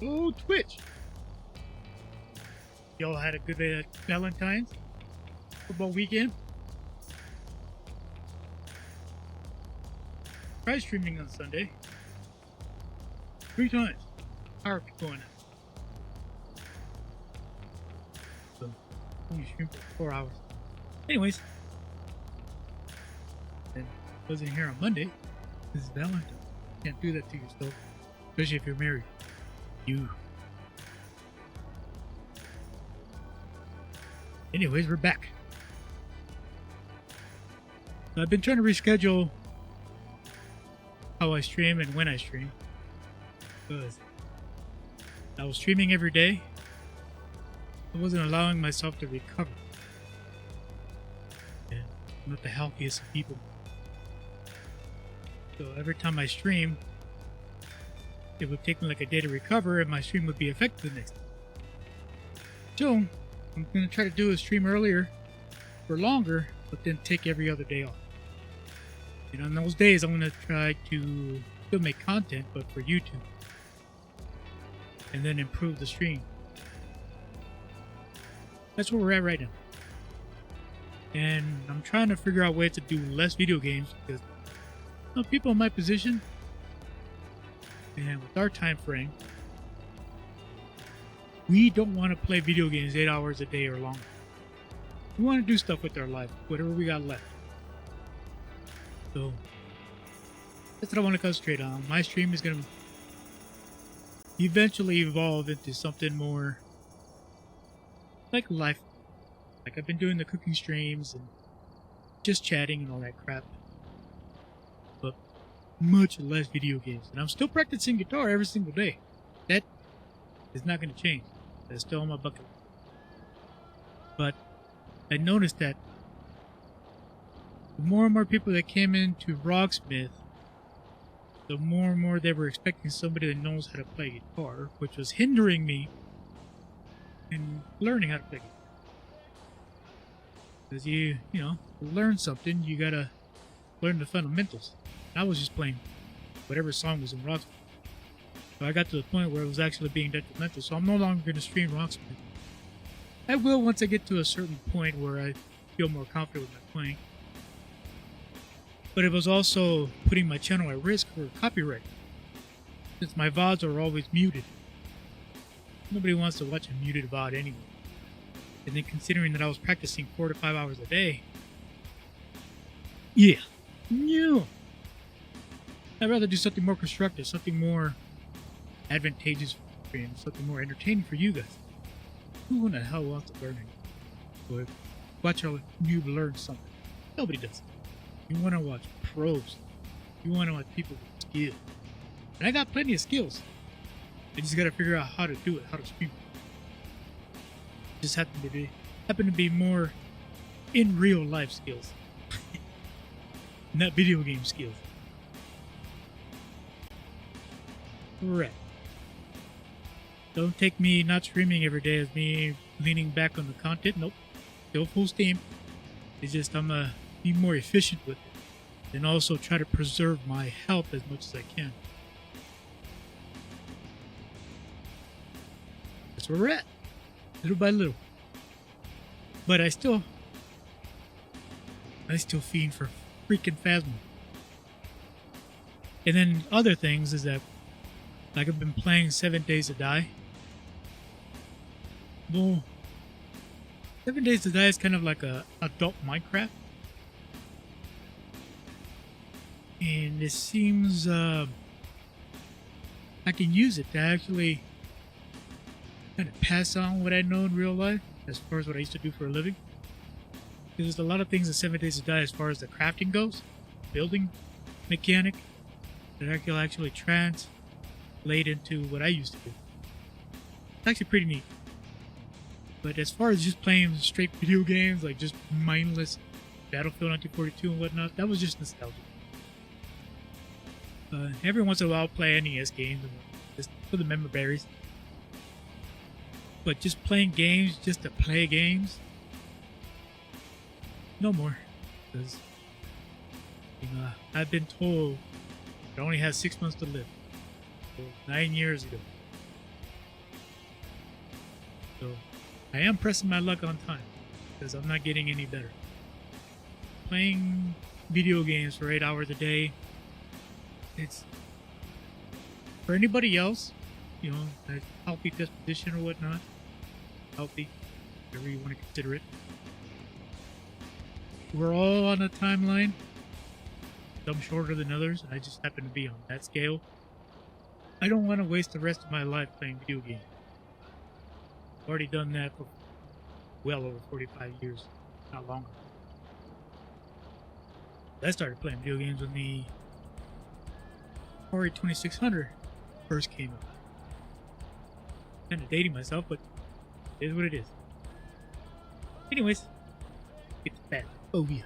Oh, Twitch! Y'all had a good Valentine's football weekend? Tried streaming on Sunday. 3 times. Power kept going out. So, only streamed for 4 hours. Anyways. And wasn't here on Monday. This is Valentine's. Can't do that to yourself. Especially if you're married. You. Anyways, we're back. So I've been trying to reschedule how I stream and when I stream. Because I was streaming every day. I wasn't allowing myself to recover. And I'm not the healthiest of people. So every time I stream, it would take me like a day to recover and my stream would be affected the next day. So I'm going to try to do a stream earlier for longer, but then take every other day off. You know, in those days, I'm going to try to still make content, but for YouTube. And then improve the stream. That's where we're at right now. And I'm trying to figure out ways to do less video games because people in my position and with our time frame, we don't want to play video games 8 hours a day or longer. We want to do stuff with our life, whatever we got left. So that's what I want to concentrate on. My stream is going to eventually evolve into something more like life. Like I've been doing the cooking streams and just chatting and all that crap. But much less video games. And I'm still practicing guitar every single day. That is not going to change. That's still on my bucket list. But I noticed that the more and more people that came into Rocksmith, the more and more they were expecting somebody that knows how to play guitar, which was hindering me in learning how to play guitar. Because you know, to learn something, you gotta learn the fundamentals. I was just playing whatever song was in Rocksmith. So I got to the point where it was actually being detrimental, so I'm no longer going to stream Rocksmith. I will once I get to a certain point where I feel more confident with my playing. But it was also putting my channel at risk for copyright, since my VODs are always muted. Nobody wants to watch a muted VOD anyway. And then considering that I was practicing 4 to 5 hours a day, yeah. I'd rather do something more constructive, something more advantageous for the stream, something more entertaining for you guys. Who in the hell wants to learn anything? Or watch how you learn something. Nobody does. You want to watch pros. You want to watch people with skill. And I got plenty of skills. I just got to figure out how to do it, how to stream it. Just happen to be more in real life skills. Not video game skills. Correct. Don't take me not streaming every day as me leaning back on the content. Nope. Still full steam. It's just I'm going to be more efficient with it. And also try to preserve my health as much as I can. That's where we're at. Little by little. But I still fiend for freaking Phasmo. And then other things is that, like I've been playing 7 Days to Die. Well, 7 Days to Die is kind of like a adult Minecraft. And it seems I can use it to actually kind of pass on what I know in real life as far as what I used to do for a living. Because there's a lot of things in 7 Days to Die as far as the crafting goes, building mechanic, that I can actually translate into what I used to do. It's actually pretty neat. But as far as just playing straight video games, like just mindless Battlefield 1942 and whatnot, that was just nostalgia. Every once in a while I'll play NES games just for the memory berries. But just playing games just to play games, no more. Because I've been told I only have 6 months to live. So 9 years ago, So I am pressing my luck on time because I'm not getting any better. Playing video games for 8 hours a day, it's for anybody else, you know, a healthy disposition or whatnot, healthy, whatever you want to consider it. We're all on a timeline, some shorter than others. I just happen to be on that scale. I don't want to waste the rest of my life playing video games. I've already done that for well over 45 years, not longer. I started playing video games when the Atari 2600 first came out. Kind of dating myself, but it is what it is. Anyways, it's phasmophobia.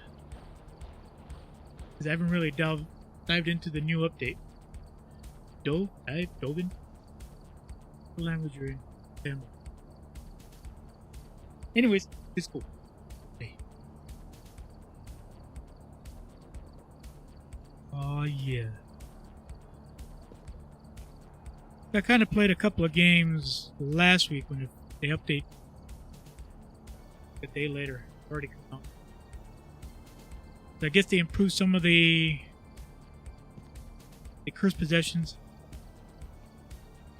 Because I haven't really dived into the new update. Dove in? What language you're in? Family. Anyways, it's cool. Hey. Oh yeah. I kind of played a couple of games last week when they update a day later. Already come out. So I guess they improved some of the cursed possessions,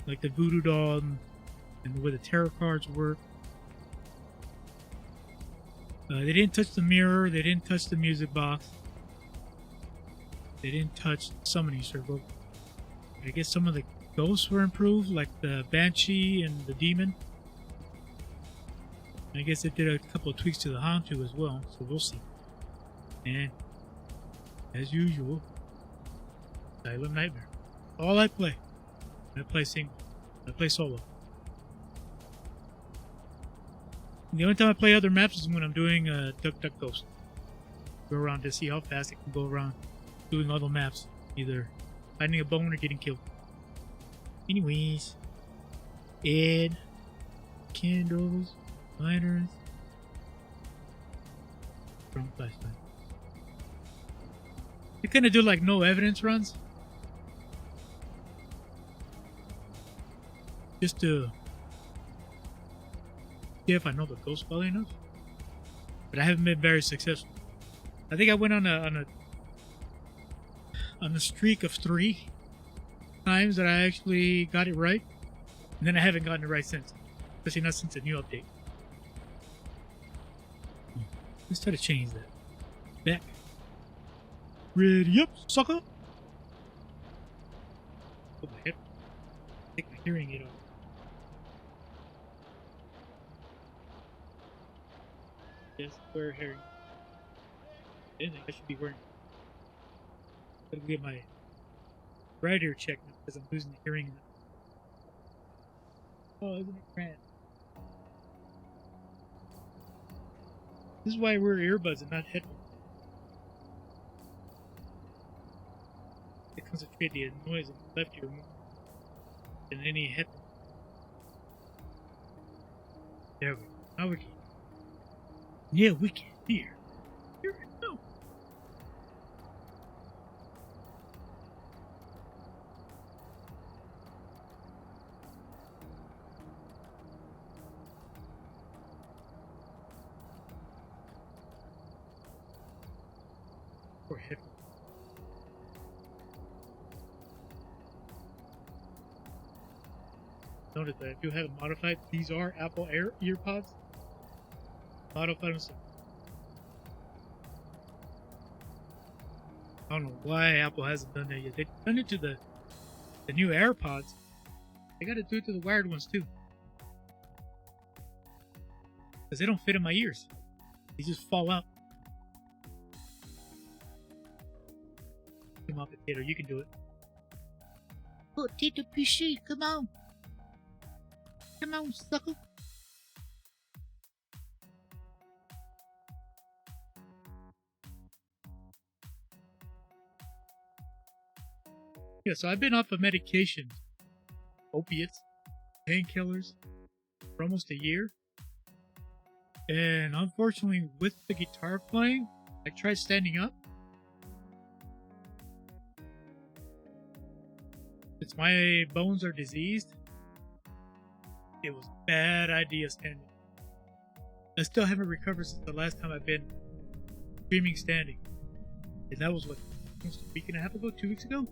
like the voodoo doll and the way the tarot cards work. They didn't touch the mirror. They didn't touch the music box. They didn't touch the summoning circle. I guess some of the ghosts were improved, like the banshee and the demon. I guess they did a couple of tweaks to the Hantu as well, so we'll see. And as usual, Asylum Nightmare. All I play. I play single. I play solo. The only time I play other maps is when I'm doing Duck Duck Ghost. Go around to see how fast I can go around doing all the maps. Either finding a bone or getting killed. Anyways. Ed. Candles. Lighters. From flashlight. You kind of do like no evidence runs. Just to see if I know the ghost well enough. But I haven't been very successful. I think I went on a streak of 3 times that I actually got it right. And then I haven't gotten it right since. Especially not since the new update. Let's try to change that. Back. Ready up, sucker! Oh, my head. Take my hearing aid off. Yes, wear hearing. I didn't think I should be wearing. Gotta get my right ear checked now because I'm losing the hearing. Oh, isn't it grand? This is why I wear earbuds and not headphones. They concentrate the noise in the left ear more than any headphone. There we go. Now we can. Yeah, we can hear. Here we go. Poor headphone. Noted that I do have it modified. These are Apple Earpods. Modified them. I don't know why Apple hasn't done that yet. They've done it to the new AirPods. They got to do it to the wired ones too. Because they don't fit in my ears. They just fall out. Come on, Potato, you can do it. Potato PC, come on. Come on, sucker. Yeah, so I've been off of medication, opiates, painkillers, for almost a year. And unfortunately, with the guitar playing, I tried standing up. It's my bones are diseased. It was a bad idea standing. I still haven't recovered since the last time I've been streaming standing. And that was what, almost a week and a half ago, 2 weeks ago?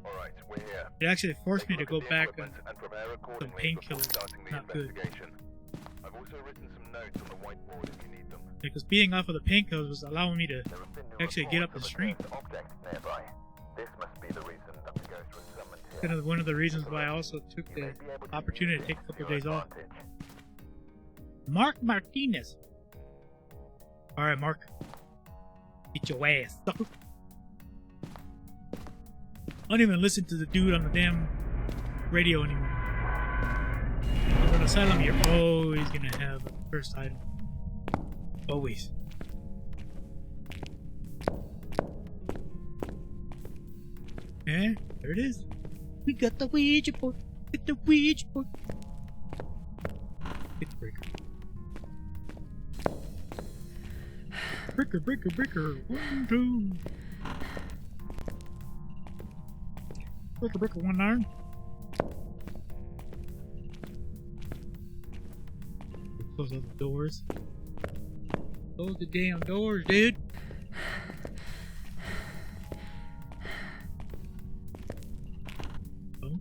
Alright, we're here. It actually forced me to go back on some some painkillers. Not good. I've also written some notes on the whiteboard if you need them. Because being off of the painkillers was allowing me to actually get up and stream. This must be the reason that the ghost was summoned here. Kind of one of the reasons why I also took the opportunity to take a couple of days off. Mark Martinez. Alright, Mark. Get your ass, sucker. I don't even listen to the dude on the damn radio anymore. Over at Asylum, you're always gonna have a first item. Always. Yeah, there it is. We got the Ouija board. Get the Ouija board. It's breaker. Breaker. 1, 2. Breaker, 1 iron. Close all the doors. Close the damn doors, dude. Oh.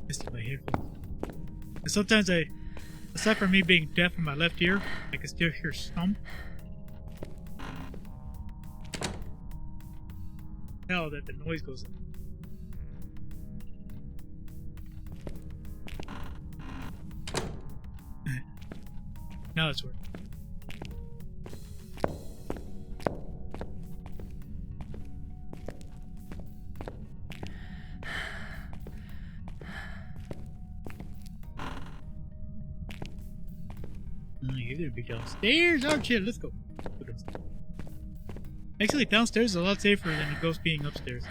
Missed my headphones. And sometimes aside from me being deaf in my left ear, I can still hear some. Hell, that the noise goes. Now it's working. You're gonna be downstairs, aren't you? Let's go. Actually, downstairs is a lot safer than a ghost being upstairs.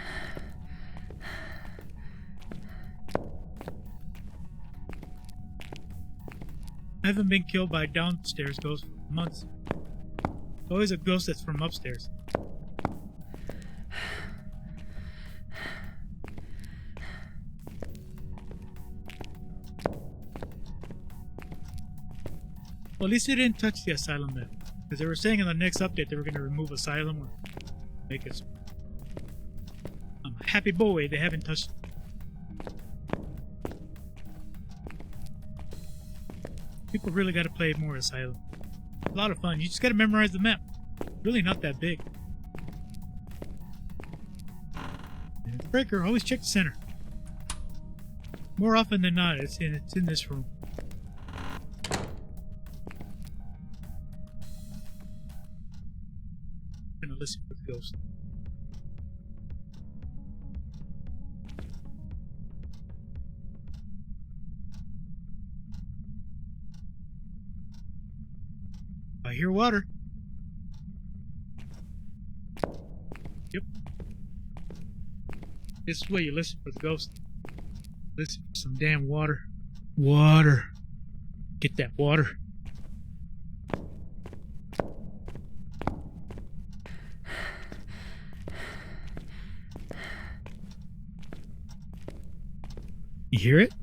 I haven't been killed by a downstairs ghost for months. It's always a ghost that's from upstairs. Well, at least they didn't touch the Asylum then. Because they were saying in the next update they were going to remove Asylum or make it. I'm a happy boy they haven't touched it. People really got to play more Asylum. It's a lot of fun. You just got to memorize the map. Really not that big. And breaker, always check the center. More often than not, it's in this room. I'm gonna listen for the ghost. I hear water. Yep. This is where you listen for the ghost. Listen for some damn water. Water. Get that water. You hear it?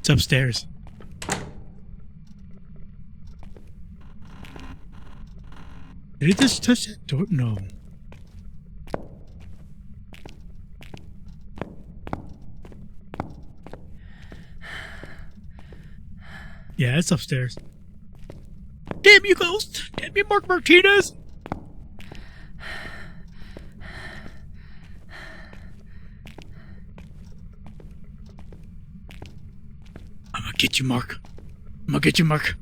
It's upstairs. Did it just touch that door? No. Yeah, it's upstairs. Damn you, ghost! Damn you, Mark Martinez! I'm gonna get you, Mark. I'm gonna get you, Mark.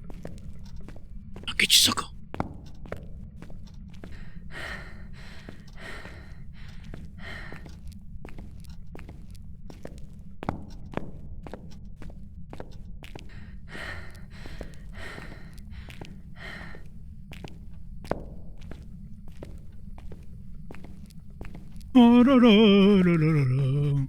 I'll get you, Sicko. Oh, no, no, no, no, no, no.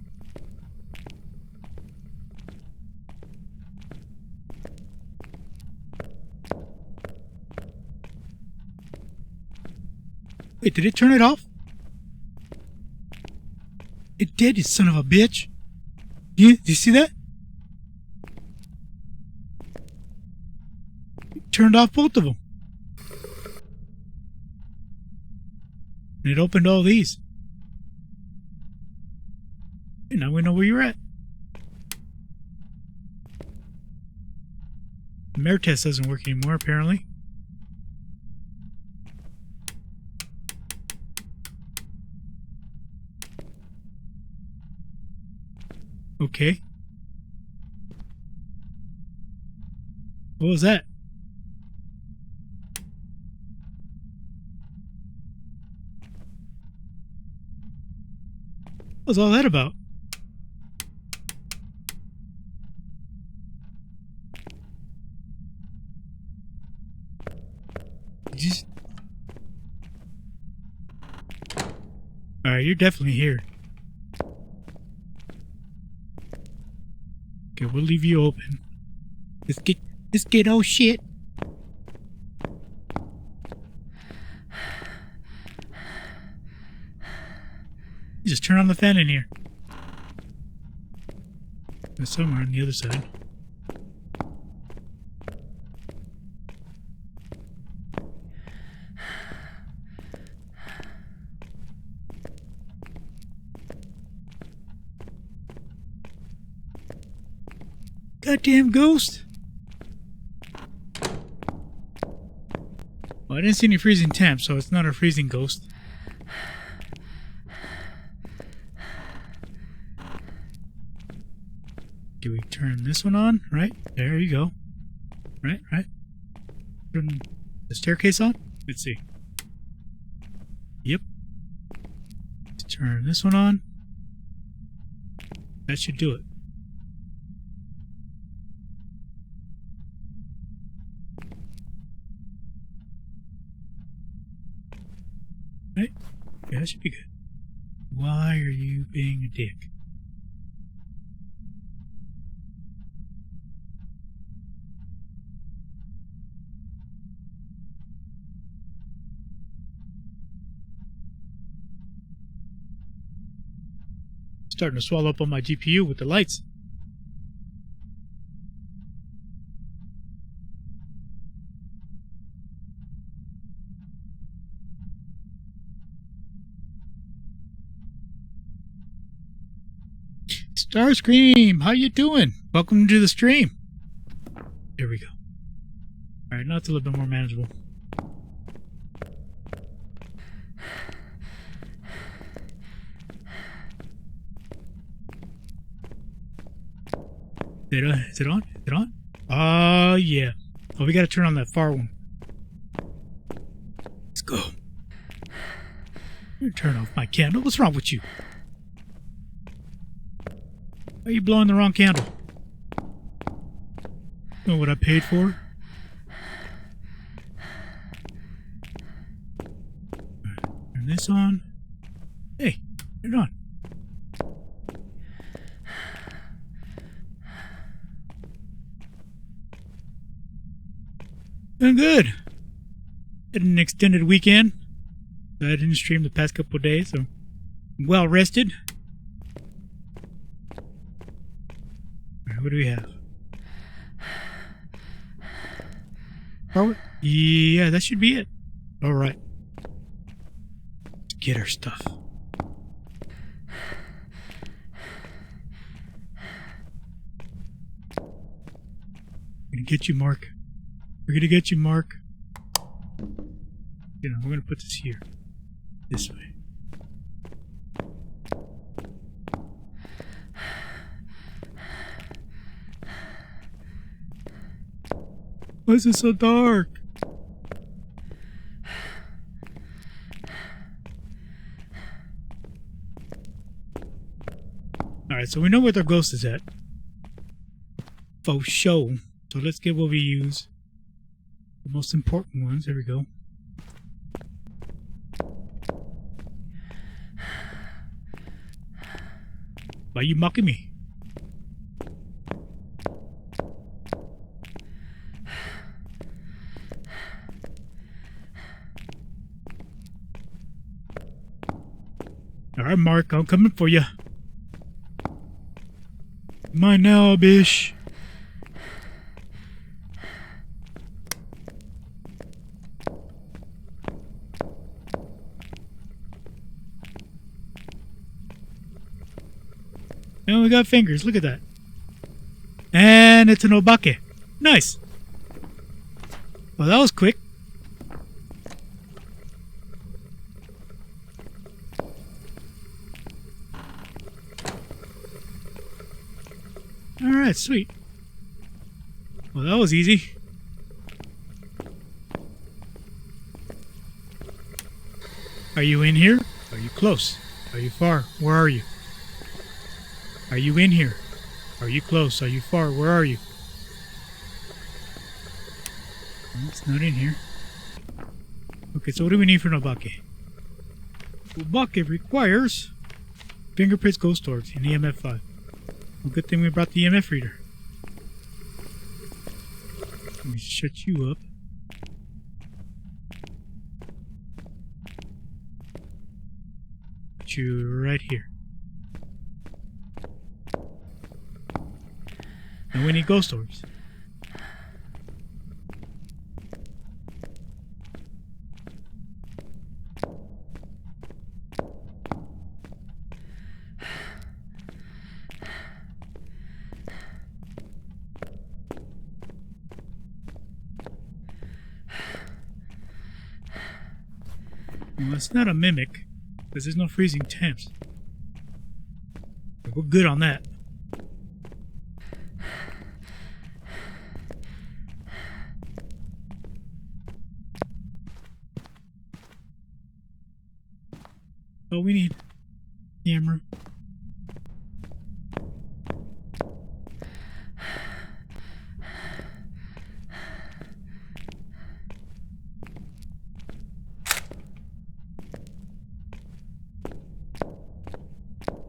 Wait, did it turn it off? It did, you son of a bitch. You see that? It turned off both of them. And it opened all these. And now we know where you're at. The mirror test doesn't work anymore, apparently. Okay. What was that? What was all that about? Alright, you're definitely here. Okay, we'll leave you open. Let's get oh shit. You just turn on the fan in here. There's somewhere on the other side. Goddamn ghost! Well, I didn't see any freezing temps, so it's not a freezing ghost. Do we turn this one on? Right? There you go. Right? Turn the staircase on? Let's see. Yep. Let's turn this one on. That should do it. Right? Yeah, that should be good. Why are you being a dick? Starting to swallow up on my GPU with the lights. Starscream, how you doing? Welcome to the stream. There we go. Alright, now it's a little bit more manageable. Is it on? Is it on? Oh, yeah. Oh, we gotta turn on that far one. Let's go. Turn off my candle. What's wrong with you? Why are you blowing the wrong candle? Know what I paid for? Turn this on. Hey, turn it on. Doing good. Had an extended weekend. I didn't stream the past couple of days, so I'm well rested. Alright, what do we have? Oh, yeah, that should be it. Alright. Let's get our stuff. I'm gonna get you, Mark. We're gonna get you, Mark. You know, we're gonna put this here. This way. Why is it so dark? Alright, so we know where the ghost is at. For show. So let's get what we use. The most important ones. There we go. Why are you mocking me? Alright, Mark, I'm coming for you. Come on now, bish. And we got fingers, look at that. And it's an obake. Nice. Well, that was quick. Alright, sweet. Well, that was easy. Are you in here? Are you close? Are you far? Where are you? Are you in here? Are you close? Are you far? Where are you? It's not in here. Okay, so what do we need for an obake? Obake requires fingerprints, ghost orbs, and EMF 5. Well, good thing we brought the EMF reader. Let me shut you up. Put you right here. And we need ghost orbs. Well, it's not a mimic, because there's no freezing temps. We're good on that. Oh, we need camera.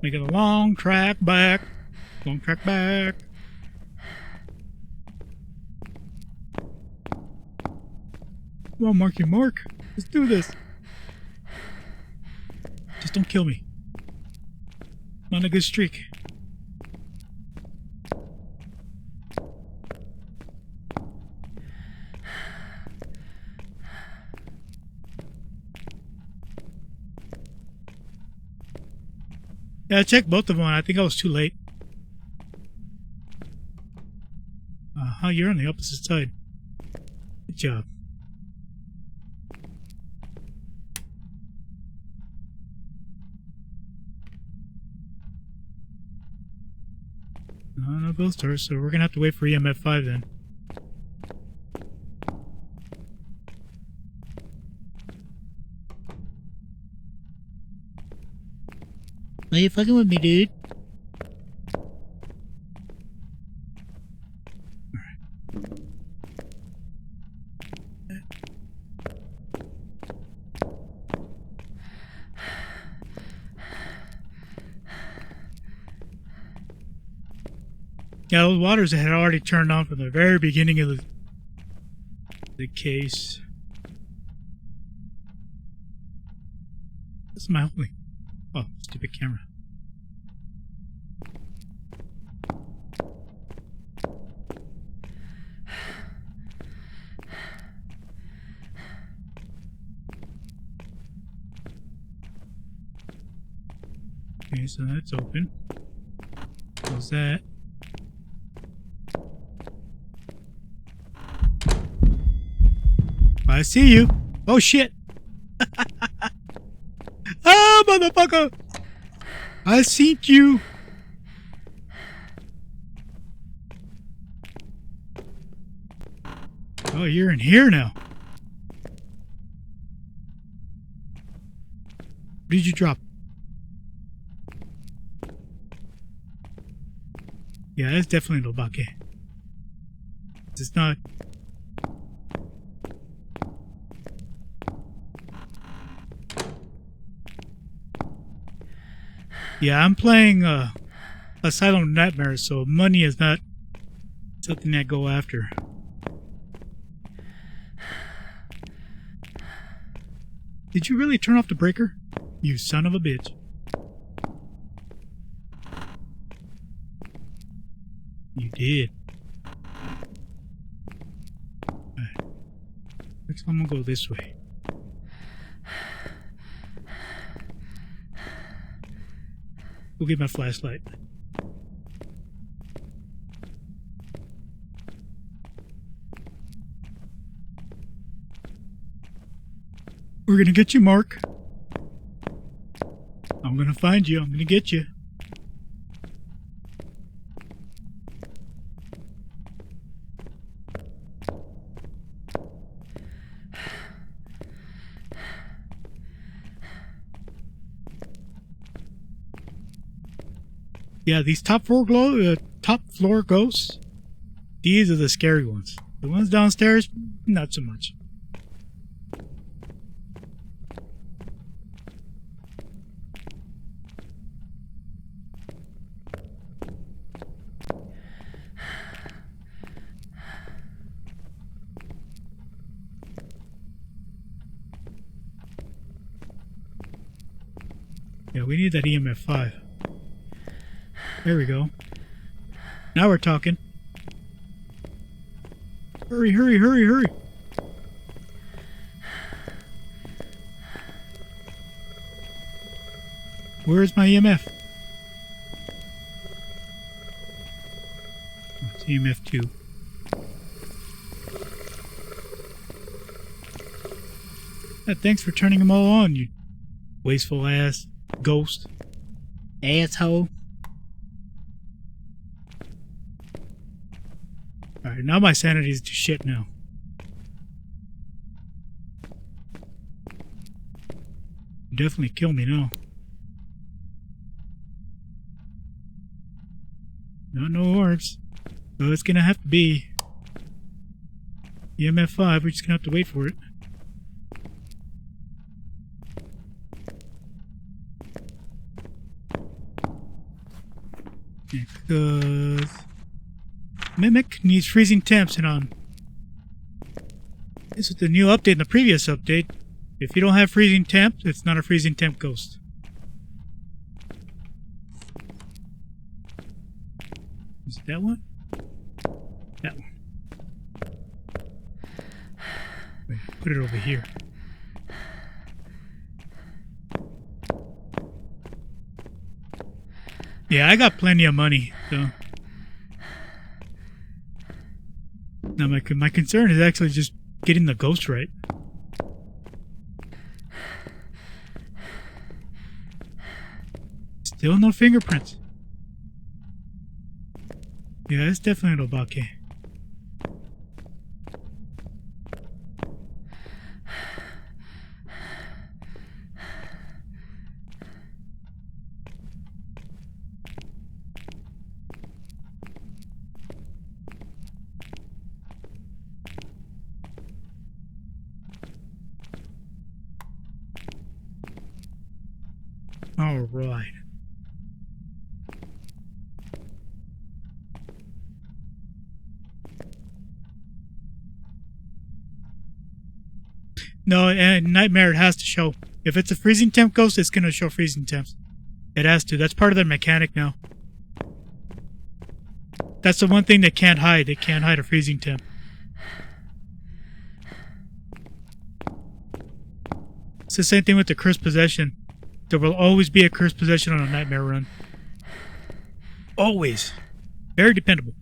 Make it a long track back. Long track back. Come on, Marky Mark. Let's do this. Just don't kill me. I'm on a good streak. Yeah, I checked both of them. I think I was too late. You're on the opposite side. Good job. No ghost doors, so we're gonna have to wait for EMF 5 then. Are you fucking with me, dude? Yeah, those waters had already turned on from the very beginning of the case. What's my only? Oh, stupid camera. Okay, so that's open. Close that. I see you. Oh shit. Ah, motherfucker. I seen you. Oh, you're in here now. What did you drop? Yeah, that's definitely an obake. It's not. Yeah, I'm playing Asylum nightmares, so money is not something I go after. Did you really turn off the breaker? You son of a bitch. You did. Alright. Next time I'm gonna go this way. Go get my flashlight. We're gonna get you, Mark. I'm gonna find you. I'm gonna get you. Yeah, these top floor ghosts. These are the scary ones. The ones downstairs, not so much. Yeah, we need that EMF 5. There we go. Now we're talking. Hurry, hurry, hurry, hurry. Where's my EMF? It's EMF 2. Thanks for turning them all on, you wasteful ass ghost. Asshole. Alright, now my sanity is to shit now. Definitely kill me now. No orbs. So it's gonna have to be EMF 5, we're just gonna have to wait for it. Because Mimic needs freezing temps, and on this is the new update in the previous update. If you don't have freezing temps, it's not a freezing temp ghost. Is it that one? That one. Wait, put it over here. Yeah, I got plenty of money, so. Now my concern is actually just getting the ghost right. Still no fingerprints. Yeah, it's definitely an Obake. All right. No, and Nightmare, it has to show. If it's a freezing temp ghost, it's going to show freezing temps. It has to. That's part of their mechanic now. That's the one thing they can't hide. They can't hide a freezing temp. It's the same thing with the cursed possession. There will always be a cursed possession on a Nightmare run. Always. Very dependable.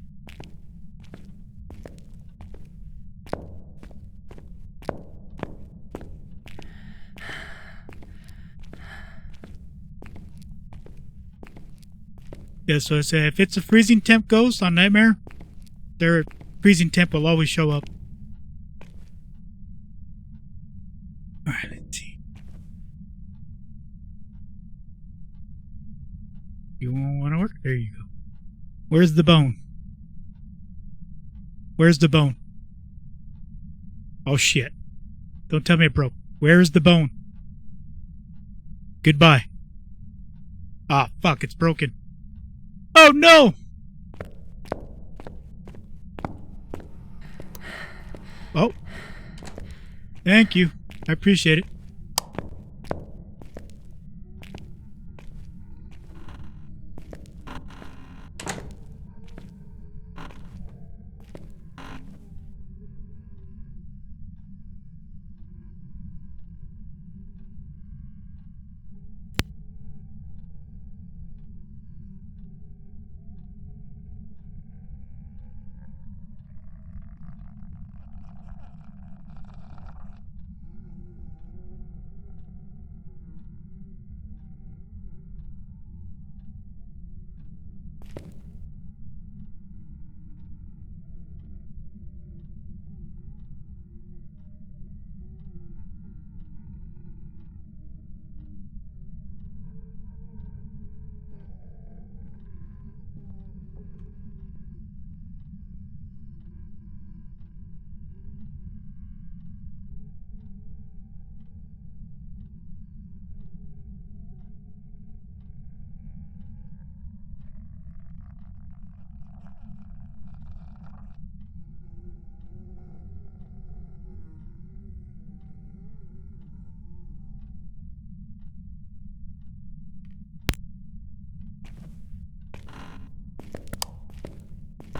Yeah, so I say if it's a freezing temp ghost on Nightmare, their freezing temp will always show up. Alright, let's see. You won't want to work? There you go. Where's the bone? Where's the bone? Oh shit. Don't tell me it broke. Where's the bone? Goodbye. Ah, fuck, it's broken. Oh no! Oh. Thank you. I appreciate it.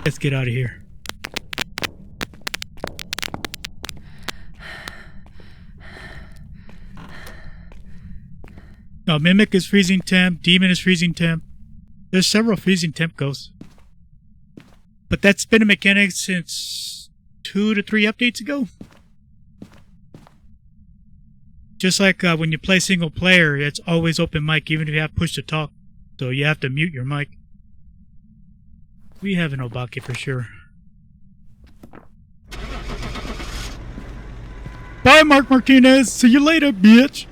Let's get out of here. No, Mimic is freezing temp. Demon is freezing temp. There's several freezing temp ghosts. But that's been a mechanic since 2 to 3 updates ago. Just like when you play single player, it's always open mic, even if you have push to talk. So you have to mute your mic. We have an Obake for sure. Bye, Mark Martinez. See you later, bitch.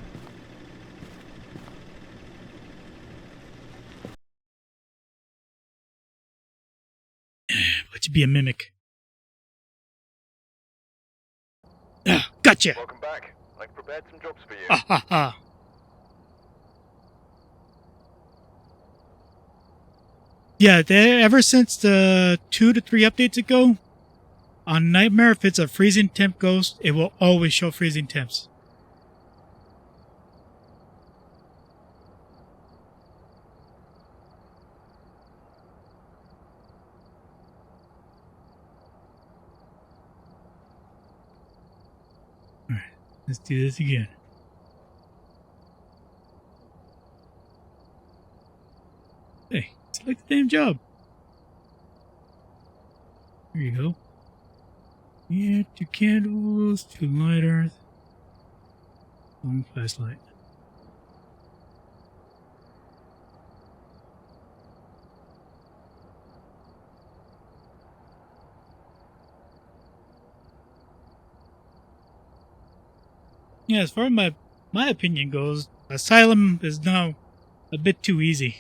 Let you be a mimic. Ah, gotcha. Welcome back. I've prepared some jobs for you. Ha ha ha. Yeah, ever since the 2 to 3 updates ago, on Nightmare, if it's a freezing temp ghost, it will always show freezing temps. Alright, let's do this again. Hey, select the damn job. Here you go. Yeah, 2 candles, 2 lighters, 1 flashlight. Yeah, as far as my opinion goes, Asylum is now a bit too easy.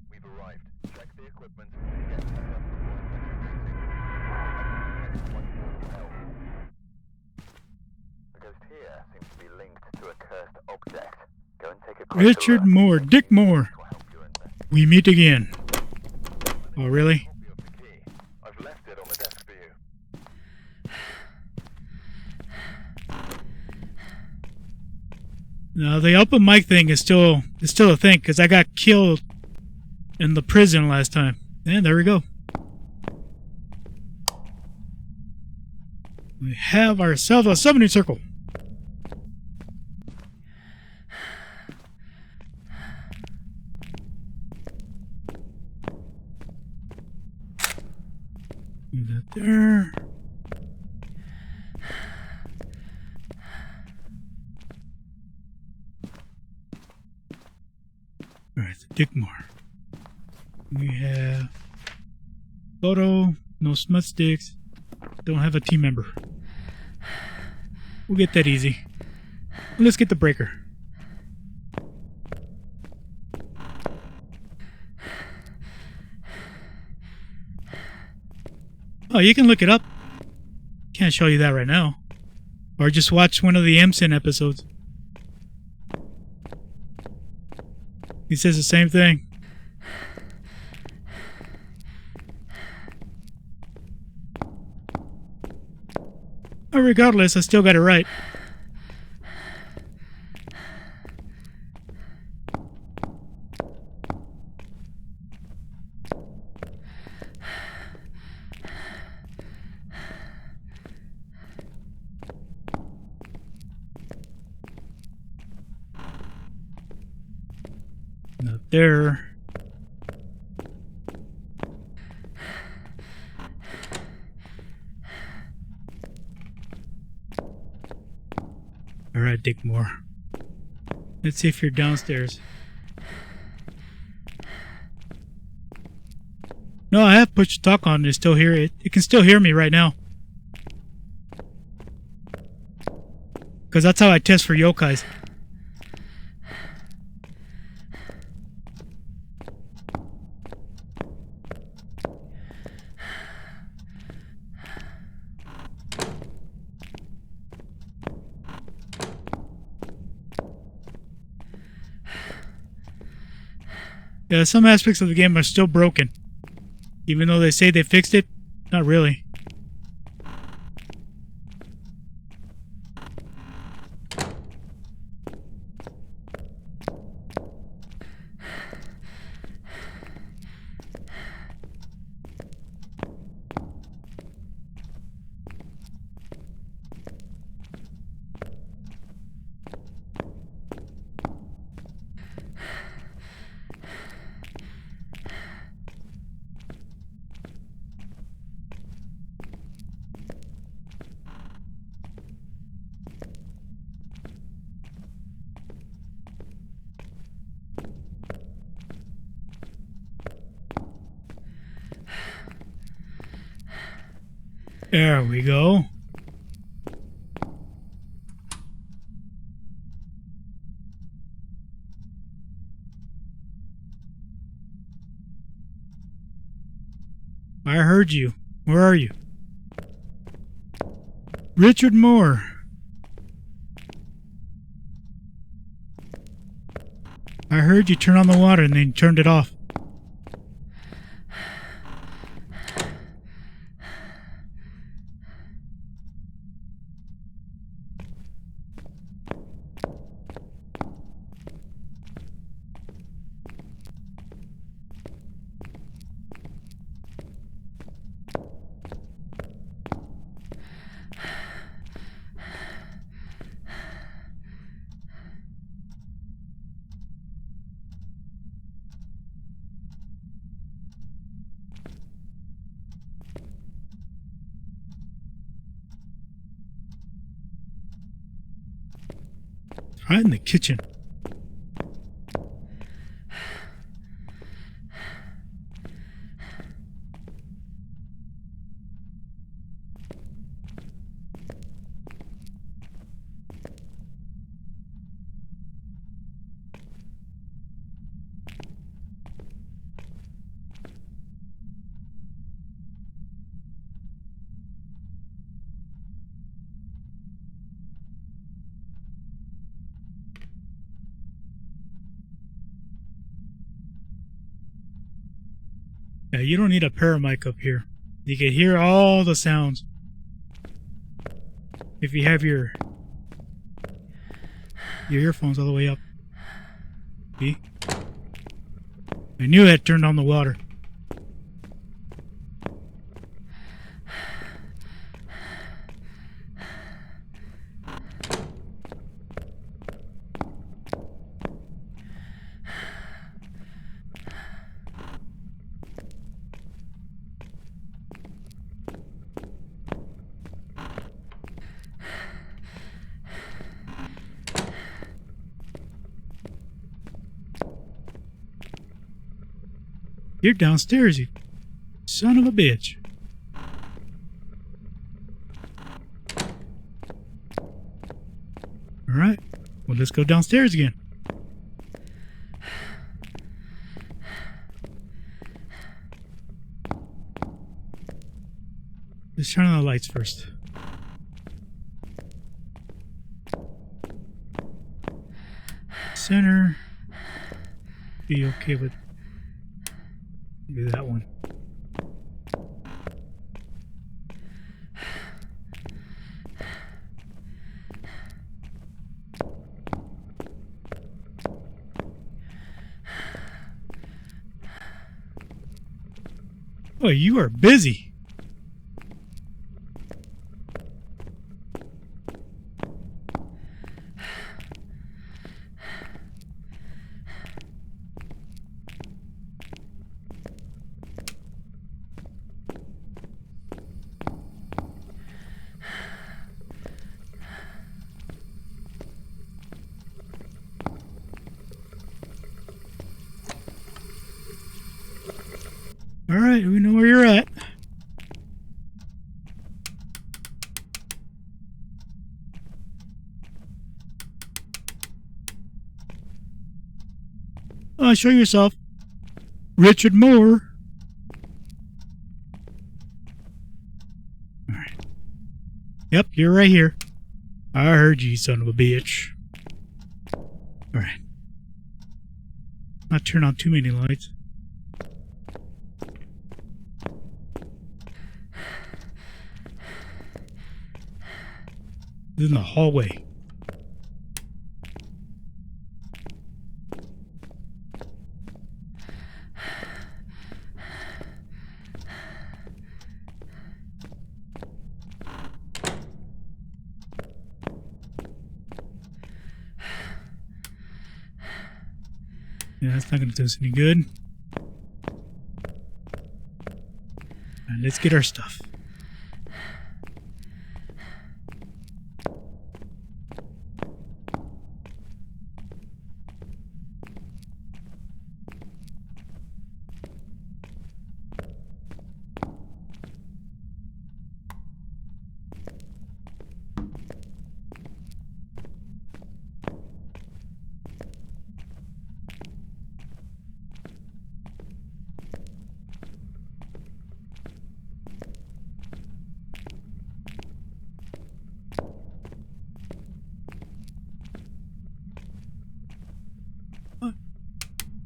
We've arrived. Check the equipment. The ghost here seems to be linked to a cursed object. Go and take a closer Richard look. Moore, Dick Moore. This will help you invest. We meet again. Oh, really? Copy of the key. I've left it on the desk for you. No, the open mic thing is still a thing, because I got killed in the prison last time. And there we go. We have ourselves a summoning circle. Do that there. Alright, so Dick Moore. We have photo, no smut sticks, don't have a team member. We'll get that easy. Let's get the breaker. Oh, you can look it up. Can't show you that right now. Or just watch one of the MSN episodes. He says the same thing. But regardless, I still got it right. Not there. Alright, Dickmore. Let's see if you're downstairs. No, I have push to talk on to still hear it. It can still hear me right now. Because that's how I test for yokais. Yeah, some aspects of the game are still broken. Even though they say they fixed it, not really. There we go. I heard you. Where are you? Richard Moore. I heard you turn on the water and then turned it off. Right in the kitchen. Yeah, you don't need a paramic up here. You can hear all the sounds. If you have your earphones all the way up. See? I knew I had turned on the water. You're downstairs, you son of a bitch. Alright, well, let's go downstairs again. Let's turn on the lights first. Center. be okay with maybe that one. Oh, you are busy. All right, we know where you're at. Show yourself. Richard Moore. All right. Yep, you're right here. I heard you, son of a bitch. All right. Not turn on too many lights. This is in the hallway. Yeah, that's not going to do us any good. Alright, let's get our stuff.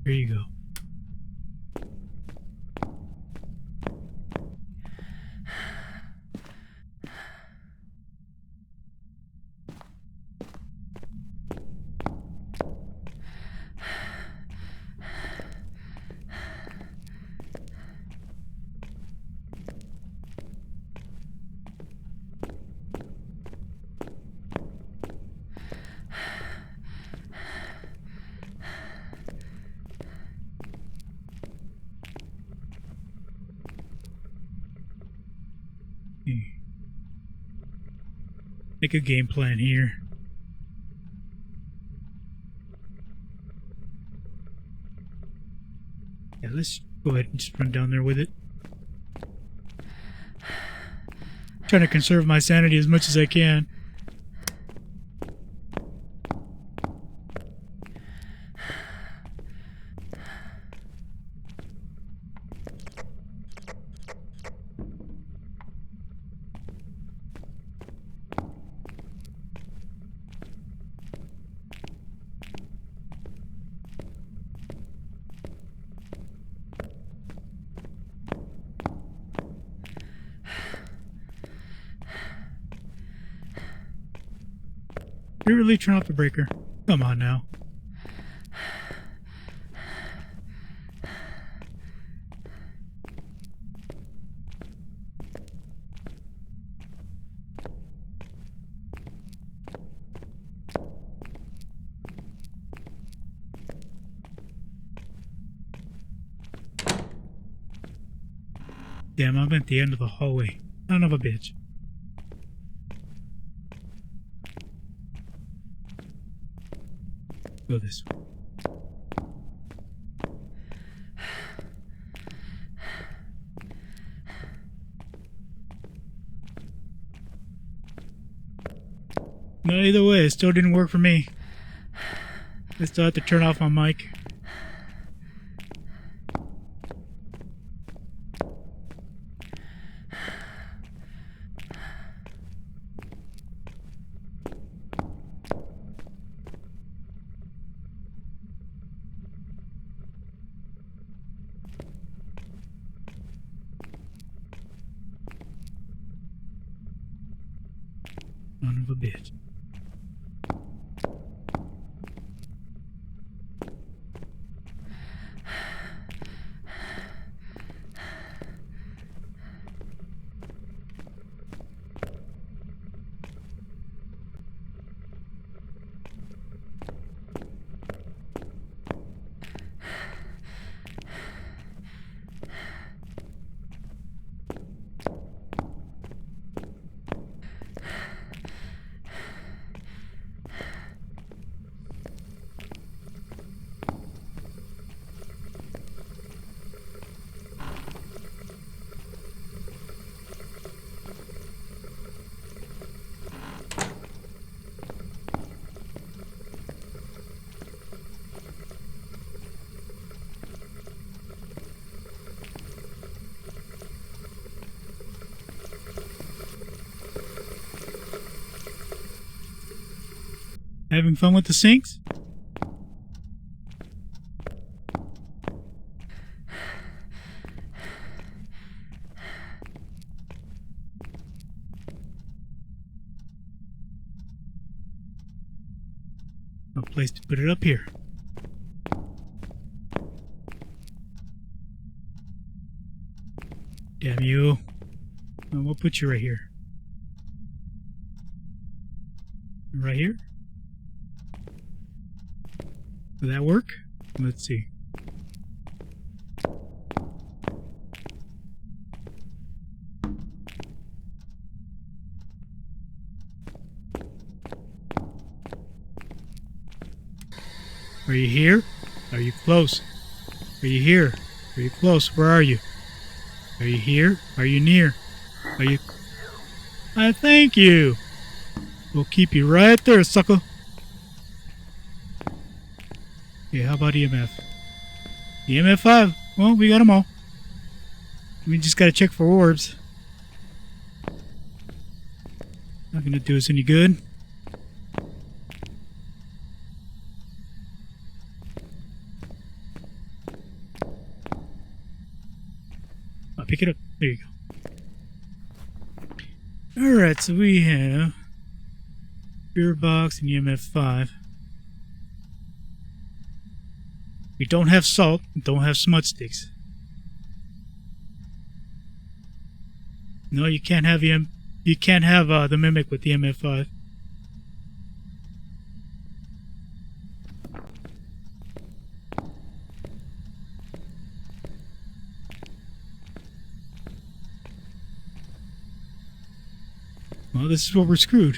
Here you go. Make a game plan here. Yeah, let's go ahead and just run down there with it. Trying to conserve my sanity as much as I can. You really turn off the breaker? Come on now. Damn, I'm at the end of the hallway. Son of a bitch. Go this way. No, either way, it still didn't work for me. I still have to turn off my mic. Son of a bitch. Having fun with the sinks? No place to put it up here. Damn you. Well, we'll put you right here. Right here? Will that work? Let's see. Are you here? Are you close? Are you here? Are you close? Where are you? Are you here? Are you near? Are you... I thank you! We'll keep you right there, sucker. Okay, how about EMF? EMF 5. Well, we got them all. We just gotta check for orbs. Not gonna do us any good. I'll pick it up. There you go. Alright, so we have Beer Box and EMF 5. We don't have salt, don't have smudge sticks. No, you can't have the mimic with the MF5. Well, this is where we're screwed.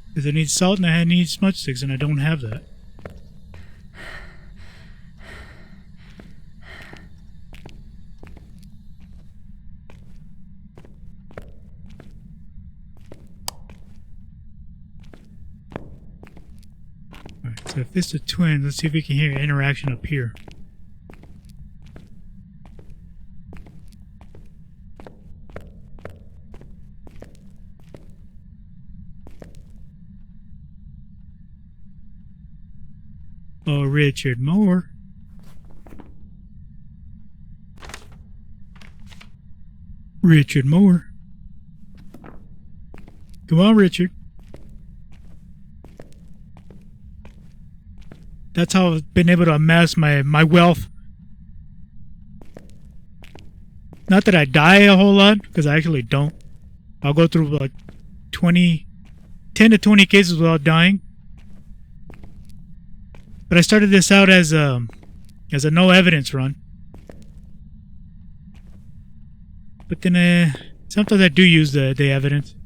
Because I need salt and I need smudge sticks, and I don't have that. So if this is a twin, let's see if we can hear interaction up here. Oh, Richard Moore. Richard Moore. Come on, Richard. That's how I've been able to amass my wealth. Not that I die a whole lot, because I actually don't. I'll go through like 10 to 20 cases without dying. But I started this out as a no evidence run. But then sometimes I do use the evidence.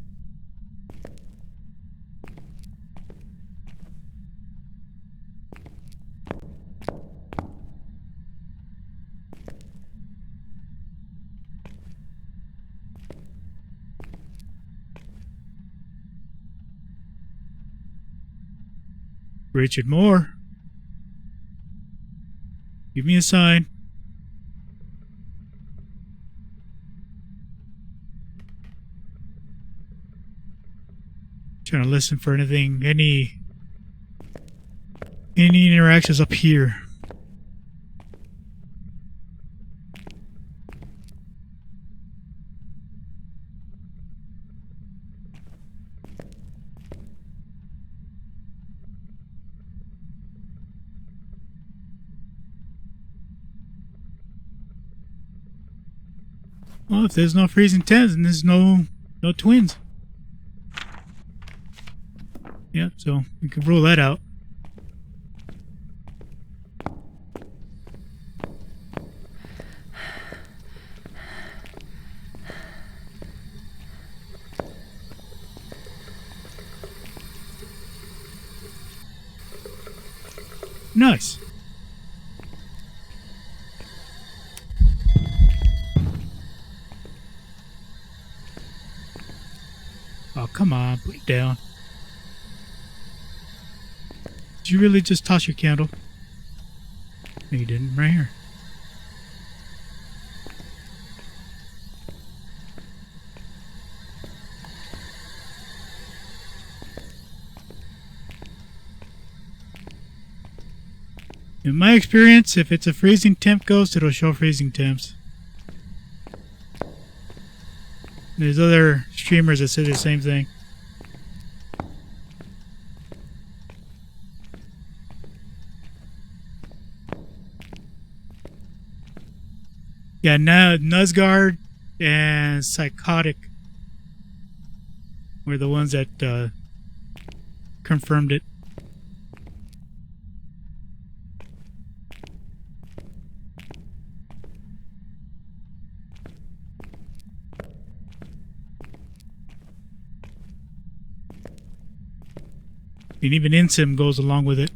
Richard Moore. Give me a sign. Trying to listen for anything, any interactions up here. Well, if there's no freezing temps, then there's no twins. Yep, so we can rule that out. Nice. Oh, come on, put it down. Did you really just toss your candle? No, you didn't. Right here. In my experience, if it's a freezing temp ghost, it'll show freezing temps. There's other streamers that say the same thing. Yeah, now Nuzguard and Psychotic were the ones that confirmed it. And even Insim goes along with it.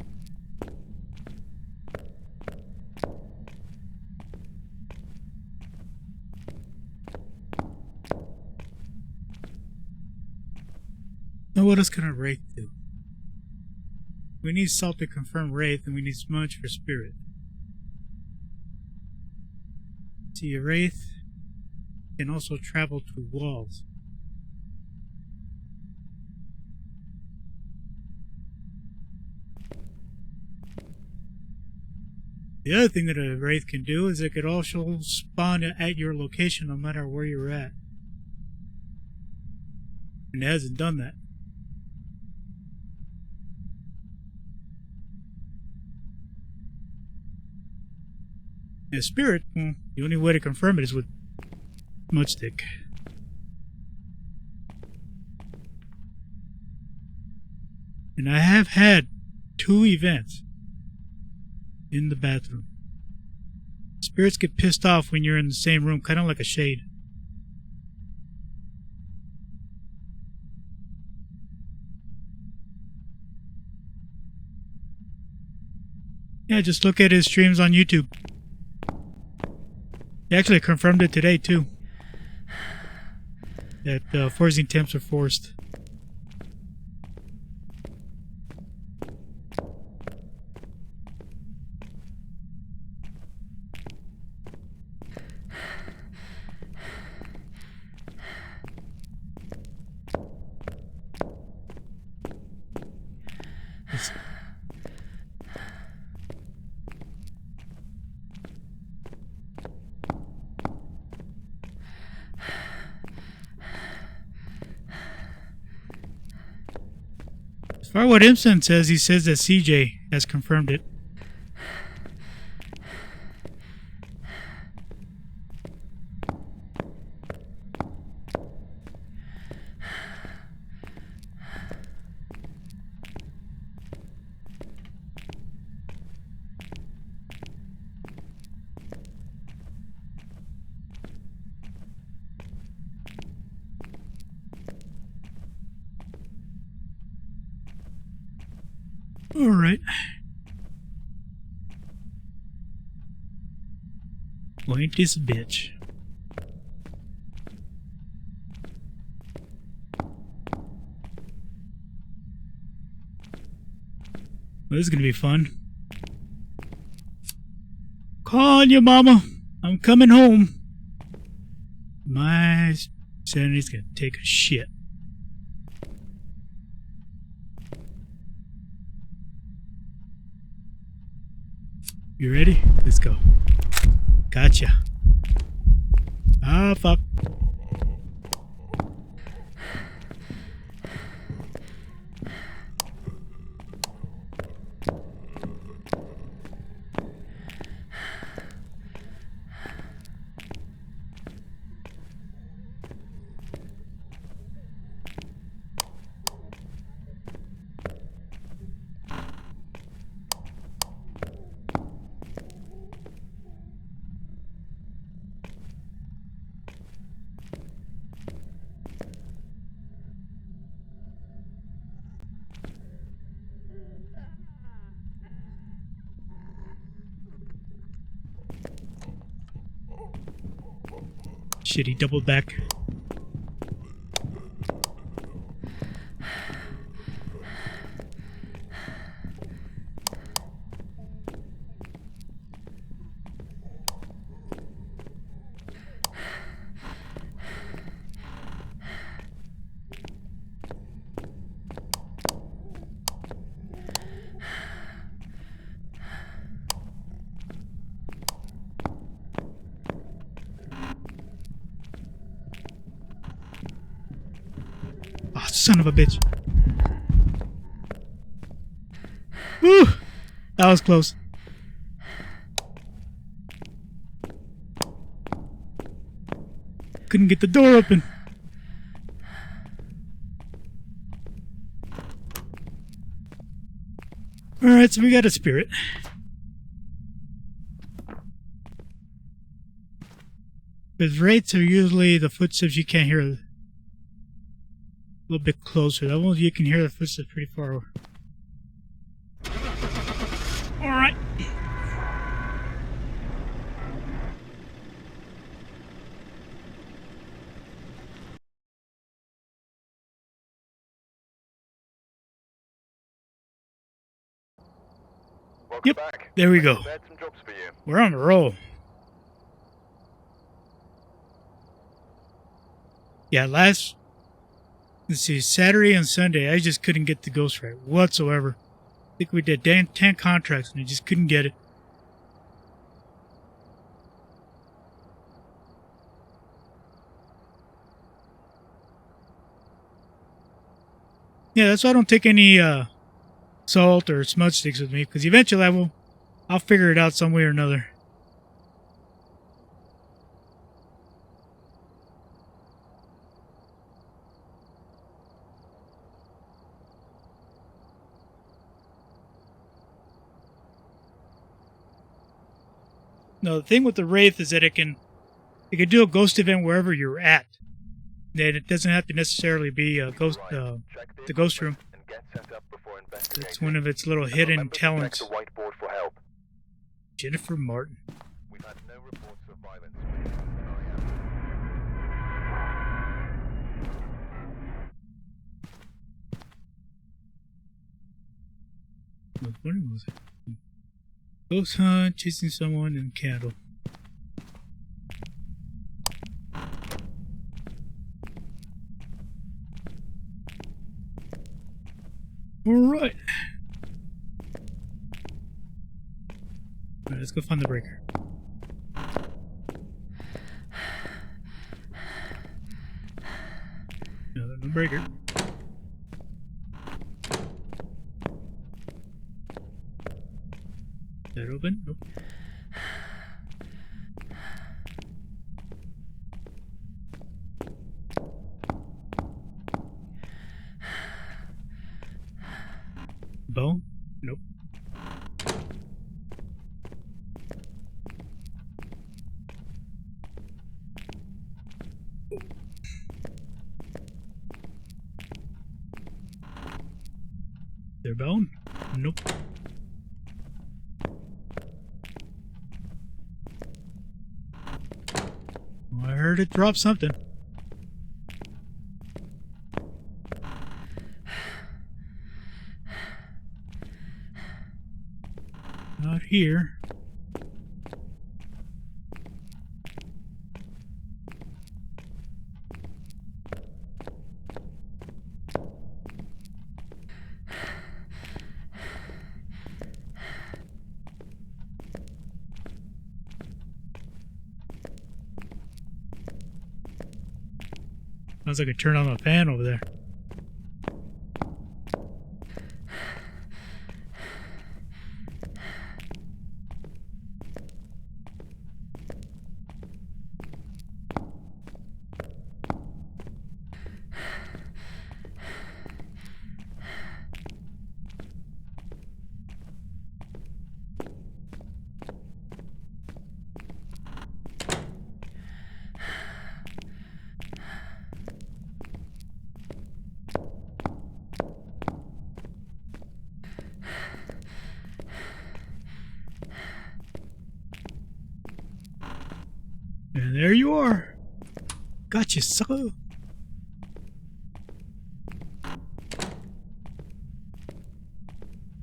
Now what else can a Wraith do? We need Salt to confirm Wraith, and we need Smudge for Spirit. See, a Wraith can also travel through walls. The other thing that a Wraith can do is it could also spawn at your location no matter where you're at. And it hasn't done that. And Spirit, well, the only way to confirm it is with Smudge Stick. And I have had 2 events in the bathroom. Spirits get pissed off when you're in the same room, kind of like a shade. Yeah, just look at his streams on YouTube. He actually confirmed it today too, that freezing temps are forced. As far as what Imson says, he says that CJ has confirmed it. All right. Well, ain't this a bitch? Well, this is gonna be fun. Call you, mama. I'm coming home. My sanity's gonna take a shit. You ready? Let's go. Gotcha. Ah, fuck. Shit, he doubled back. Oh, son of a bitch. Woo! That was close. Couldn't get the door open. Alright, so we got a spirit. Because wraiths are usually the footsteps you can't hear. A little bit closer. That one you can hear the footsteps pretty far over. Alright. Welcome Yep, back. there we go. Prepared some jobs for you. We're on a roll. Yeah, let's see, Saturday and Sunday, I just couldn't get the ghost right whatsoever. I think we did 10 contracts and I just couldn't get it. Yeah, that's why I don't take any salt or smudge sticks with me, because eventually I'll figure it out some way or another. No, the thing with the Wraith is that it can do a ghost event wherever you're at. That it doesn't have to necessarily be a ghost, the ghost room. And get set up before investigating. It's one of its little hidden Remember to check talents. the whiteboard for help. Jennifer Martin. We've had no reports of violence. What one was it? Ghost hunt, chasing someone, and candle. Alright. Alright, let's go find the breaker. No breaker. Is that open? Nope. Bone? Nope. Their bone? Nope. I heard it drop something. Not here. Sounds like I turned on my fan over there. And there you are. Gotcha, sucker.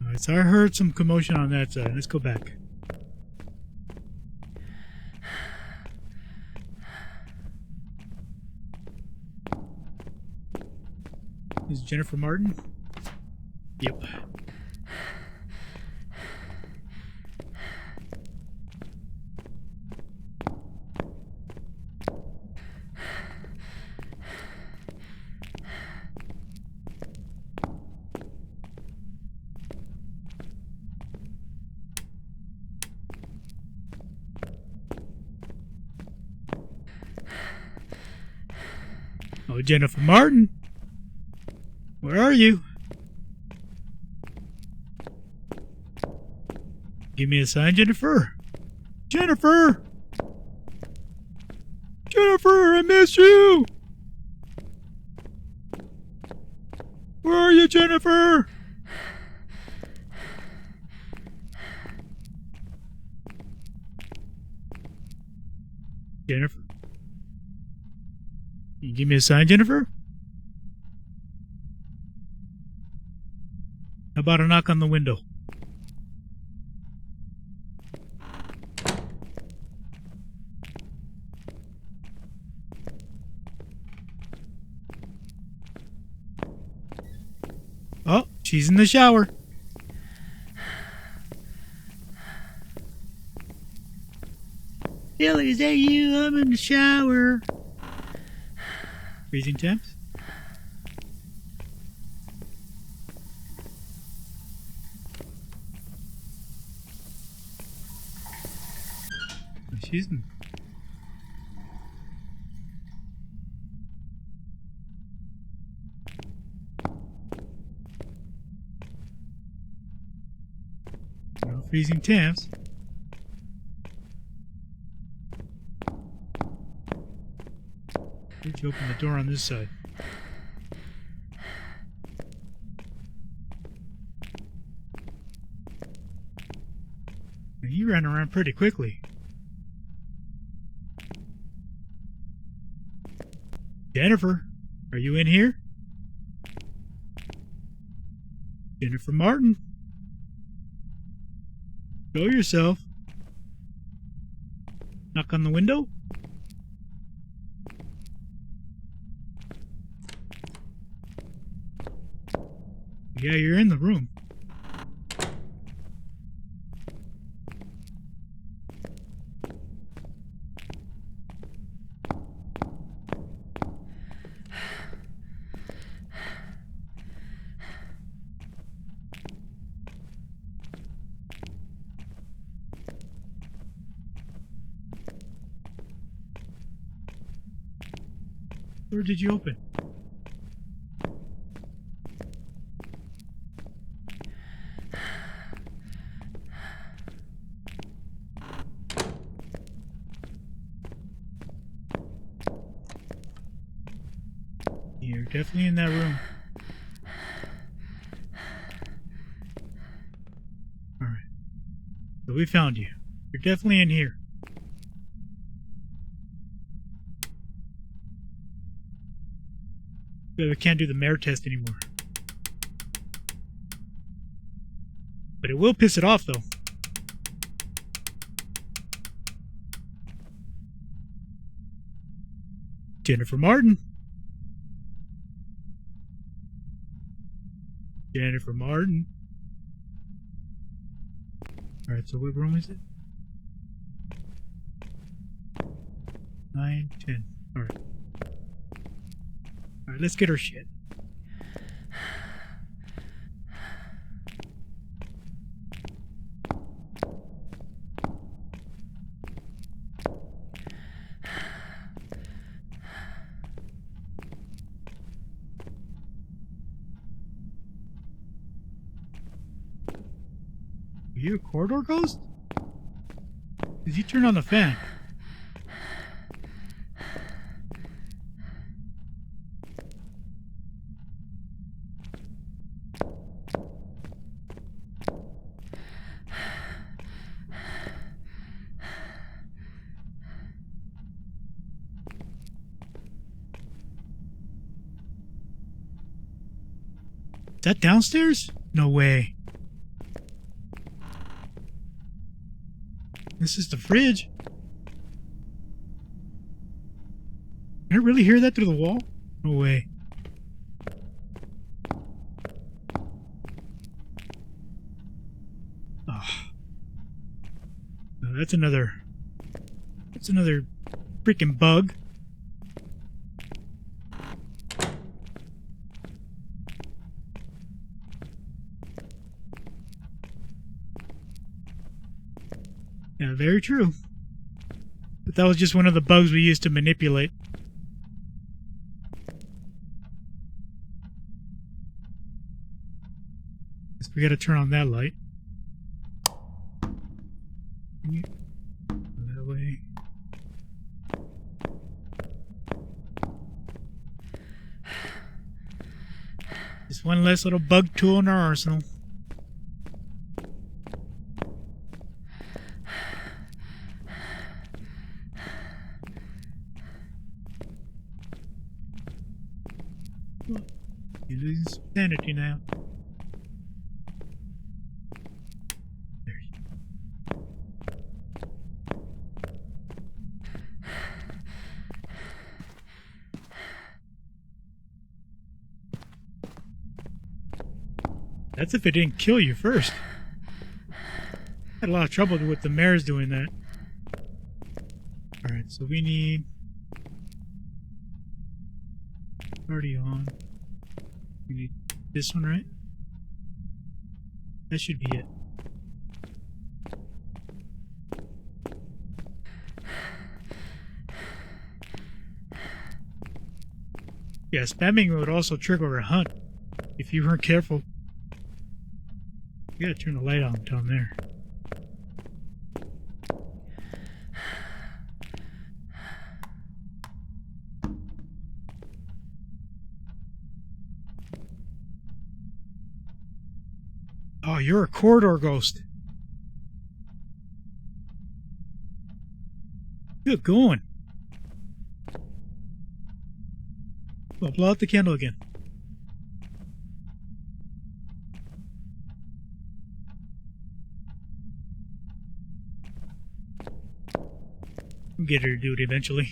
Alright, so I heard some commotion on that side. Let's go back. Is Jennifer Martin? Yep. Oh, Jennifer Martin. Where are you? Give me a sign, Jennifer. Jennifer! Jennifer, I miss you! Where are you, Jennifer? Jennifer? Can you give me a sign, Jennifer? How about a knock on the window? Oh, she's in the shower. Billy, is that you? I'm in the shower. Freezing temps? She's in. No freezing temps. Where'd you open the door on this side? Now, you ran around pretty quickly. Jennifer, are you in here? Jennifer Martin. Show yourself. Knock on the window. Yeah, you're in the room. Where did you open? You're definitely in that room. Alright. So we found you. You're definitely in here. We can't do the mare test anymore. But it will piss it off, though. Jennifer Martin. Jennifer Martin. Alright, so what room is it? 9, 10. Alright. Alright, let's get her shit. Are you a corridor ghost? Did you turn on the fan? that downstairs? No way. This is the fridge. Can I really hear that through the wall? No way. Oh. No, that's another freaking bug. Yeah, very true. But that was just one of the bugs we used to manipulate. Guess we gotta turn on that light. That way. Just one less little bug tool in our arsenal. You're losing some sanity now. There you go. That's if it didn't kill you first. Had a lot of trouble with the mares doing that. Alright, so we need... Already on. We need this one, right? That should be it. Yeah, spamming would also trigger a hunt if you weren't careful. You gotta turn the light on down there. Oh, you're a corridor ghost. Good going. Well, blow out the candle again. We'll get her to do it eventually.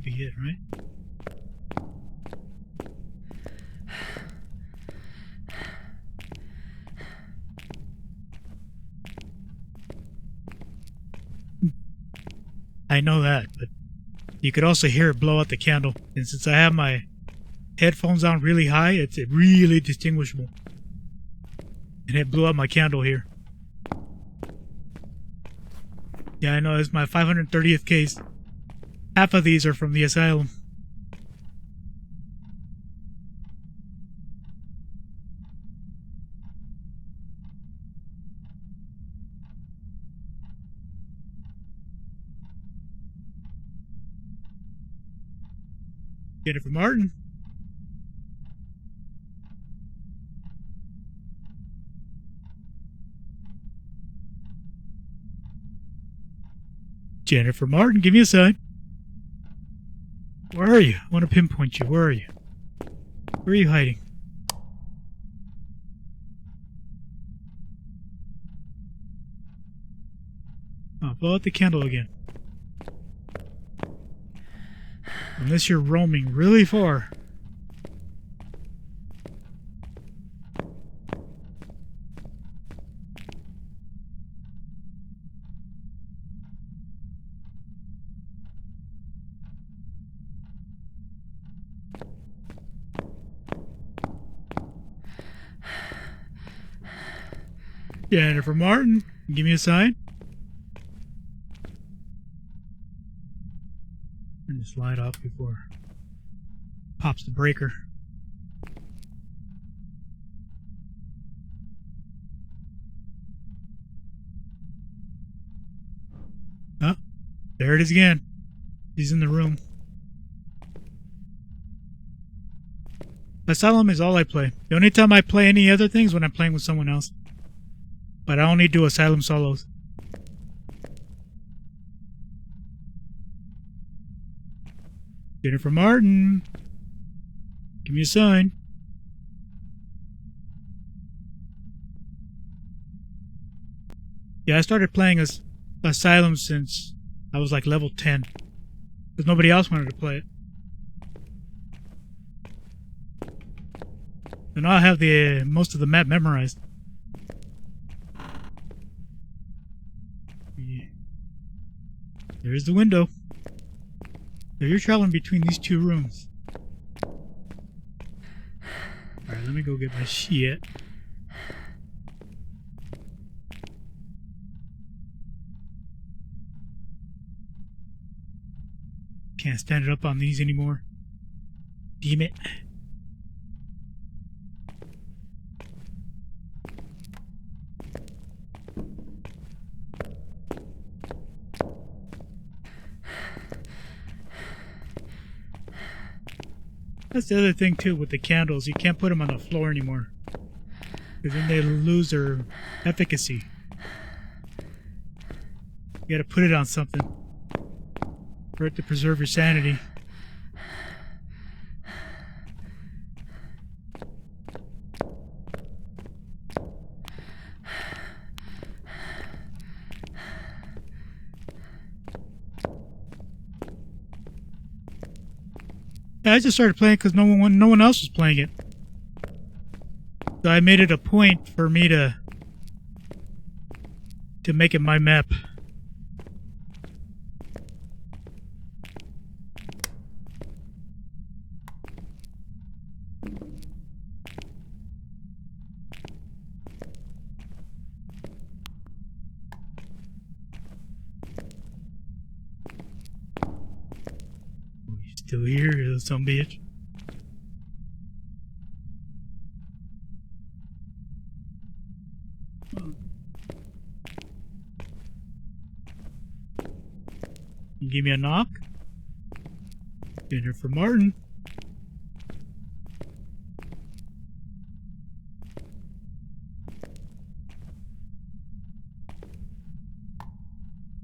Be it, right? I know that, but you could also hear it blow out the candle. And since I have my headphones on really high, it's really distinguishable. And it blew out my candle here. Yeah, I know, it's my 530th case. Half of these are from the Asylum. Jennifer Martin. Jennifer Martin, give me a sign. Where are you? I want to pinpoint you. Where are you? Where are you hiding? Oh, blow out the candle again. Unless you're roaming really far. Jennifer Martin, give me a sign. Turn this light off before it pops the breaker. Oh, there it is again. She's in the room. Asylum is all I play. The only time I play any other things when I'm playing with someone else. But I only do Asylum solos. Jennifer Martin. Give me a sign. Yeah, I started playing Asylum since I was like level 10. Because nobody else wanted to play it. And now I have the most of the map memorized. Yeah. There's the window. So you're traveling between these two rooms. Alright, let me go get my shit. Can't stand it up on these anymore. Damn it. That's the other thing too with the candles. You can't put them on the floor anymore. Because then they lose their efficacy. You gotta put it on something. For it to preserve your sanity. Yeah, I just started playing because no one else was playing it. So I made it a point for me to make it my map. Still here, you some bitch. You give me a knock? Dinner for Martin.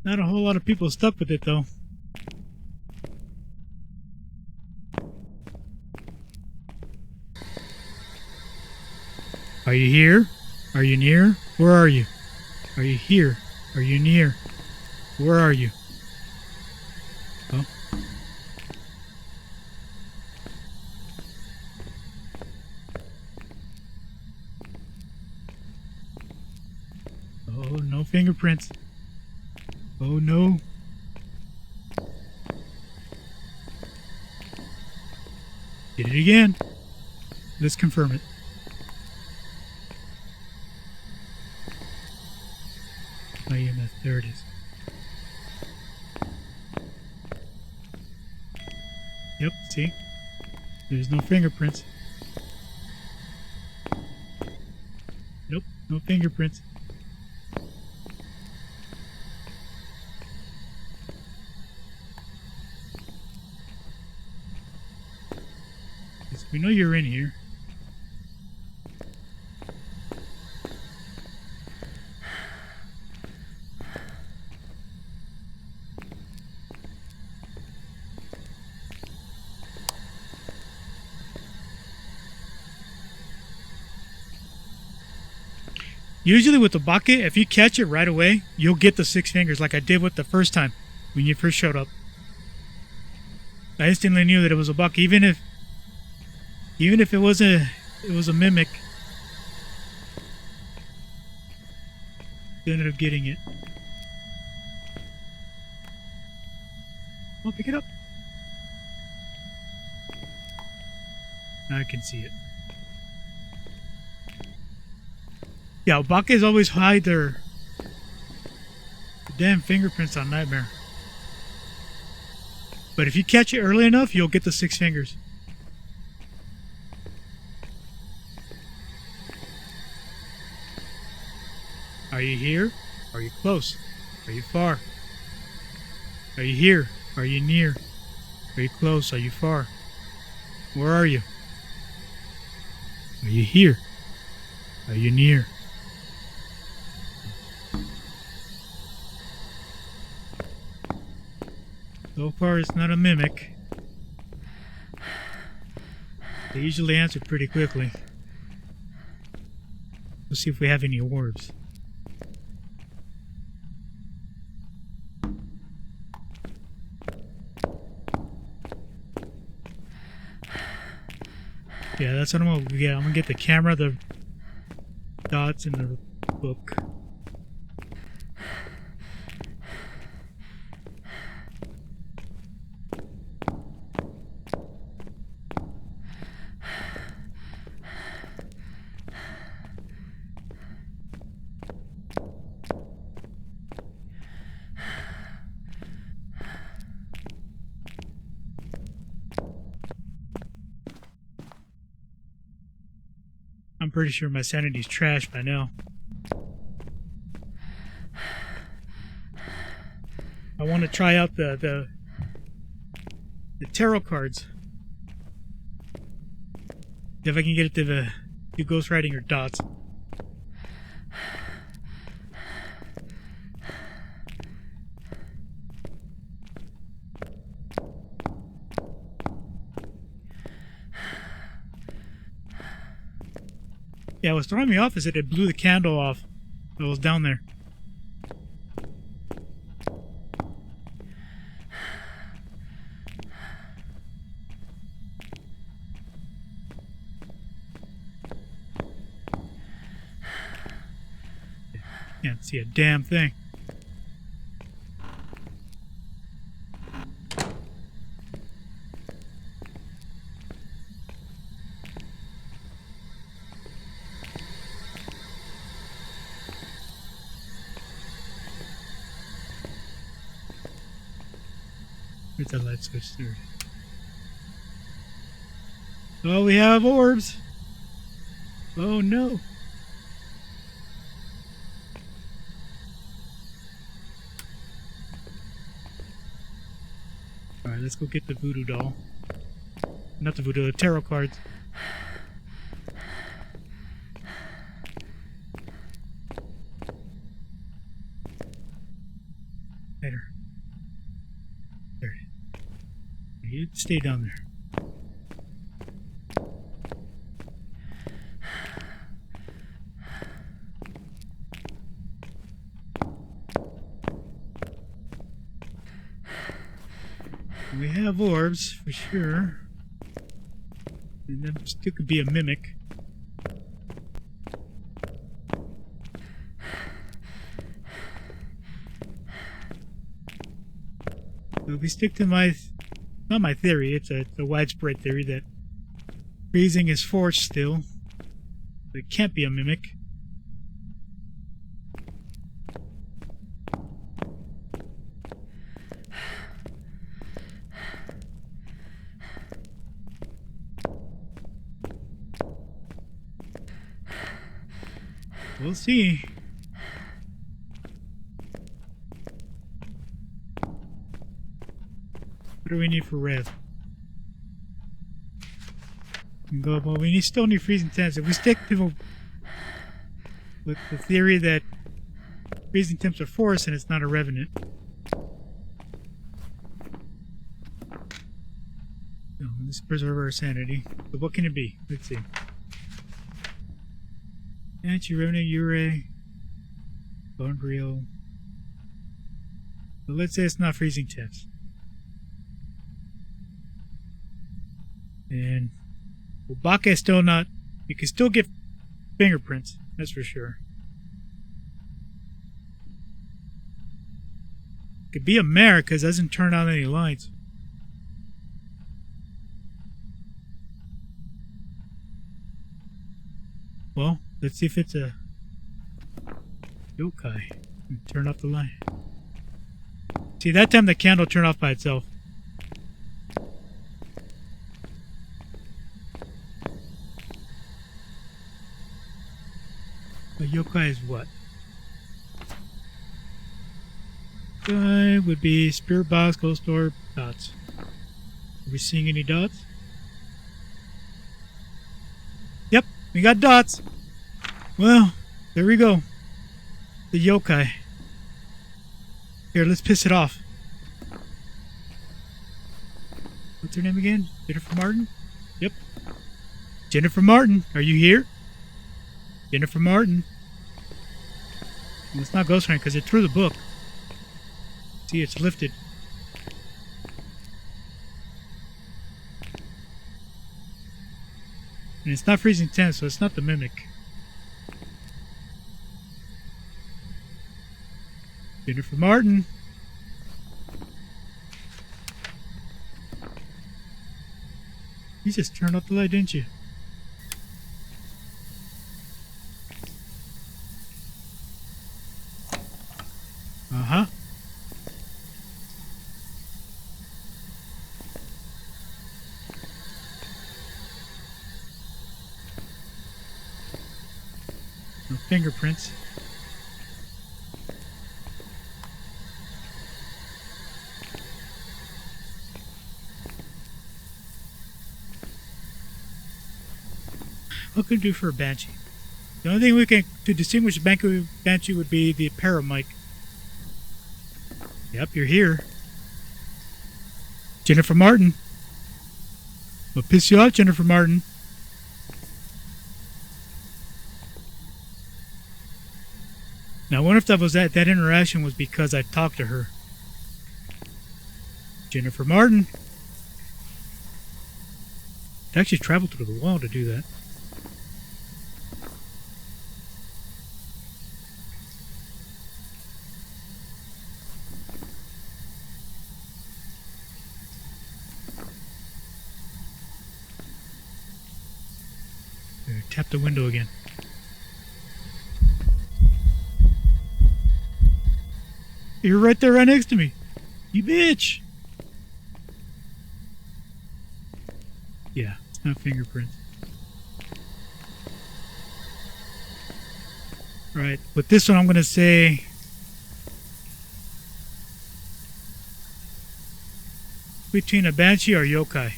Not a whole lot of people stuck with it though. Are you here? Are you near? Where are you? Are you here? Are you near? Where are you? Oh. Oh, no fingerprints. Oh no. Did it again. Let's confirm it. EMF, there it is. Yep, see? There's no fingerprints. Nope, no fingerprints. Yes, we know you're in here. Usually with the bucket, if you catch it right away, you'll get the 6 fingers like I did with the first time when you first showed up. I instantly knew that it was a bucket, even if it was a mimic. You ended up getting it. Oh, pick it up. Now I can see it. Yeah, Obakes always hide their damn fingerprints on Nightmare. But if you catch it early enough, you'll get the 6 fingers. Are you here? Are you close? Are you far? Are you here? Are you near? Are you close? Are you far? Where are you? Are you here? Are you near? So far, it's not a mimic. They usually answer pretty quickly. Let's see if we have any orbs. Yeah, that's what I'm gonna get. I'm gonna get the camera, the dots, and the book. I'm pretty sure my sanity's trashed by now. I want to try out the tarot cards. If I can get it to do ghostwriting or dots. Yeah, what's throwing me off is that it blew the candle off that was down there. Can't see a damn thing. Where's that light switch there? Oh, we have orbs. Oh no. Alright, let's go get the voodoo doll. Not the voodoo, the tarot cards. Later. There it is. You stay down there. We have orbs, for sure. And that still could be a mimic. So if we stick to not my theory, it's a widespread theory that freezing is forced still. It can't be a mimic. We'll see. What do we need for rev? Well, we still need freezing temps. If we stick to with the theory that freezing temps are forced and it's not a revenant. No, let's preserve our sanity. But what can it be? Let's see. Anti-revenant, Ure, bone grill. But let's say it's not freezing temps. And Baka is still not. You can still get fingerprints, that's for sure. Could be a mare because it doesn't turn on any lights. Well, let's see if it's a yokai. Turn off the light. See, that time the candle turned off by itself. The yokai is what? Yokai would be spirit box, ghost orb, dots. Are we seeing any dots? Yep, We got dots. Well, there we go. The yokai. Here, let's piss it off. What's her name again? Jennifer Martin? Yep. Jennifer Martin, are you here? Jennifer Martin. Well, it's not ghost hunting because it threw the book. See, it's lifted. And it's not freezing temps, so it's not the mimic. Jennifer Martin. You just turned off the light, didn't you? Uh-huh. No fingerprints. What can we do for a Banshee? The only thing we can to distinguish a Banshee would be the paramic. Yep, you're here. Jennifer Martin. I'll piss you off, Jennifer Martin. Now, I wonder if that interaction was because I talked to her. Jennifer Martin. It actually traveled through the wall to do that. There, tap the window again. You're right there, right next to me. You bitch. Yeah, it's not fingerprints. Right, with this one I'm going to say... between a Banshee or yokai.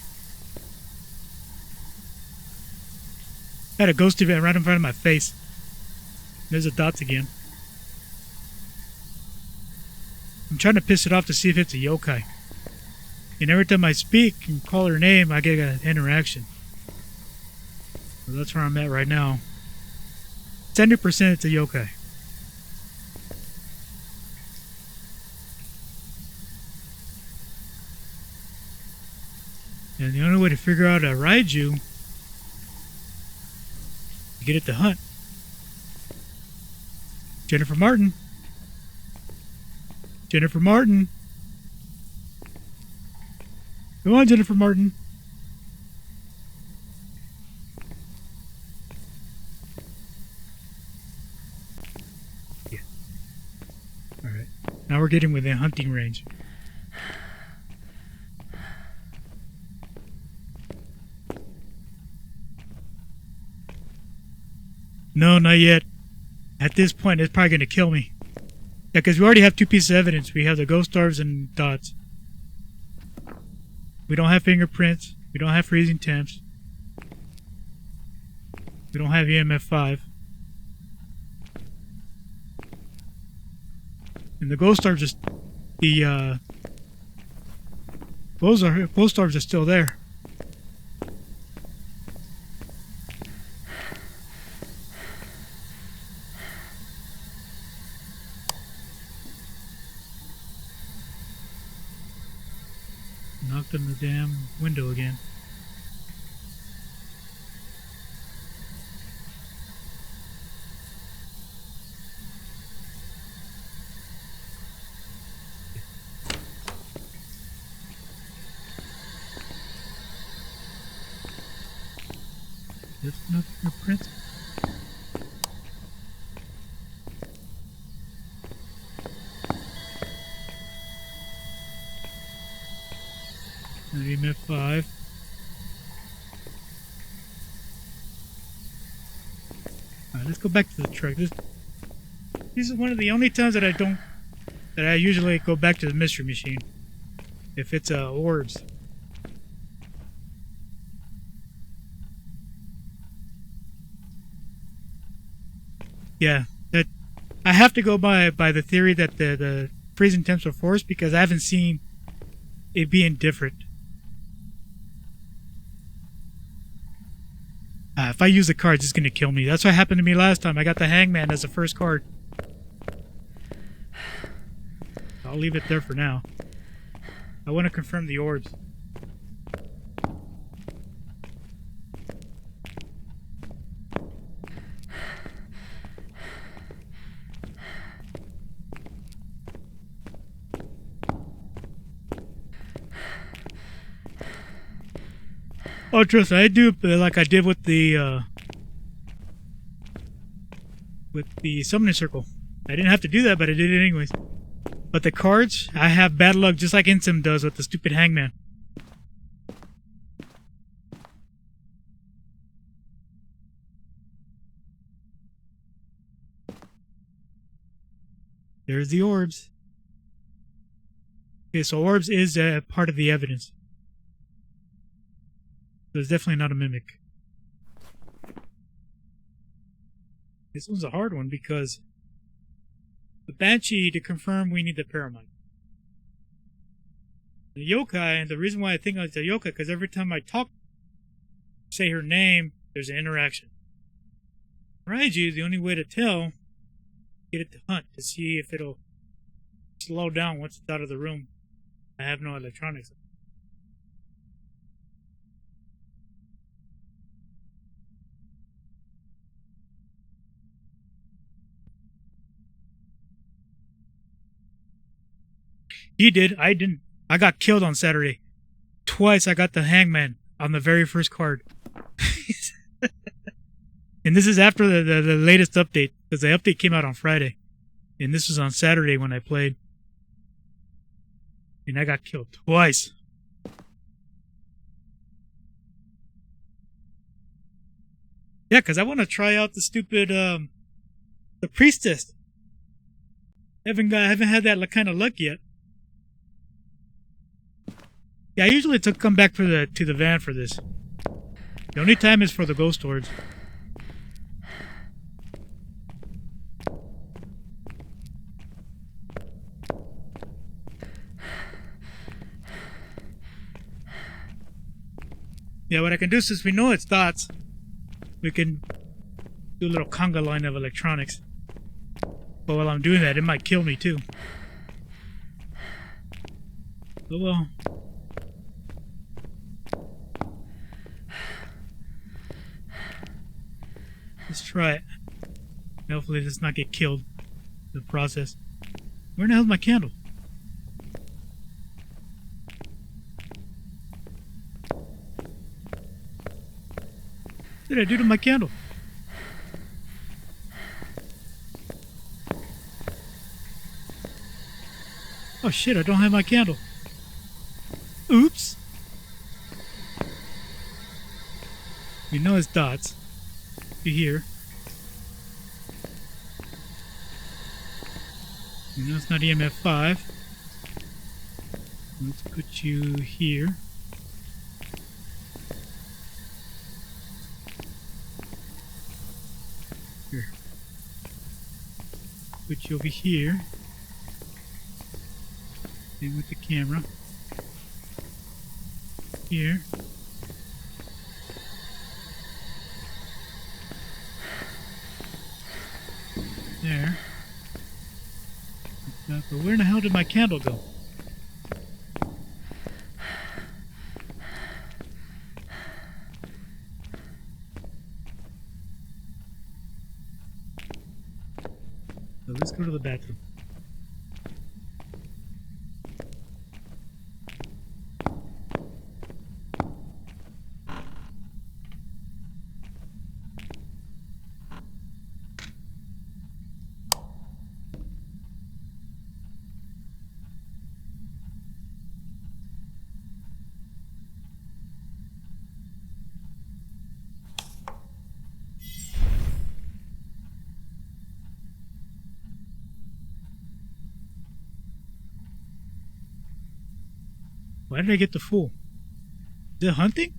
I had a ghost event right in front of my face. There's the dots again. I'm trying to piss it off to see if it's a yokai. And every time I speak and call her name, I get an interaction. So that's where I'm at right now. 70% it's a yokai. And the only way to figure out a Raiju is to get it to hunt. Jennifer Martin. Jennifer Martin. Come on, Jennifer Martin. Yeah. Alright. Now we're getting within hunting range. No, not yet. At this point, it's probably going to kill me. Yeah, because we already have two pieces of evidence. We have the ghost orbs and dots. We don't have fingerprints. We don't have freezing temps. We don't have EMF 5. And the ghost orbs just... the, ghost orbs are still there. Knocked on the damn window again. That's not your print. EMF 5. Alright, let's go back to the truck. This is one of the only times that I usually go back to the mystery machine. If it's orbs. Yeah, that I have to go by the theory that the freezing temps are forced because I haven't seen it being different. If I use the cards, it's gonna kill me. That's what happened to me last time. I got the Hangman as the first card. I'll leave it there for now. I want to confirm the orbs. Oh, trust me, I do like I did with the summoning circle. I didn't have to do that, but I did it anyways. But the cards, I have bad luck, just like Insim does with the stupid Hangman. There's the orbs. Okay, so orbs is part of the evidence. So it's definitely not a mimic. This one's a hard one because the Banshee, to confirm, we need the Paramount. The Yokai, and the reason why I think it's a Yokai, because every time I talk, say her name, there's an interaction. Raiju, the only way to tell, get it to hunt to see if it'll slow down once it's out of the room. I have no electronics. He did. I didn't. I got killed on Saturday. Twice I got the Hangman on the very first card. And this is after the latest update, because the update came out on Friday. And this was on Saturday when I played. And I got killed twice. Yeah, because I want to try out the stupid, the Priestess. I haven't had that kind of luck yet. Yeah, I usually come back to the van for this. The only time is for the ghost storage. Yeah, what I can do, since we know it's dots, we can do a little conga line of electronics. But while I'm doing that, it might kill me too. Oh well. Let's try it. Hopefully it does not get killed in the process. Where the hell's my candle? What did I do to my candle? Oh shit, I don't have my candle. Oops. We know it's dots. Here. You know it's not EMF 5. Let's put you here. Here. Put you over here. Same with the camera. Here. There. But where in the hell did my candle go? So let's go to the bathroom. Why did I get the fool? Is it hunting?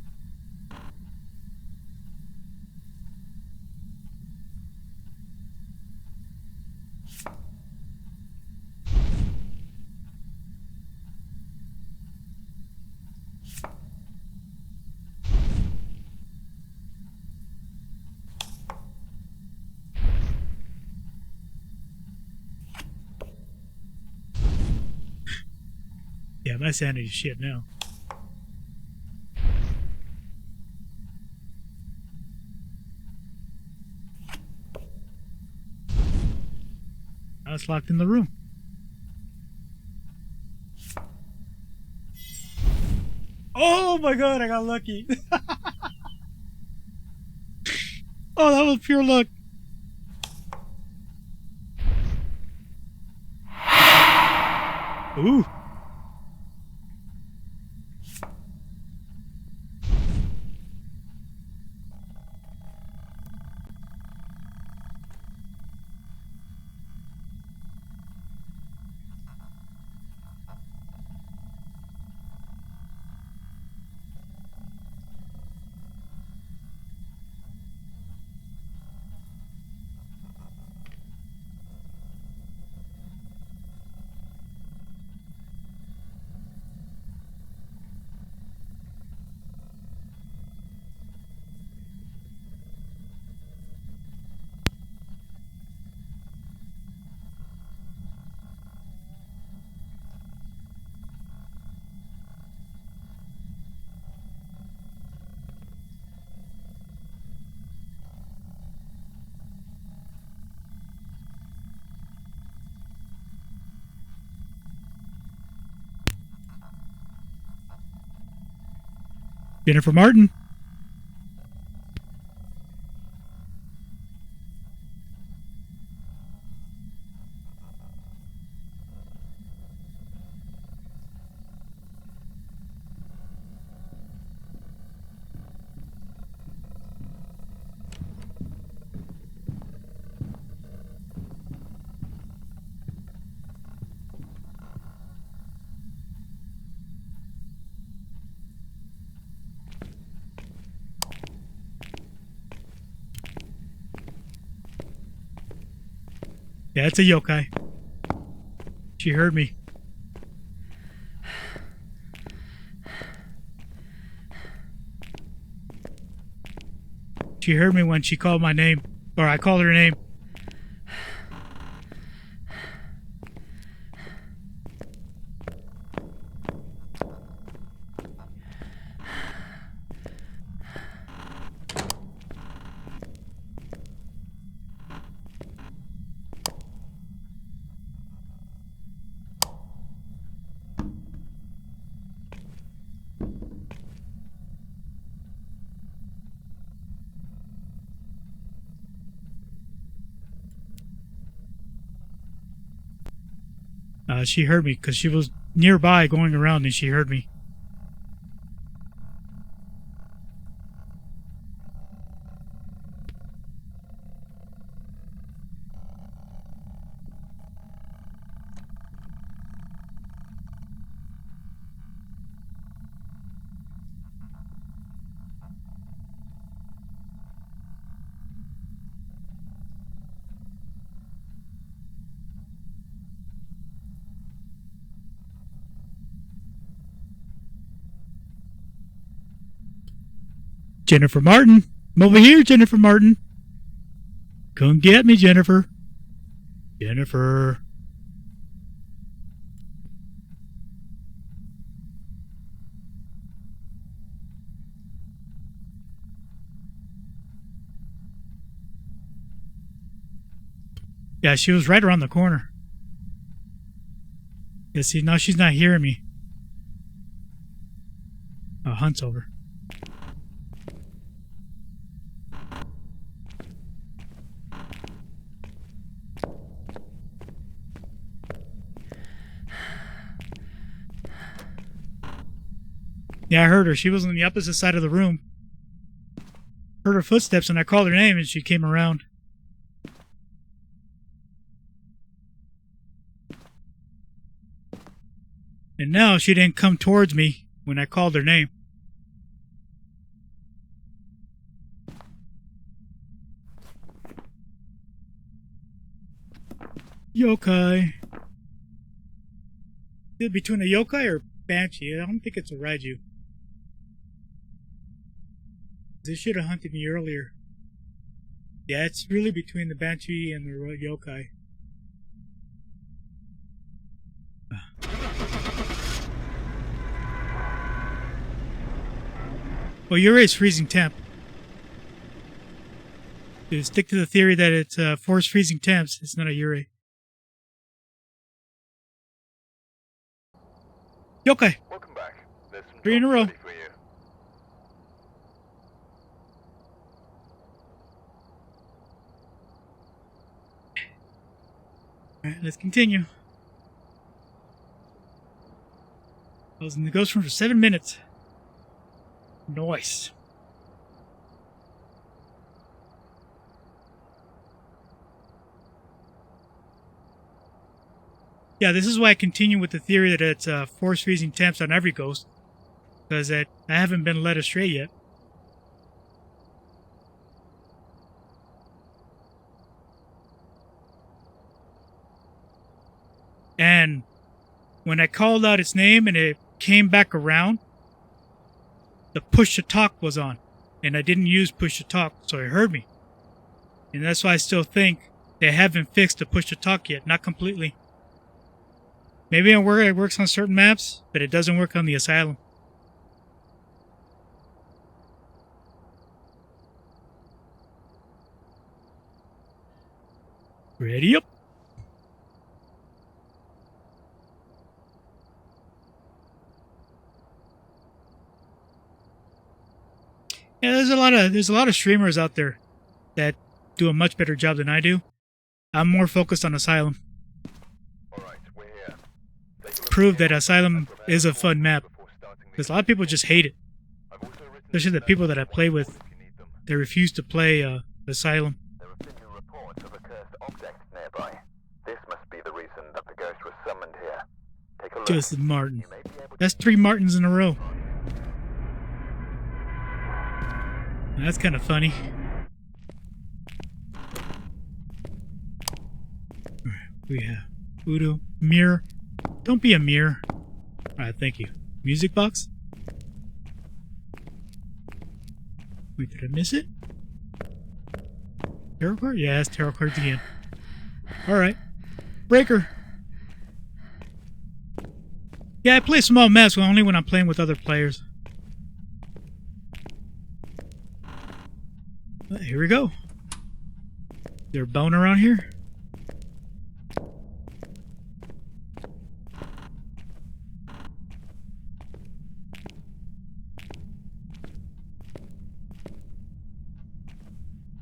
Yeah, my sanity's shit now. I was locked in the room. Oh my god, I got lucky. Oh, that was pure luck. Ooh. Jennifer Martin. Yeah, it's a yokai. She heard me. She heard me when she called my name. Or I called her name. She heard me because she was nearby going around and she heard me. Jennifer Martin. I'm over here, Jennifer Martin. Come get me, Jennifer. Jennifer. Yeah, she was right around the corner. Yeah, see, now she's not hearing me. Oh, Hunt's over. Yeah, I heard her. She was on the opposite side of the room. Heard her footsteps and I called her name and she came around. And now she didn't come towards me when I called her name. Yokai. Is it between a yokai or banshee? I don't think it's a raiju. They should have hunted me earlier. Yeah, it's really between the banshee and the yokai. Well, Uri is freezing temp. To stick to the theory that it's forced freezing temps, it's not a Uri. Okay. Welcome back. There's some 3 in a jobs row. ready for you. Alright, let's continue. I was in the ghost room for 7 minutes. Nice. Yeah, this is why I continue with the theory that it's force freezing temps on every ghost. Because I haven't been led astray yet. And when I called out its name and it came back around, the push to talk was on. And I didn't use push to talk, so it heard me. And that's why I still think they haven't fixed the push to talk yet. Not completely. Maybe it works on certain maps, but it doesn't work on the Asylum. Ready up. Yeah, there's a lot of streamers out there that do a much better job than I do. I'm more focused on Asylum. Alright, we're here. Prove that Asylum is a fun map. Because a lot of people just hate it. Especially the people that I play with. They refuse to play Asylum. There have been new reports of a cursed object nearby. This must be the reason that the ghost was summoned here. Take a look. Just Martin. You may be able to That's 3 Martins in a row. That's kind of funny. We have Udo. Mirror. Don't be a mirror. Alright, thank you. Music box? Wait, did I miss it? Tarot card? Yeah, it's tarot cards again. Alright. Breaker. Yeah, I play small maps only when I'm playing with other players. Here we go. Is there a bone around here?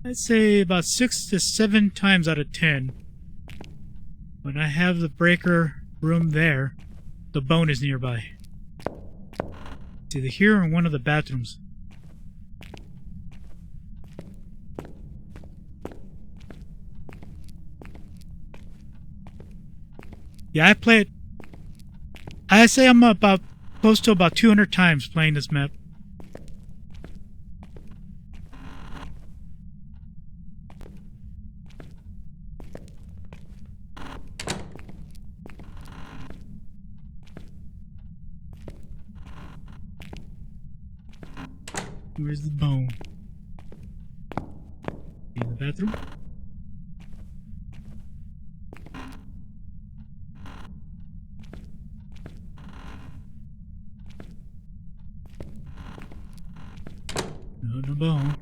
I'd say about 6 to 7 times out of 10, when I have the breaker room there, the bone is nearby. It's either here or in one of the bathrooms. Yeah, I play it. I say I'm about close to about 200 times playing this map. Where's the bone? In the bathroom? No bone.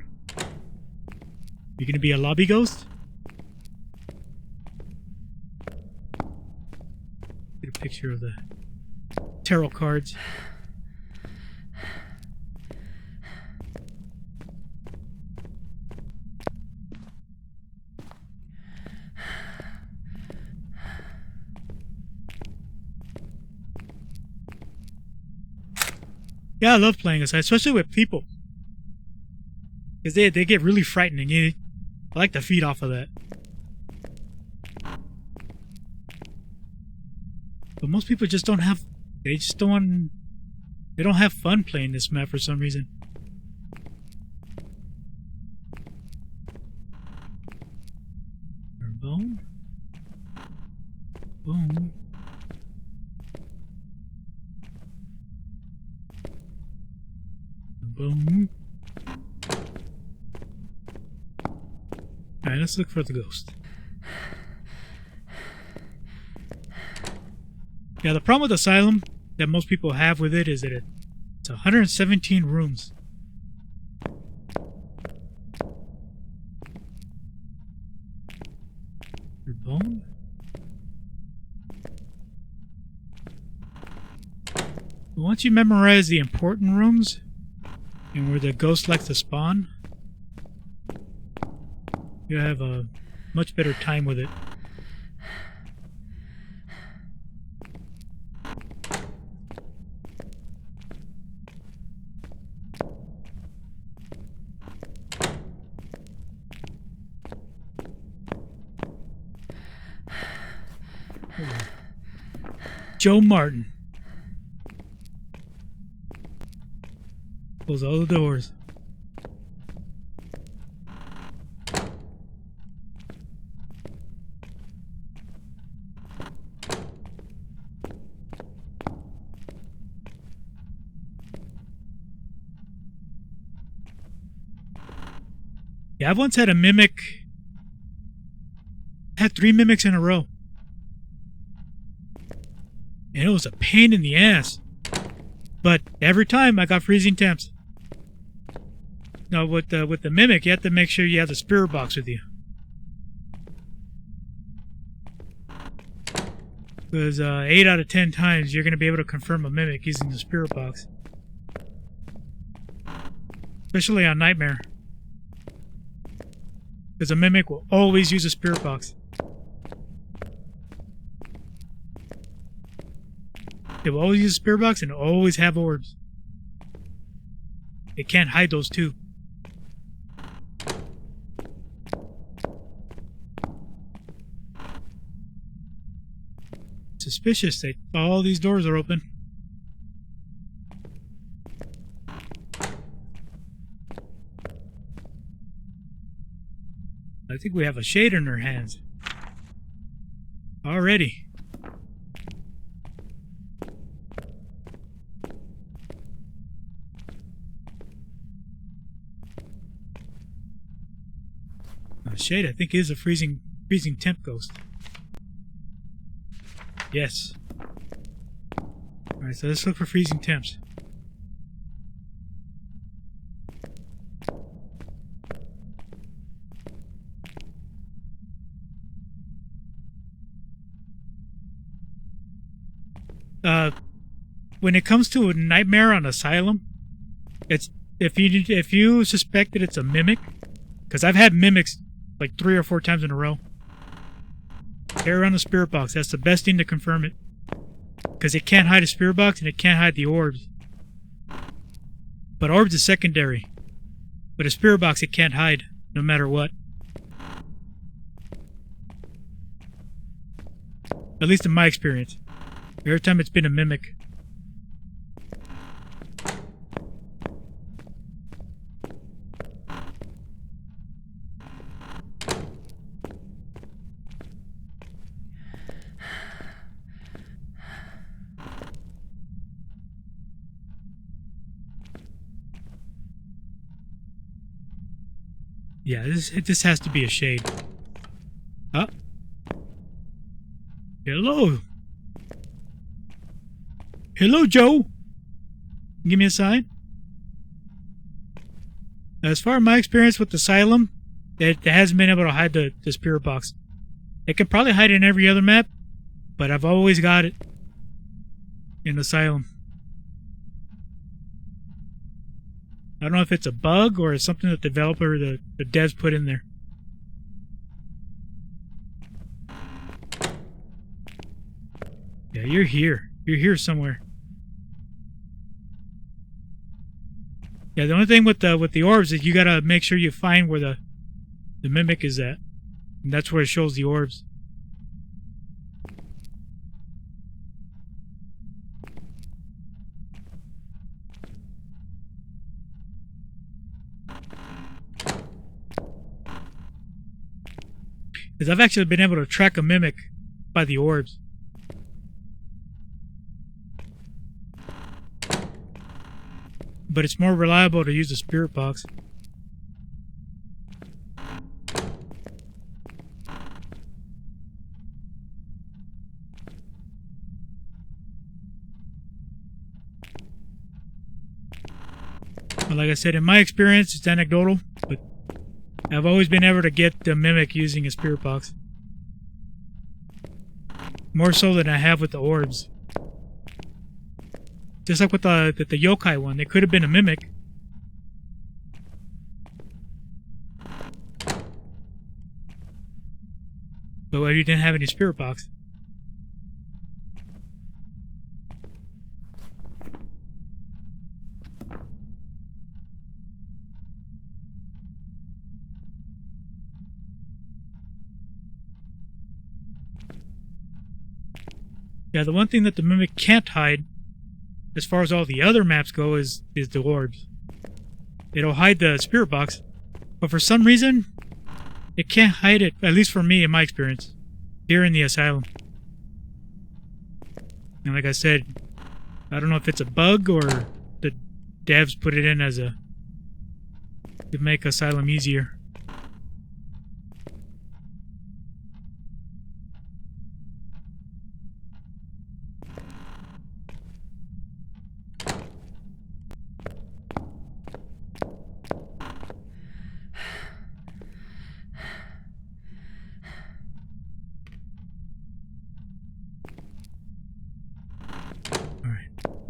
You gonna be a lobby ghost? Get a picture of the tarot cards. Yeah, I love playing this, especially with people. Because they get really frightening. I like to feed off of that. But most people just don't have... They just don't... They don't have fun playing this map for some reason. Bone? Bone? Bone? Alright, let's look for the ghost. Yeah, the problem with Asylum that most people have with it is that it's 117 rooms. phone? Once you memorize the important rooms and where the ghost likes to spawn, you have a much better time with it. Joe Martin. Close all the doors. Yeah, I've once had a mimic. I had 3 mimics in a row. And it was a pain in the ass. But every time I got freezing temps. Now with the mimic, you have to make sure you have the spirit box with you. Because 8 out of 10 times you're going to be able to confirm a mimic using the spirit box. Especially on Nightmare. Because a mimic will always use a spirit box. It will always use a spirit box and always have orbs. It can't hide those too. Suspicious that all these doors are open. I think we have a shade in our hands. Already. Shade, I think, is a freezing temp ghost. Yes. Alright, so let's look for freezing temps. When it comes to a Nightmare on Asylum, it's if you suspect that it's a mimic, because I've had mimics like 3 or 4 times in a row. Carry around the spirit box. That's the best thing to confirm it. Because it can't hide a spirit box and it can't hide the orbs. But orbs is secondary. But a spirit box it can't hide, no matter what. At least in my experience. Every time it's been a mimic. Yeah, this has to be a shade. Huh? Hello. Hello, Joe. Give me a sign. As far as my experience with Asylum, it hasn't been able to hide the spirit box. It can probably hide it in every other map, but I've always got it in Asylum. I don't know if it's a bug or it's something that the developer, the devs put in there. Yeah, you're here. You're here somewhere. Yeah, the only thing with the orbs is you gotta make sure you find where the mimic is at. And that's where it shows the orbs. Because I've actually been able to track a mimic by the orbs. But it's more reliable to use the spirit box. But like I said, in my experience, it's anecdotal, but I've always been able to get the mimic using a spirit box. More so than I have with the orbs. Just like with the yokai one, they could have been a mimic. But you didn't have any spirit box. Yeah, the one thing that the Mimic can't hide, as far as all the other maps go, is the orbs. It'll hide the spirit box, but for some reason, it can't hide it, at least for me, in my experience, here in the Asylum. And like I said, I don't know if it's a bug or the devs put it in as to make Asylum easier.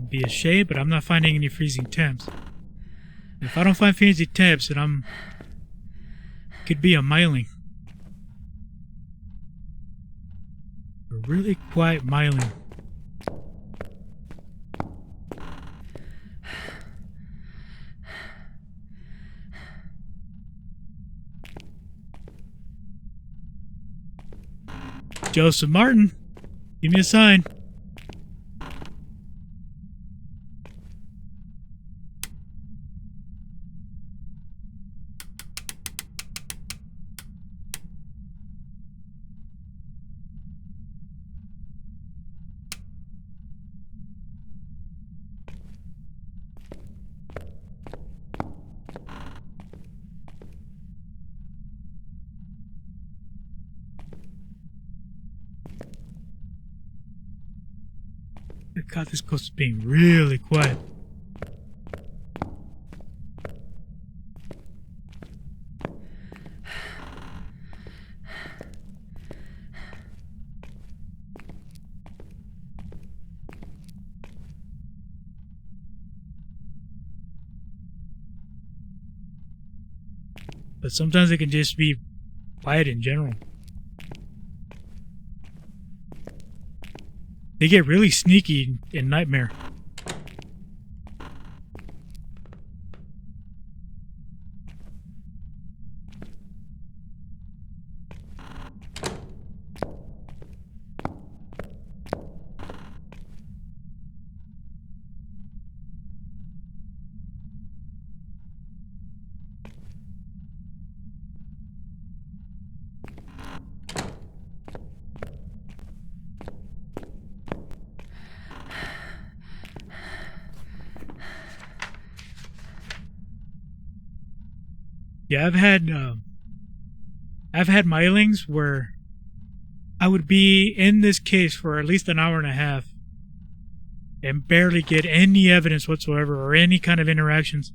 Be a shade, but I'm not finding any freezing temps. If I don't find freezing temps, then could be a myling. A really quiet myling. Joseph Martin, give me a sign. God, this coast is being really quiet. But sometimes it can just be quiet in general. They get really sneaky in Nightmare. Yeah, I've had mylings where I would be in this case for at least an hour and a half and barely get any evidence whatsoever or any kind of interactions.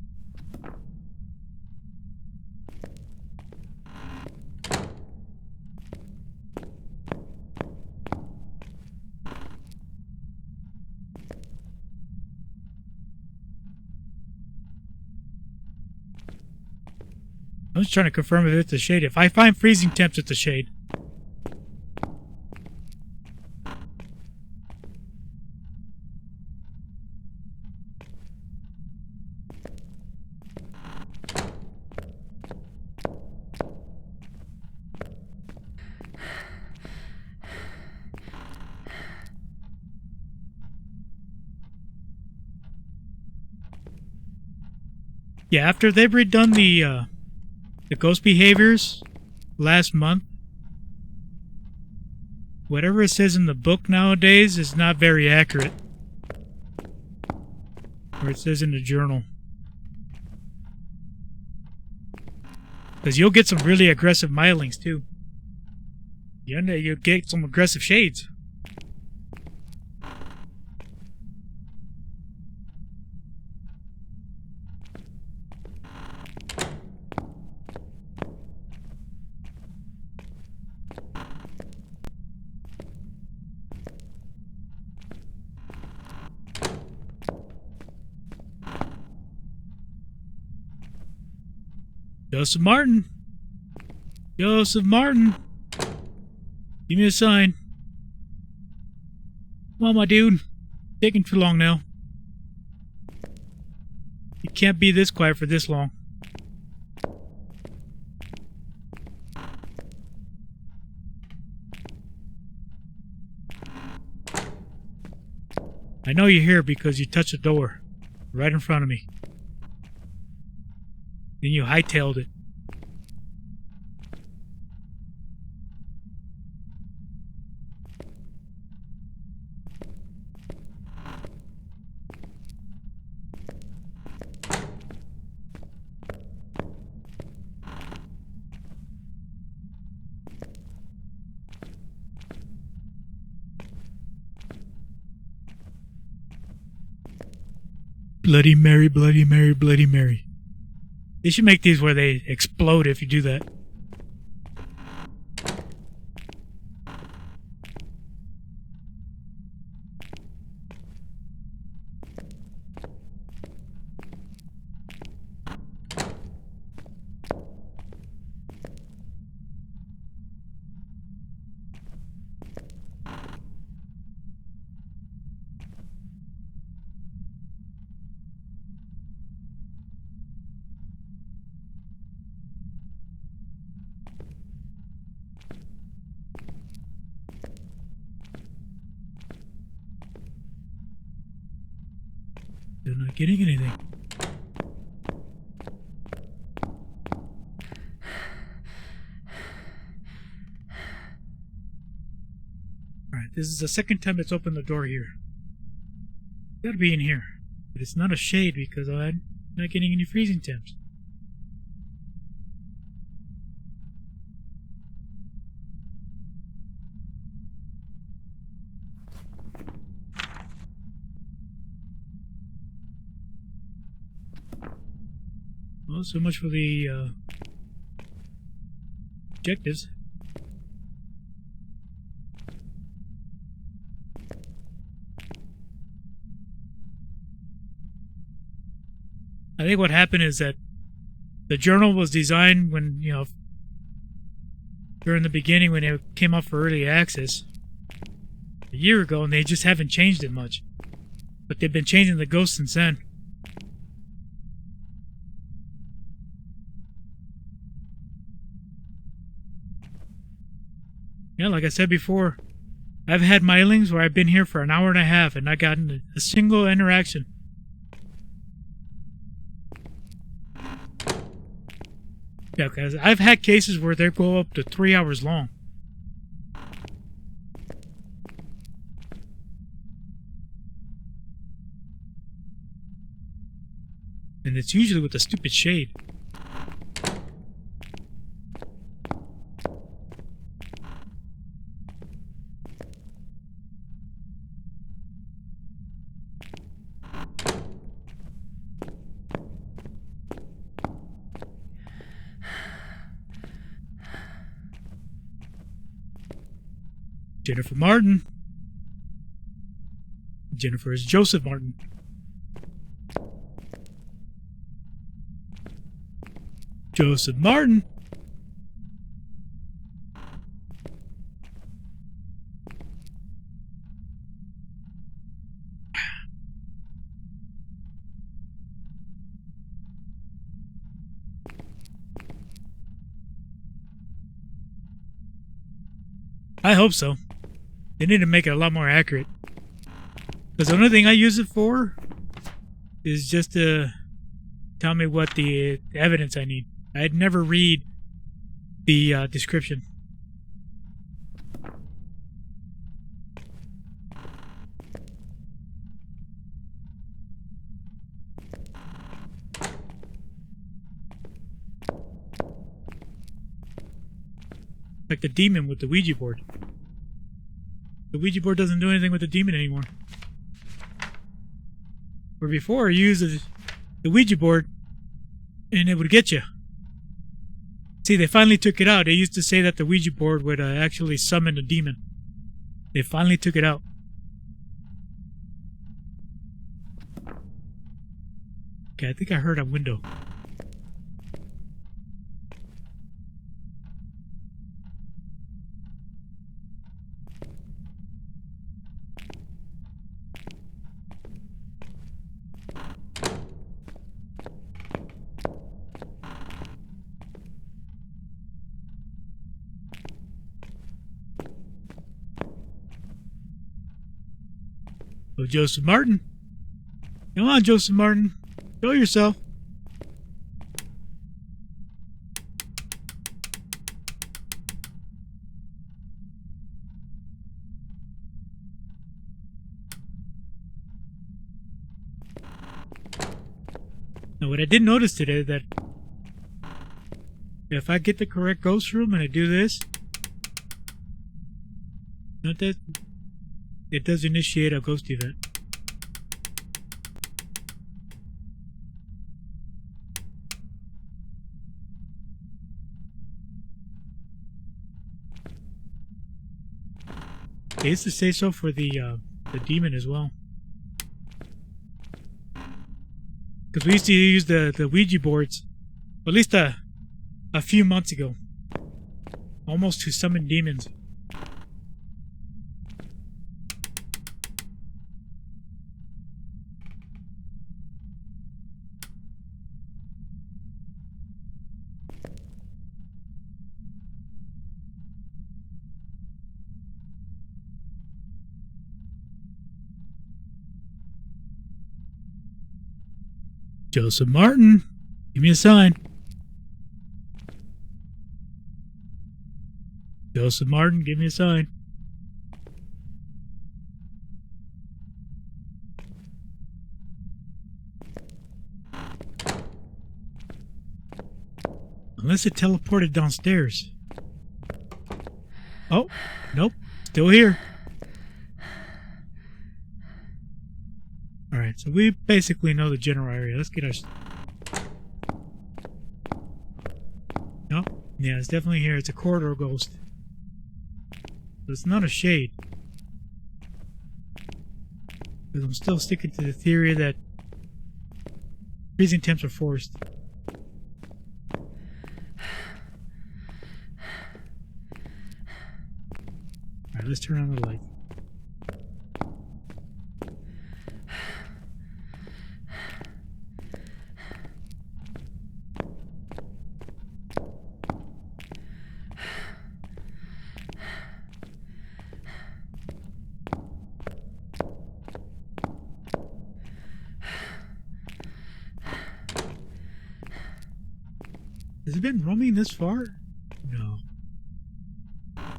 I'm just trying to confirm if it's a shade. If I find freezing temps, it's a shade. Yeah, after they've redone the ghost behaviors last month, whatever it says in the book nowadays is not very accurate. Or it says in the journal. Because you'll get some really aggressive mylings too. You'll get some aggressive shades. Joseph Martin. Joseph Martin. Give me a sign. Come on, my dude. Taking too long now. You can't be this quiet for this long. I know you're here because you touched the door right in front of me. Then you hightailed it. Bloody Mary, Bloody Mary, Bloody Mary. They should make these where they explode if you do that. They're not getting anything. Alright, this is the second time it's opened the door here. It's gotta be in here. But it's not a shade because I'm not getting any freezing temps. Well, so much for the objectives. I think what happened is that the journal was designed when, you know, during the beginning when it came out for early access a year ago, and they just haven't changed it much. But they've been changing the ghosts since then. Yeah, like I said before, I've had mailings where I've been here for an hour and a half and not gotten a single interaction. Yeah, because I've had cases where they go up to 3 hours long. And it's usually with a stupid shade. Jennifer Martin. Jennifer is Joseph Martin. Joseph Martin. I hope so. They need to make it a lot more accurate. Because the only thing I use it for is just to tell me what the evidence I need. I'd never read the description. Like the demon with the Ouija board. The Ouija board doesn't do anything with the demon anymore. Where before you used the Ouija board and it would get you. See, they finally took it out. They used to say that the Ouija board would actually summon a demon. They finally took it out. Okay, I think I heard a window. Oh, Joseph Martin. Come on, Joseph Martin. Show yourself. Now, what I did notice today that if I get the correct ghost room and I do this, not that it does initiate a ghost event. It used to say so for the demon as well. Because we used to use the Ouija boards, at least a few months ago, almost to summon demons. Joseph Martin, give me a sign. Joseph Martin, give me a sign. Unless it teleported downstairs. Oh, nope, still here. Alright, so we basically know the general area. Let's get our... No? Yeah, it's definitely here. It's a corridor ghost. So it's not a shade. Because I'm still sticking to the theory that freezing temps are forced. Alright, let's turn on the light. Has it been roaming this far? No.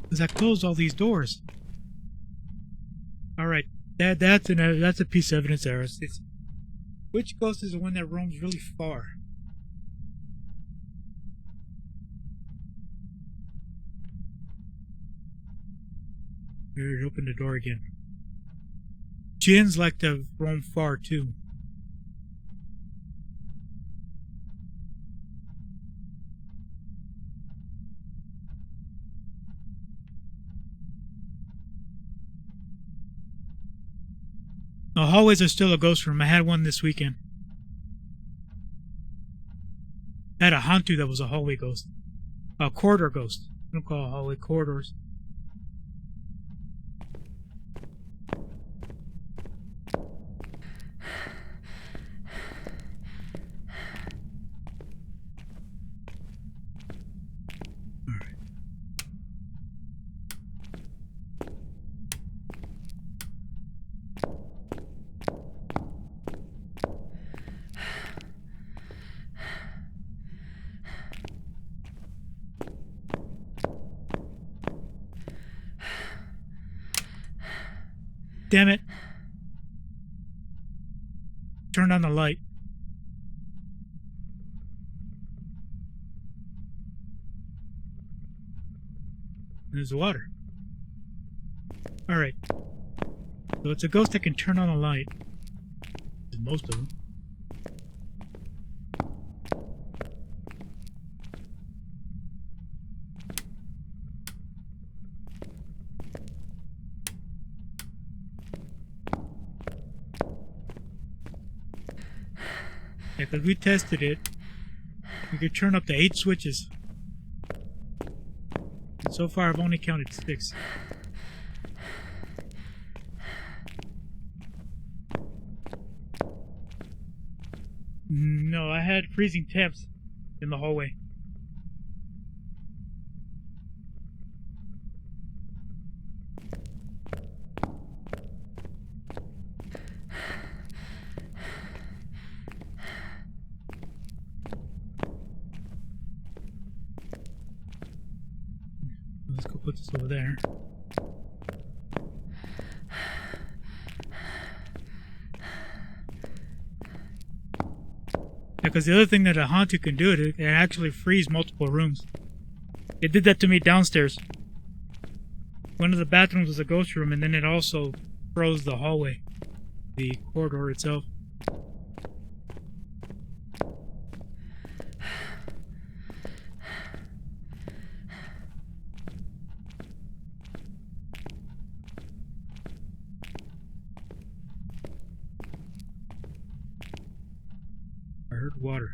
Because I closed all these doors. Alright, that's a piece of evidence there. It's, which ghost is the one that roams really far? Here, open the door again. Jinns like to roam far too. The hallways are still a ghost room. I had one this weekend. I had a Hantu that was a hallway ghost. A corridor ghost. I don't call it hallway, corridors. Damn it. Turned on the light. There's water. Alright. So it's a ghost that can turn on the light. Most of them. Yeah, because we tested it. We could turn up to 8 switches. And so far I've only counted 6. No, I had freezing temps in the hallway. put this over there. Because the other thing that a Hantu can do, it actually frees multiple rooms. It did that to me downstairs. One of the bathrooms was a ghost room, and then it also froze the hallway, the corridor itself. I heard water.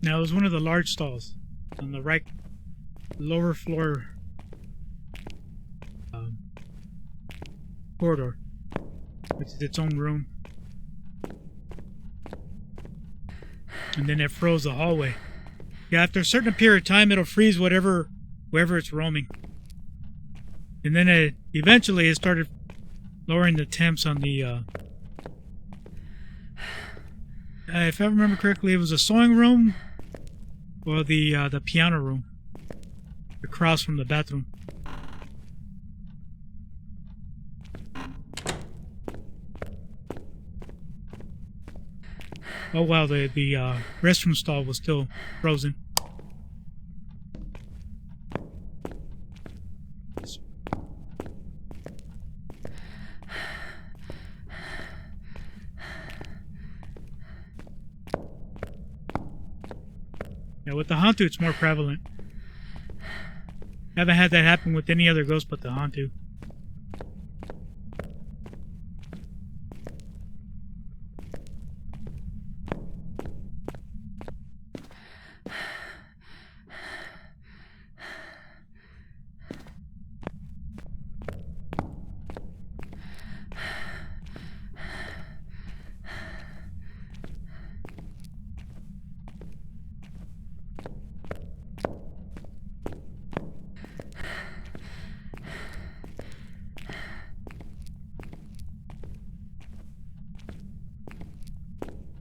Now it was one of the large stalls on the right lower floor corridor, which is its own room. And then it froze the hallway. Yeah, after a certain period of time, it'll freeze wherever it's roaming. And then eventually it started lowering the temps on the if I remember correctly, it was a sewing room or the piano room across from the bathroom. Oh wow, the restroom stall was still frozen. Yeah, with the Hantu, it's more prevalent. Haven't had that happen with any other ghost but the Hantu.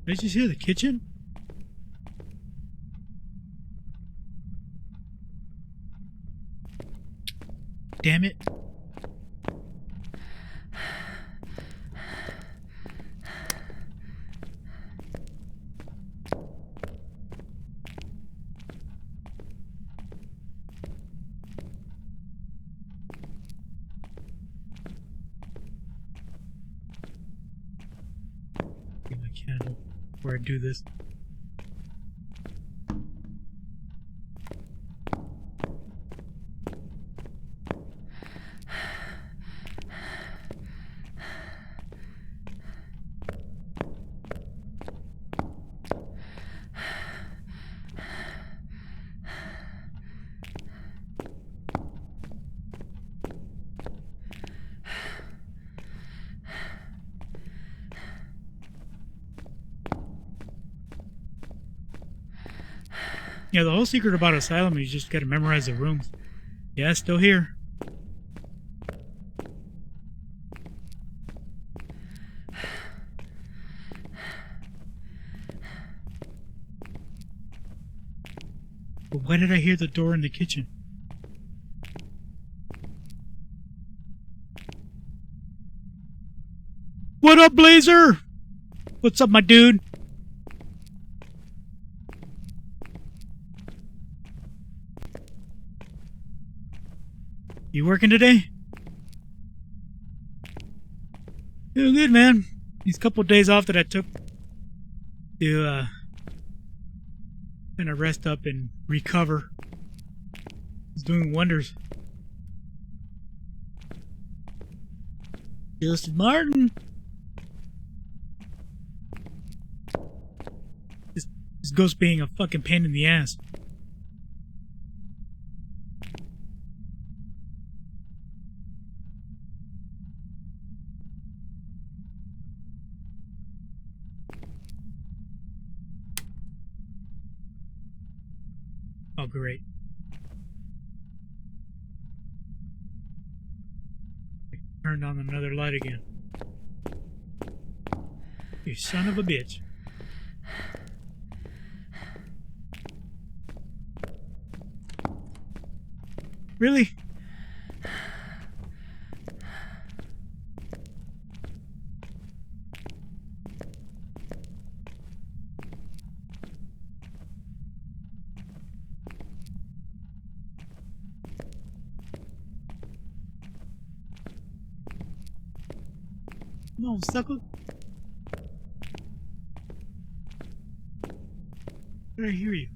Did you hear the kitchen? Damn it. Get my candle before I do this. Yeah, the whole secret about Asylum is you just gotta memorize the rooms. Yeah, it's still here. But why did I hear the door in the kitchen? What up, Blazer? What's up, my dude? You working today? Doing good, man. These couple of days off that I took to kind of rest up and recover It's doing wonders. Justin Martin. This ghost being a fucking pain in the ass. Oh, great. Turned on another light again. You son of a bitch. Really? Come on, sucker. Did I hear you?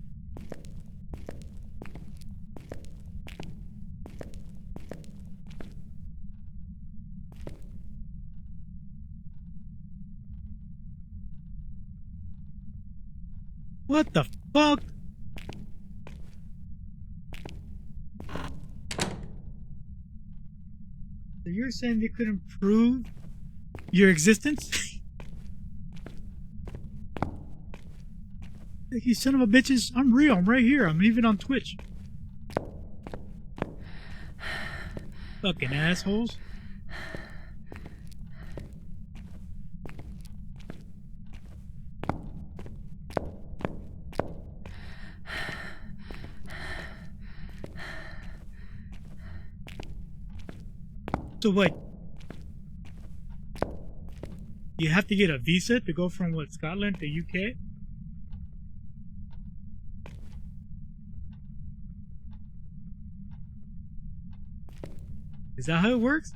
What the fuck? So you're saying they couldn't prove your existence? You son of a bitches, I'm real, I'm right here, I'm even on Twitch. Fucking assholes. So what? You have to get a visa to go from what, Scotland to UK? Is that how it works?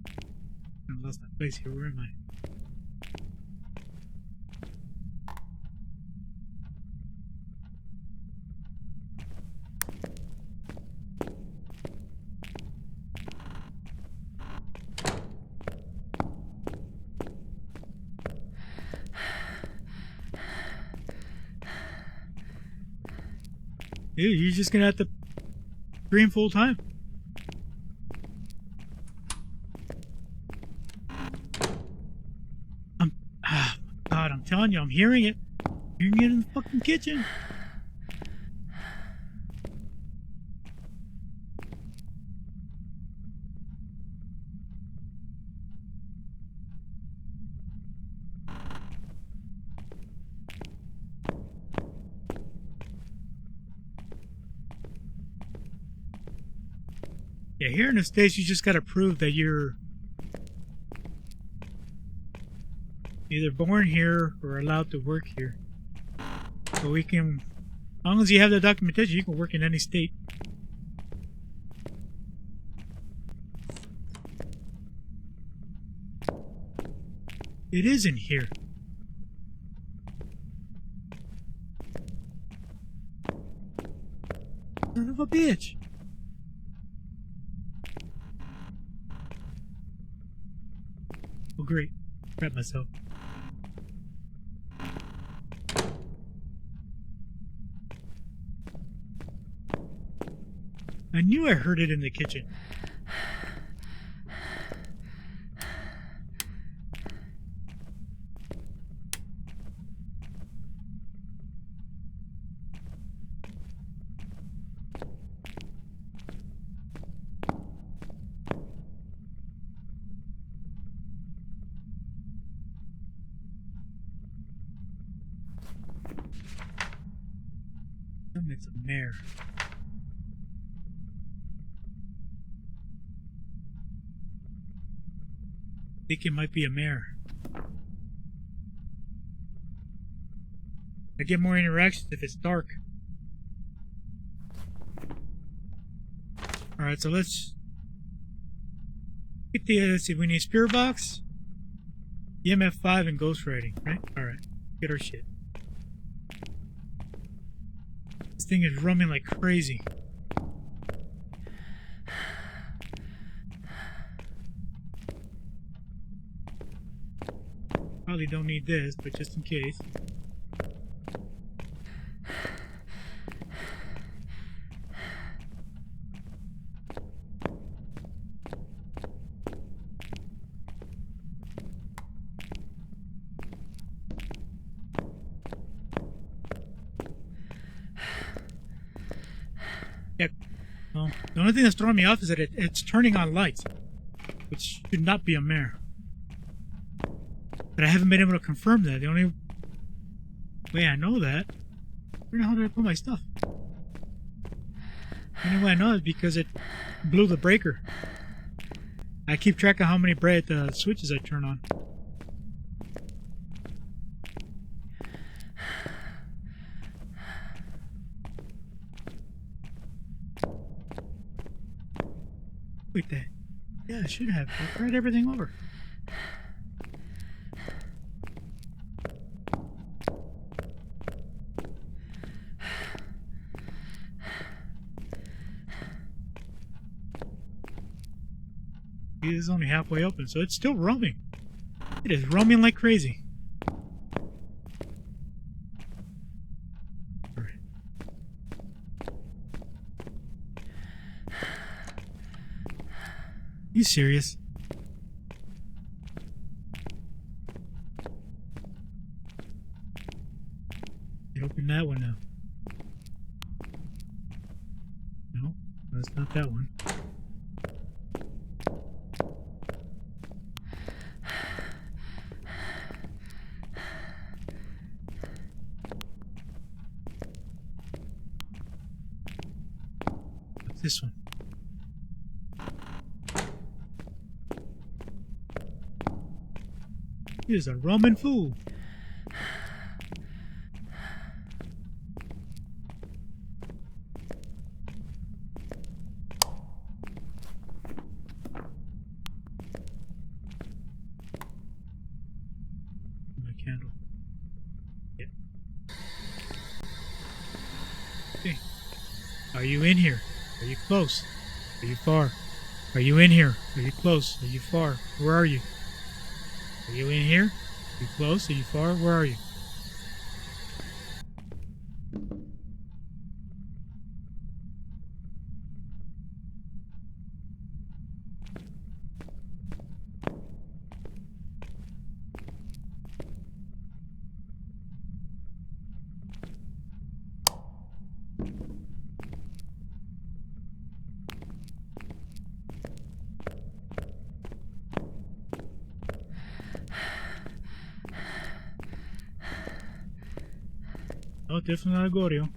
I lost my place here. Where am I? Dude, you're just gonna have to scream full time. God, I'm telling you, I'm hearing it. Hearing it in the fucking kitchen. Yeah, here in the States, you just gotta prove that you're either born here or allowed to work here. So we can, as long as you have the documentation, you can work in any state. It isn't here. Son of a bitch. Oh, great. Crap myself. I knew I heard it in the kitchen. It's a mare. I think it might be a mare. I get more interactions if it's dark. Alright, so let's get the, let's see, we need Spirit Box, EMF5, and Ghost Writing, right? Alright, get our shit. This thing is rumbling like crazy. Probably don't need this, but just in case. Yeah, well, the only thing that's throwing me off is that it's turning on lights, which should not be a mare. But I haven't been able to confirm that. The only way I know that, where the hell did I put my stuff? The only way I know is because it blew the breaker. I keep track of how many switches I turn on. Wait, yeah, I should have. I tried everything over. It is only halfway open, so it's still roaming. It is roaming like crazy. You serious? You open that one now. No, that's not that one. What's this one? He is a Roman fool. My candle. Yeah. Okay. Are you in here? Are you close? Are you far? Are you in here? Are you close? Are you far? Where are you? Are you in here? Are you close? Are you far? Where are you? Oh, definitely not a Gorio.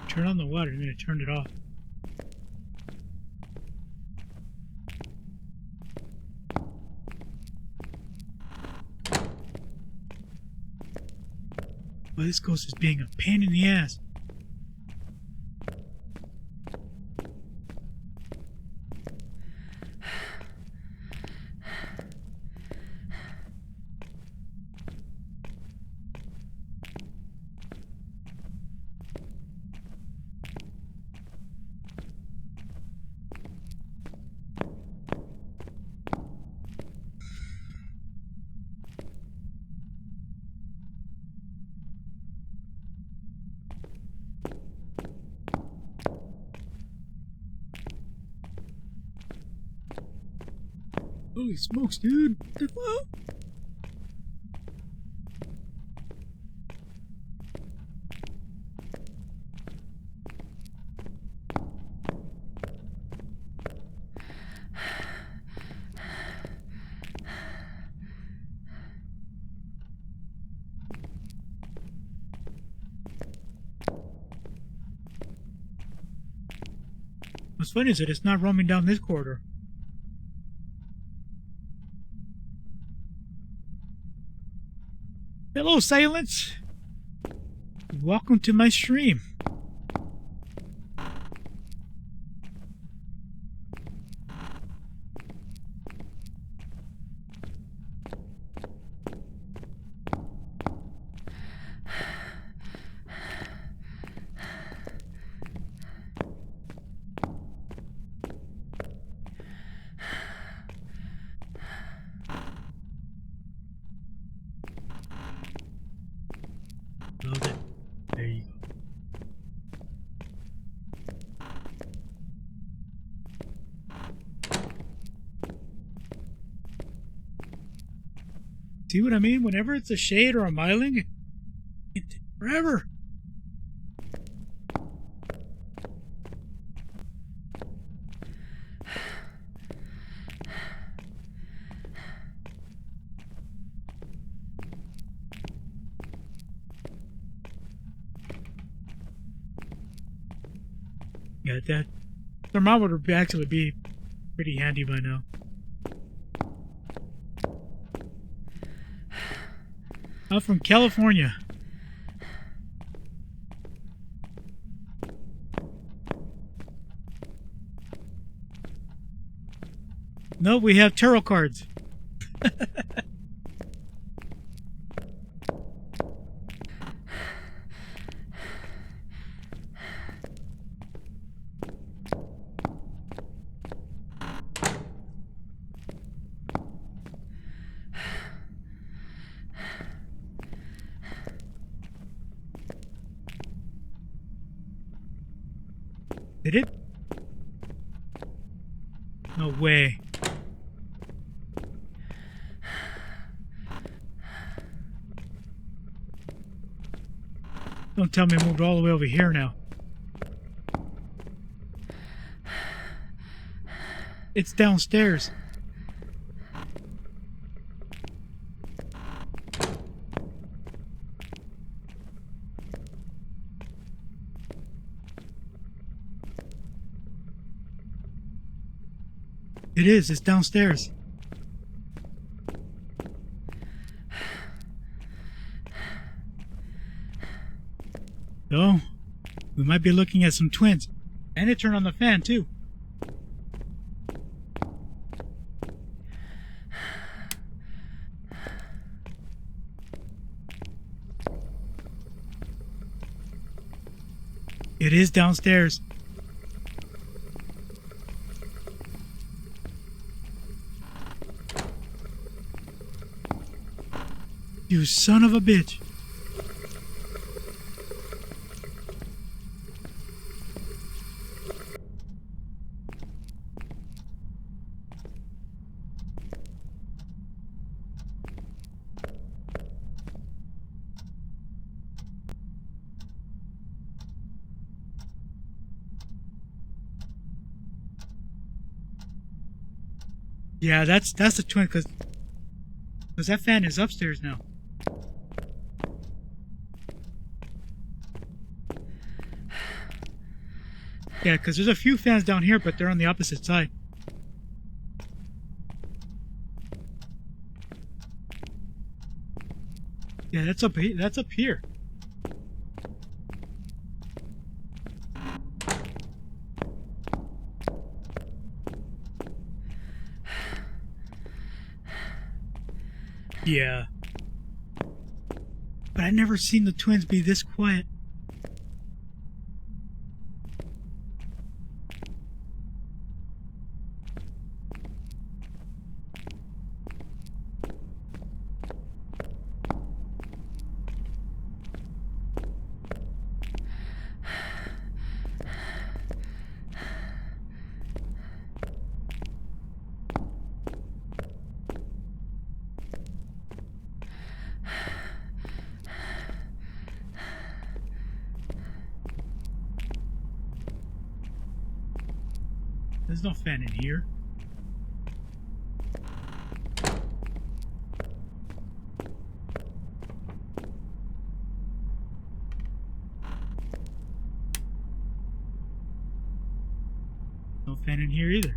Turn on the water, and then it turned it off. Well, this ghost is being a pain in the ass. Holy smokes, dude! What the fuck? What's funny is that it's not roaming down this corridor. Hello, Silence. Welcome to my stream. Load it. There you go. See what I mean? Whenever it's a shade or a miling, it takes forever. Yeah, that thermometer would actually be pretty handy by now. I'm from California. No, we have tarot cards. Did it? No way. Don't tell me it moved all the way over here now. It's downstairs. It is. It's downstairs. So, we might be looking at some twins. And it turned on the fan, too. It is downstairs. You son of a bitch. Yeah, that's the twin, because that fan is upstairs now. Yeah, because there's a few fans down here, but they're on the opposite side. Yeah, that's up here. Yeah. But I've never seen the twins be this quiet. There's no fan in here. fan in here either.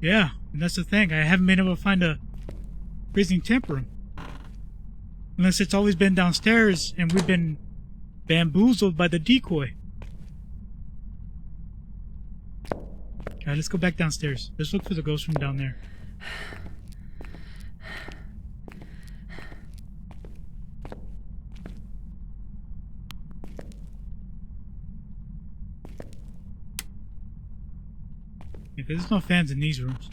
Yeah, and that's the thing. I haven't been able to find a freezing temp room. Unless it's always been downstairs and we've been bamboozled by the decoy. Alright, let's go back downstairs. Let's look for the ghost room down there. Yeah, 'cause there's no fans in these rooms.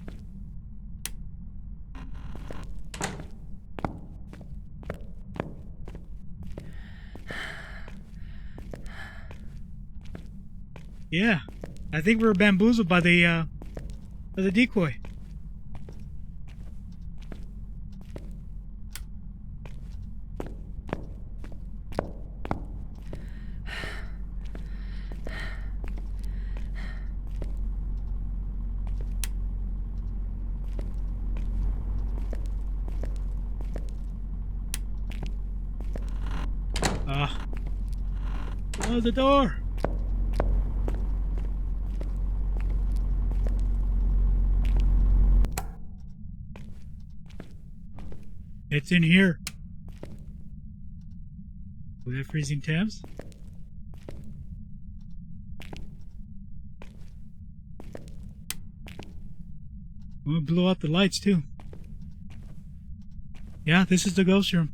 Yeah, I think we were bamboozled by the decoy. Close the door. It's in here. We have freezing temps. We'll blow out the lights too. Yeah, this is the ghost room.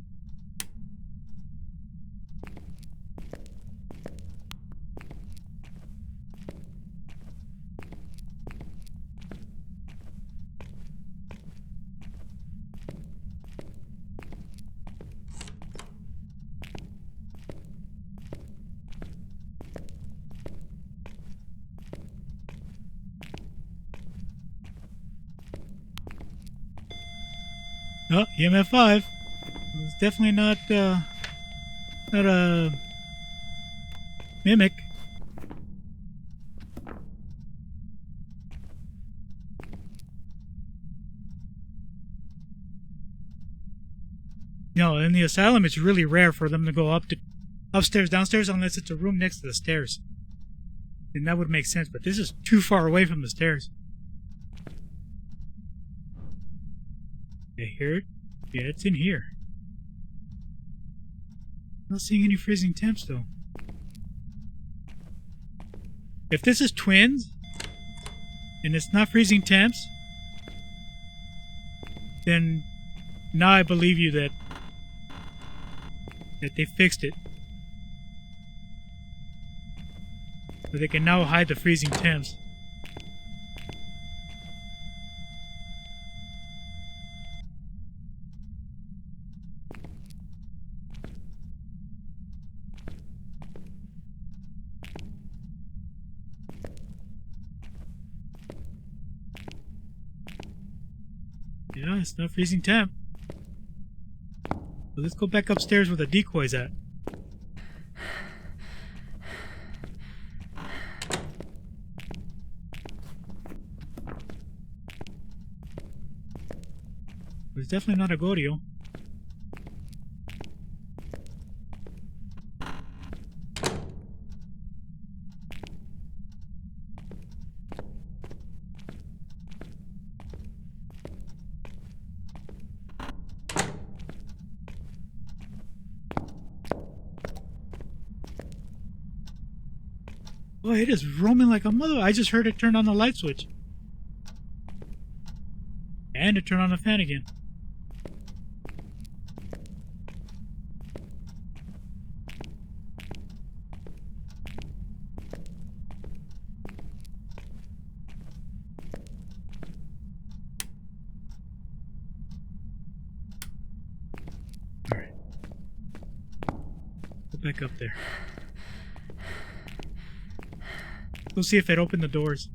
Oh, EMF 5. It's definitely not a mimic. No, in the asylum, it's really rare for them to go upstairs, downstairs, unless it's a room next to the stairs. And that would make sense, but this is too far away from the stairs. I hear it? Yeah, it's in here. Not seeing any freezing temps though. If this is twins, and it's not freezing temps, then now I believe you that they fixed it. So they can now hide the freezing temps. Yeah, it's not freezing temp. So let's go back upstairs where the decoy's at. It's definitely not a Gorio. Boy, it is roaming like a mother. I just heard it turn on the light switch. And it turned on the fan again. Alright. Go back up there. We'll see if it opened the doors.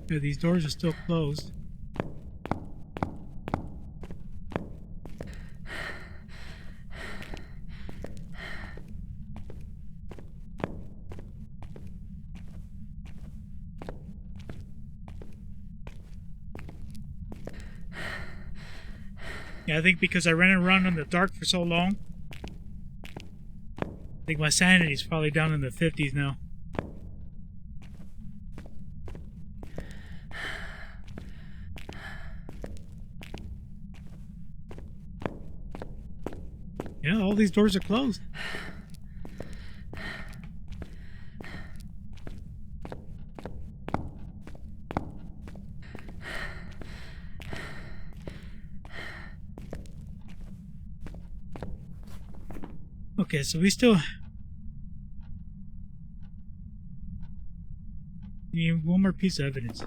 Yeah, these doors are still closed. Yeah, I think because I ran around in the dark for so long, I think my sanity's probably down in the 50s now. Yeah, all these doors are closed. Okay, so we still need one more piece of evidence.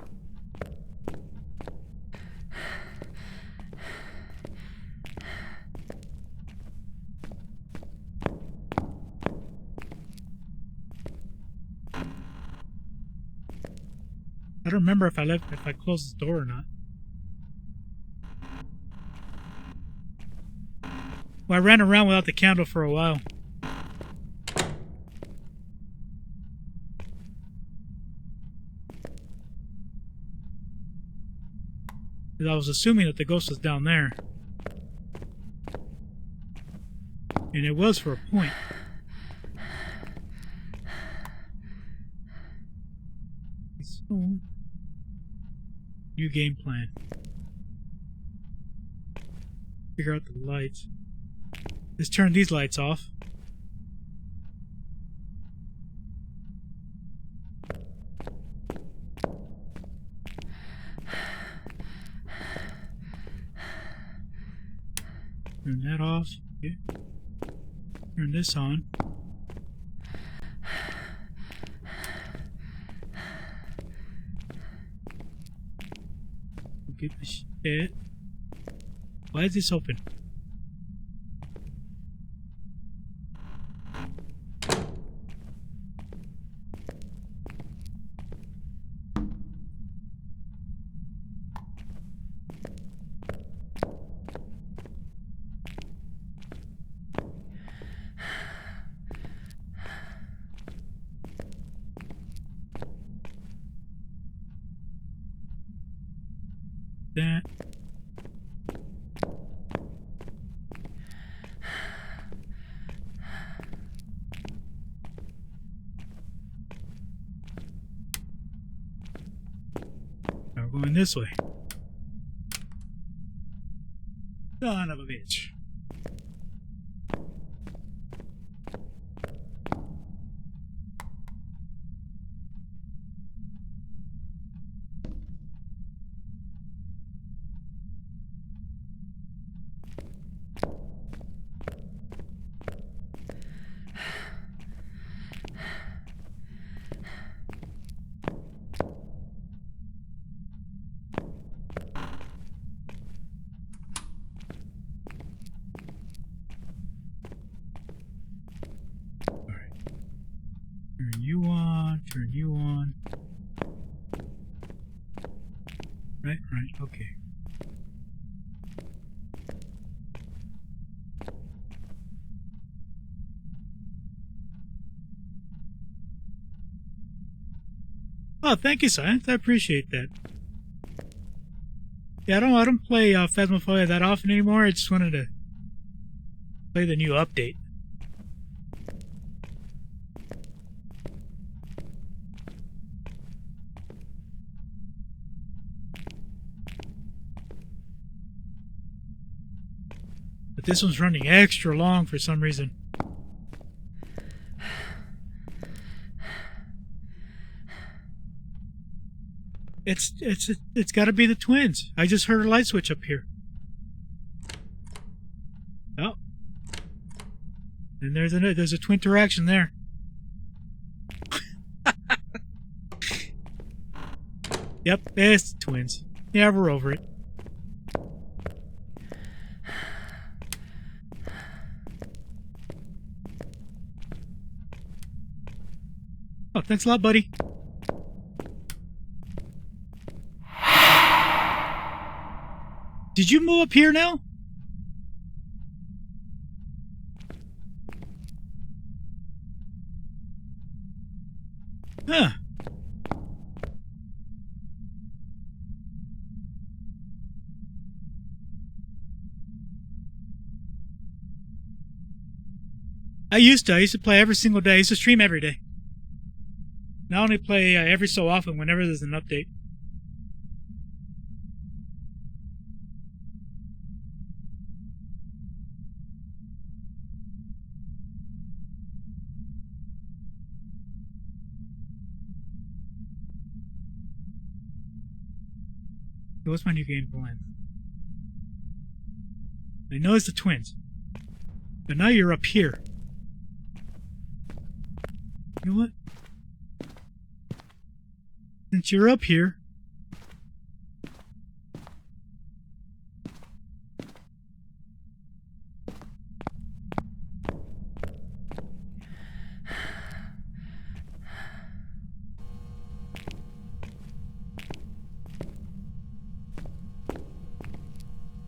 I don't remember if I closed the door or not. Well, I ran around without the candle for a while. Because I was assuming that the ghost was down there. And it was for a point. So, new game plan. Figure out the lights. Let's turn these lights off. Turn that off. Okay. Turn this on. Get the shit. Why is this open? That. Now we're going this way. Son of a bitch. Turn you on. Right, okay. Oh, thank you, Science. I appreciate that. Yeah, I don't play Phasmophobia that often anymore. I just wanted to play the new update. But this one's running extra long for some reason. It's got to be the twins. I just heard a light switch up here. Oh, and there's a twin interaction there. Yep, it's the twins. Yeah, we're over it. Oh, thanks a lot, buddy. Did you move up here now? Huh. I used to play every single day. I used to stream every day. Now I only play every so often whenever there's an update. What's my new game plan? I know it's the twins. But now you're up here. You know what? Since you're up here...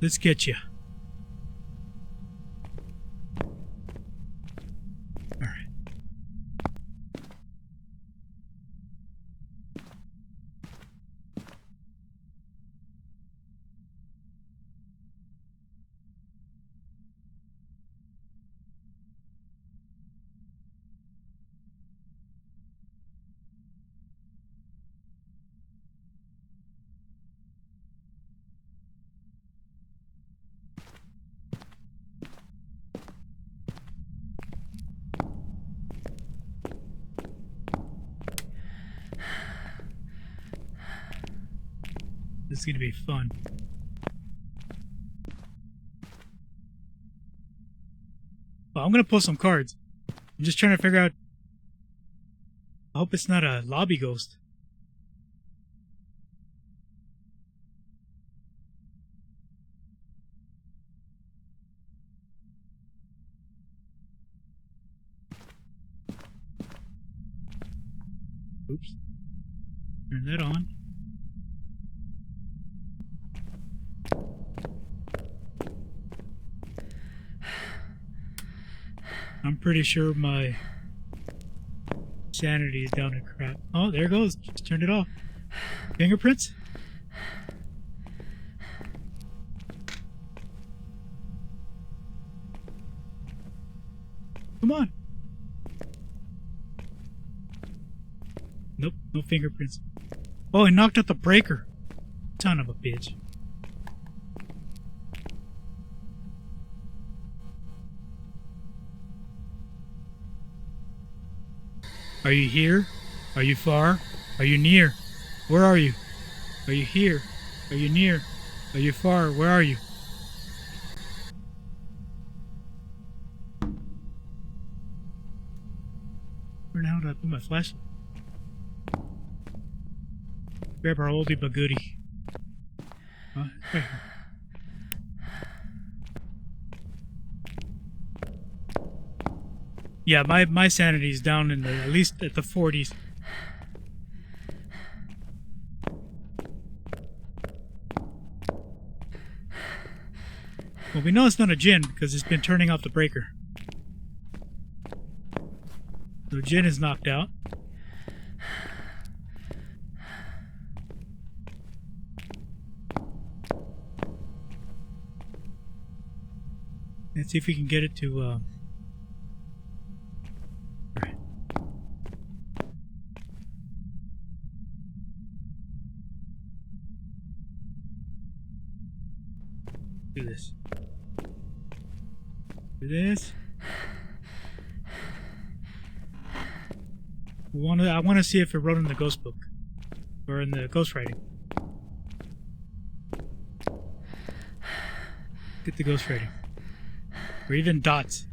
Let's get you. All right. This is going to be fun. Well, I'm going to pull some cards. I'm just trying to figure out... I hope it's not a lobby ghost. Oops. Turn that on. I'm pretty sure my sanity is down to crap. Oh, there it goes. Just turned it off. Fingerprints? Come on. Nope, no fingerprints. Oh, I knocked out the breaker. Son of a bitch. Are you here? Are you far? Are you near? Where are you? Are you here? Are you near? Are you far? Where are you? Where now did I put my flashlight? Grab our oldie but goodie. Right here. Yeah, my sanity's down in the, at least at the 40s. Well, we know it's not a Jinn because it's been turning off the breaker. So Jinn is knocked out. Let's see if we can get it to do this. Do this. I want to see if it wrote in the ghost book or in the ghost writing. Get the ghost writing. Or even dots.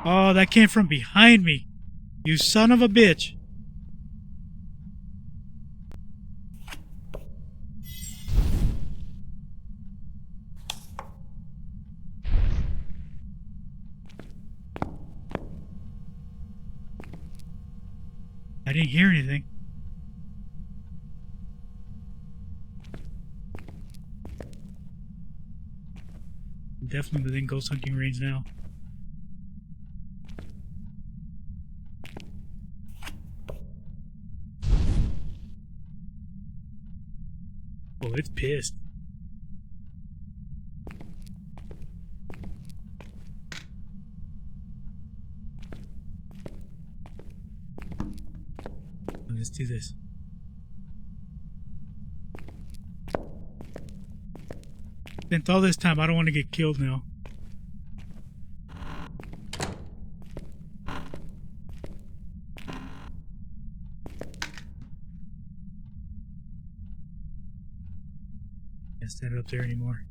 Oh, that came from behind me. You son of a bitch. I didn't hear anything. I'm definitely within ghost hunting range now. Oh, it's pissed. Let's do this. Spent all this time, I don't want to get killed now. Can't stand up there anymore.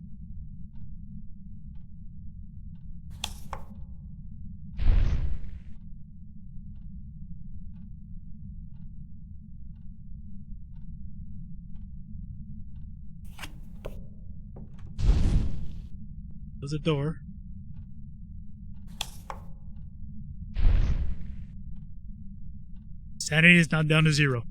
There's a door. Sanity is not down to 0.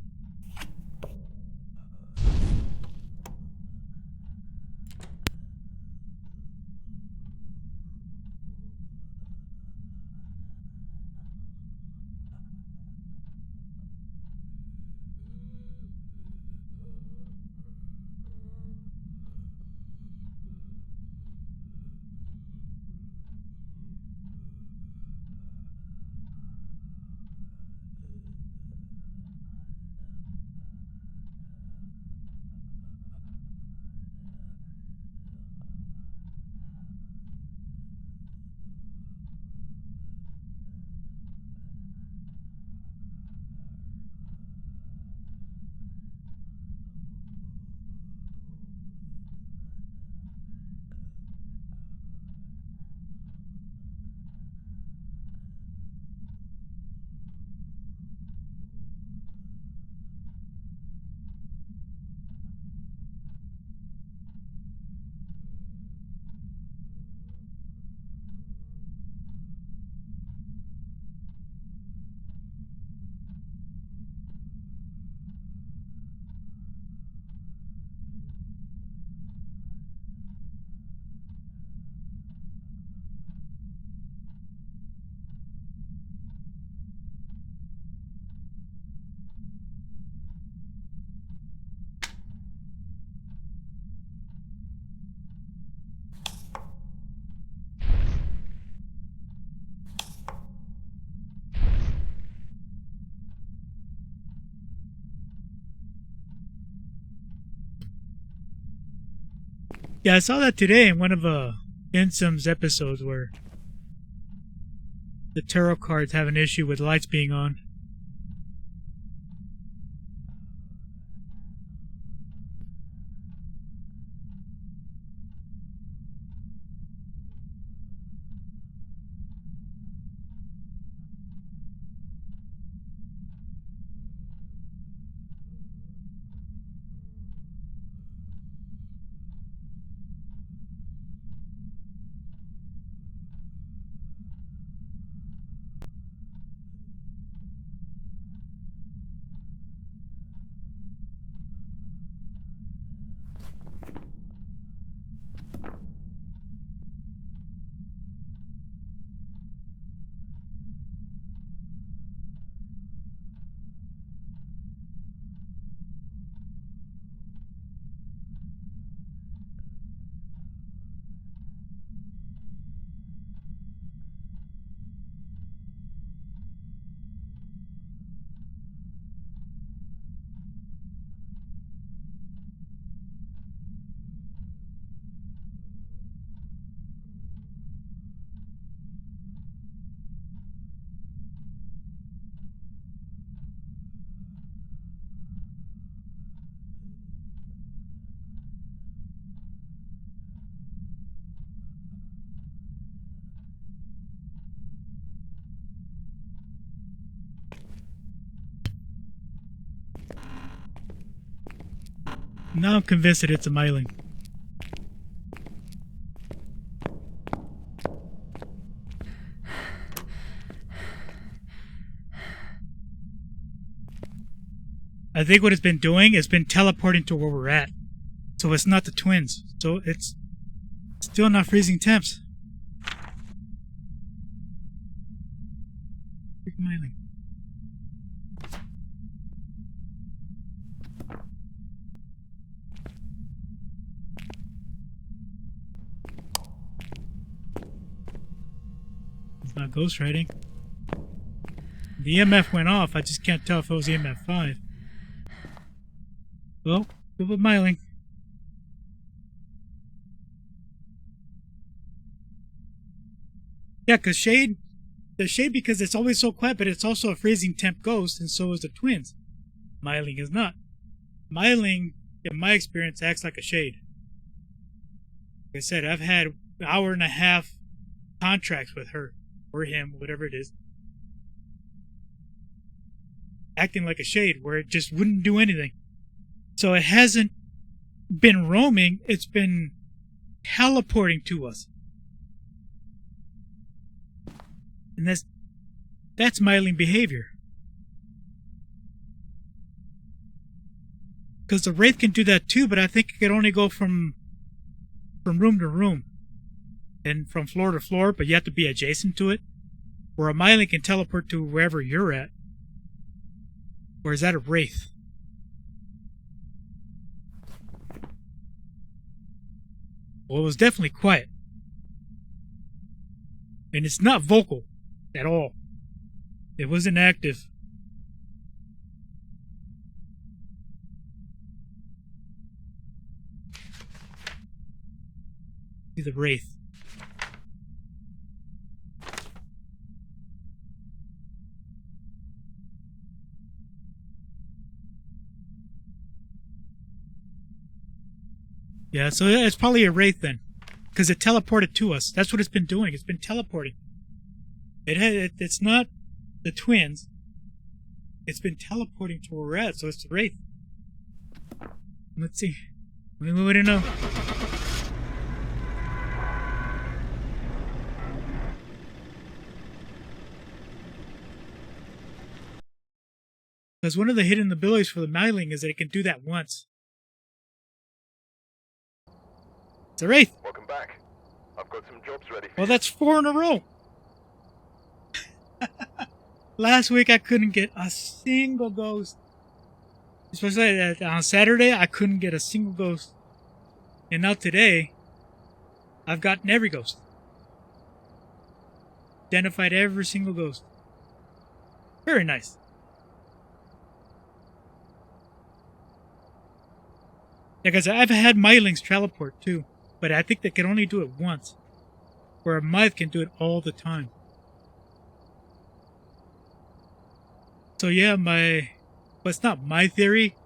Yeah, I saw that today in one of Insom's episodes where the tarot cards have an issue with lights being on. Now I'm convinced that it's a myling. I think what it's been doing is been teleporting to where we're at. So it's not the twins. So it's still not freezing temps. Freaking Myling. It's not ghostwriting. The EMF went off. I just can't tell if it was EMF 5. Well, good with Myling. Yeah, because the shade, because it's always so quiet, but it's also a freezing temp ghost, and so is the twins. Myling is not. Myling, in my experience, acts like a shade. Like I said, I've had an hour and a half contracts with her, or him, whatever it is, acting like a shade, where it just wouldn't do anything. So it hasn't been roaming, it's been teleporting to us. And that's Myling behavior. Because the Wraith can do that too, but I think it can only go from room to room. And from floor to floor, but you have to be adjacent to it. Where a Myling can teleport to wherever you're at. Or is that a Wraith? Well, it was definitely quiet. And it's not vocal at all. It wasn't active. See the Wraith. Yeah, so it's probably a Wraith then. Because it teleported to us. That's what it's been doing. It's been teleporting. It's not the twins. It's been teleporting to where we're at, so it's the Wraith. Let's see. We wouldn't know. Because one of the hidden abilities for the Myling is that it can do that once. It's a Wraith. Welcome back. I've got some jobs ready for Well, you. that's 4 in a row. Last week I couldn't get a single ghost. Especially on Saturday, I couldn't get a single ghost. And now today, I've gotten every ghost. Identified every single ghost. Very nice. Like I said, I've had Mylings teleport too. But I think they can only do it once. Where a Myth can do it all the time. So yeah, but it's not my theory.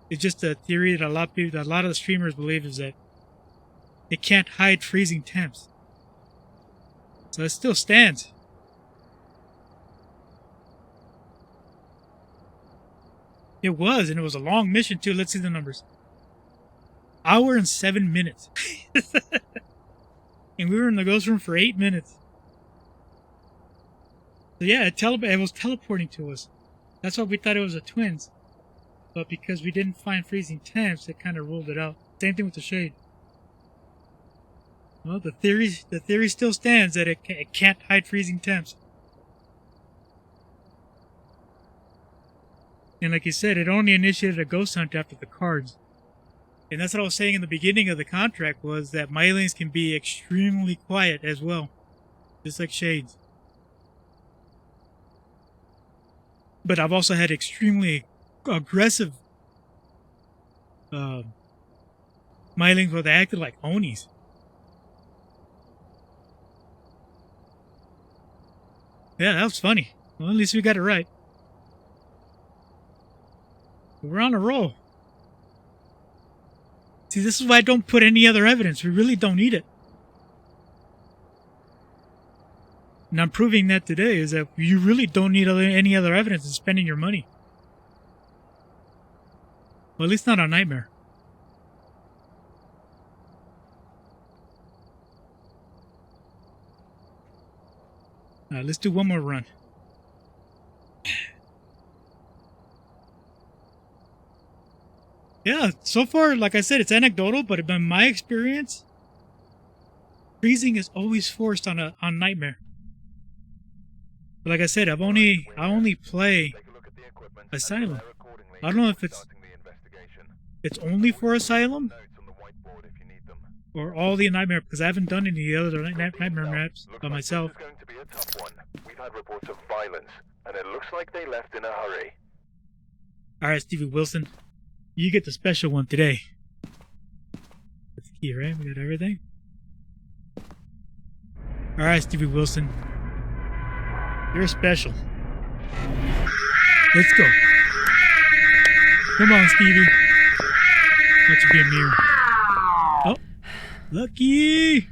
It's just a theory that a lot of the streamers believe is that it can't hide freezing temps. So it still stands. It was, and it was a long mission too. Let's see the numbers. Hour and 7 minutes. And we were in the ghost room for 8 minutes. So yeah, it was teleporting to us. That's why we thought it was a twins. But because we didn't find freezing temps, it kind of ruled it out. Same thing with the shade. Well, the theory still stands that it can't hide freezing temps. And like you said, it only initiated a ghost hunt after the cards. And that's what I was saying in the beginning of the contract, was that Mylings can be extremely quiet as well. Just like shades. But I've also had extremely aggressive Mylings where they acted like Onis. Yeah, that was funny. Well, at least we got it right. We're on a roll. See, this is why I don't put any other evidence. We really don't need it. And I'm proving that today, is that you really don't need any other evidence than spending your money. Well, at least not on Nightmare. Alright, let's do one more run. Yeah, so far, like I said, it's anecdotal, but in my experience, freezing is always forced on Nightmare. But like I said, I only play Asylum. I don't know if it's only for Asylum or all the Nightmare, because I haven't done any other Nightmare maps by myself. This is going to be a tough one. We've had reports of violence, and it looks like they left in a hurry. All right, Stevie Wilson, you get the special one today. That's the key, right? We got everything. All right, Stevie Wilson, you're special. Let's go. Come on, Stevie. That should be a mirror. Oh, lucky.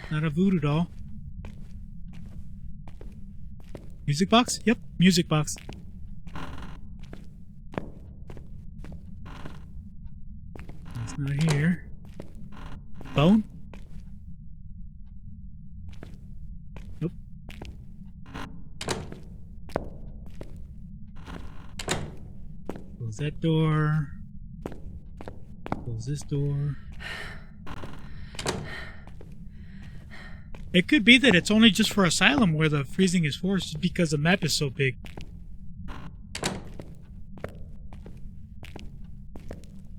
Not a voodoo doll. Music box? Yep, music box. It's not here. Phone? Nope. Close that door. Close this door. It could be that it's only just for Asylum where the freezing is forced because the map is so big.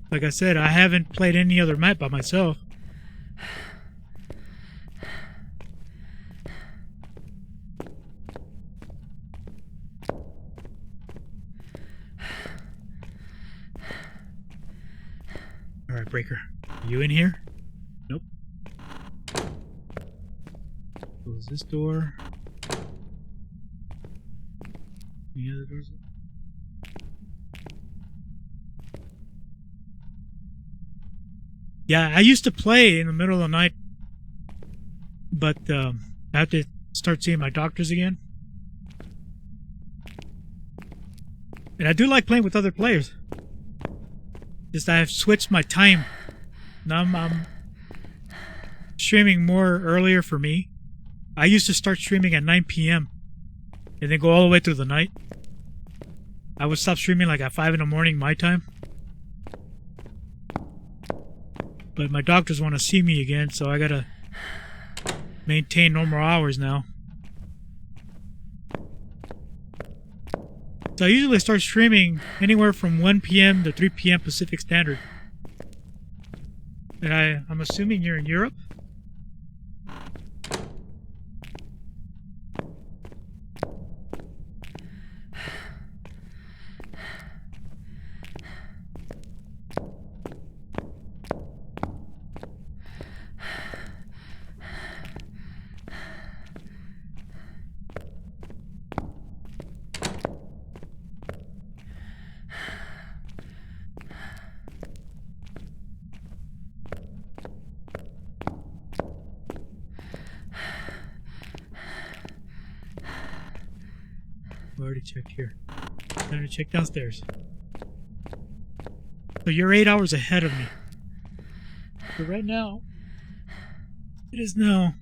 Like I said, I haven't played any other map by myself. Alright, Breaker. Are you in here? Nope. Close this door. Any other doors? Yeah, I used to play in the middle of the night, but I have to start seeing my doctors again. And I do like playing with other players. Just I have switched my time. Now I'm streaming more earlier for me. I used to start streaming at 9 p.m. and then go all the way through the night. I would stop streaming like at 5 in the morning my time. But my doctors want to see me again, so I gotta maintain normal hours now. So I usually start streaming anywhere from 1 p.m. to 3 p.m. Pacific Standard. And I'm assuming you're in Europe? Already checked here. Time to check downstairs. So you're 8 hours ahead of me. So right now, it is now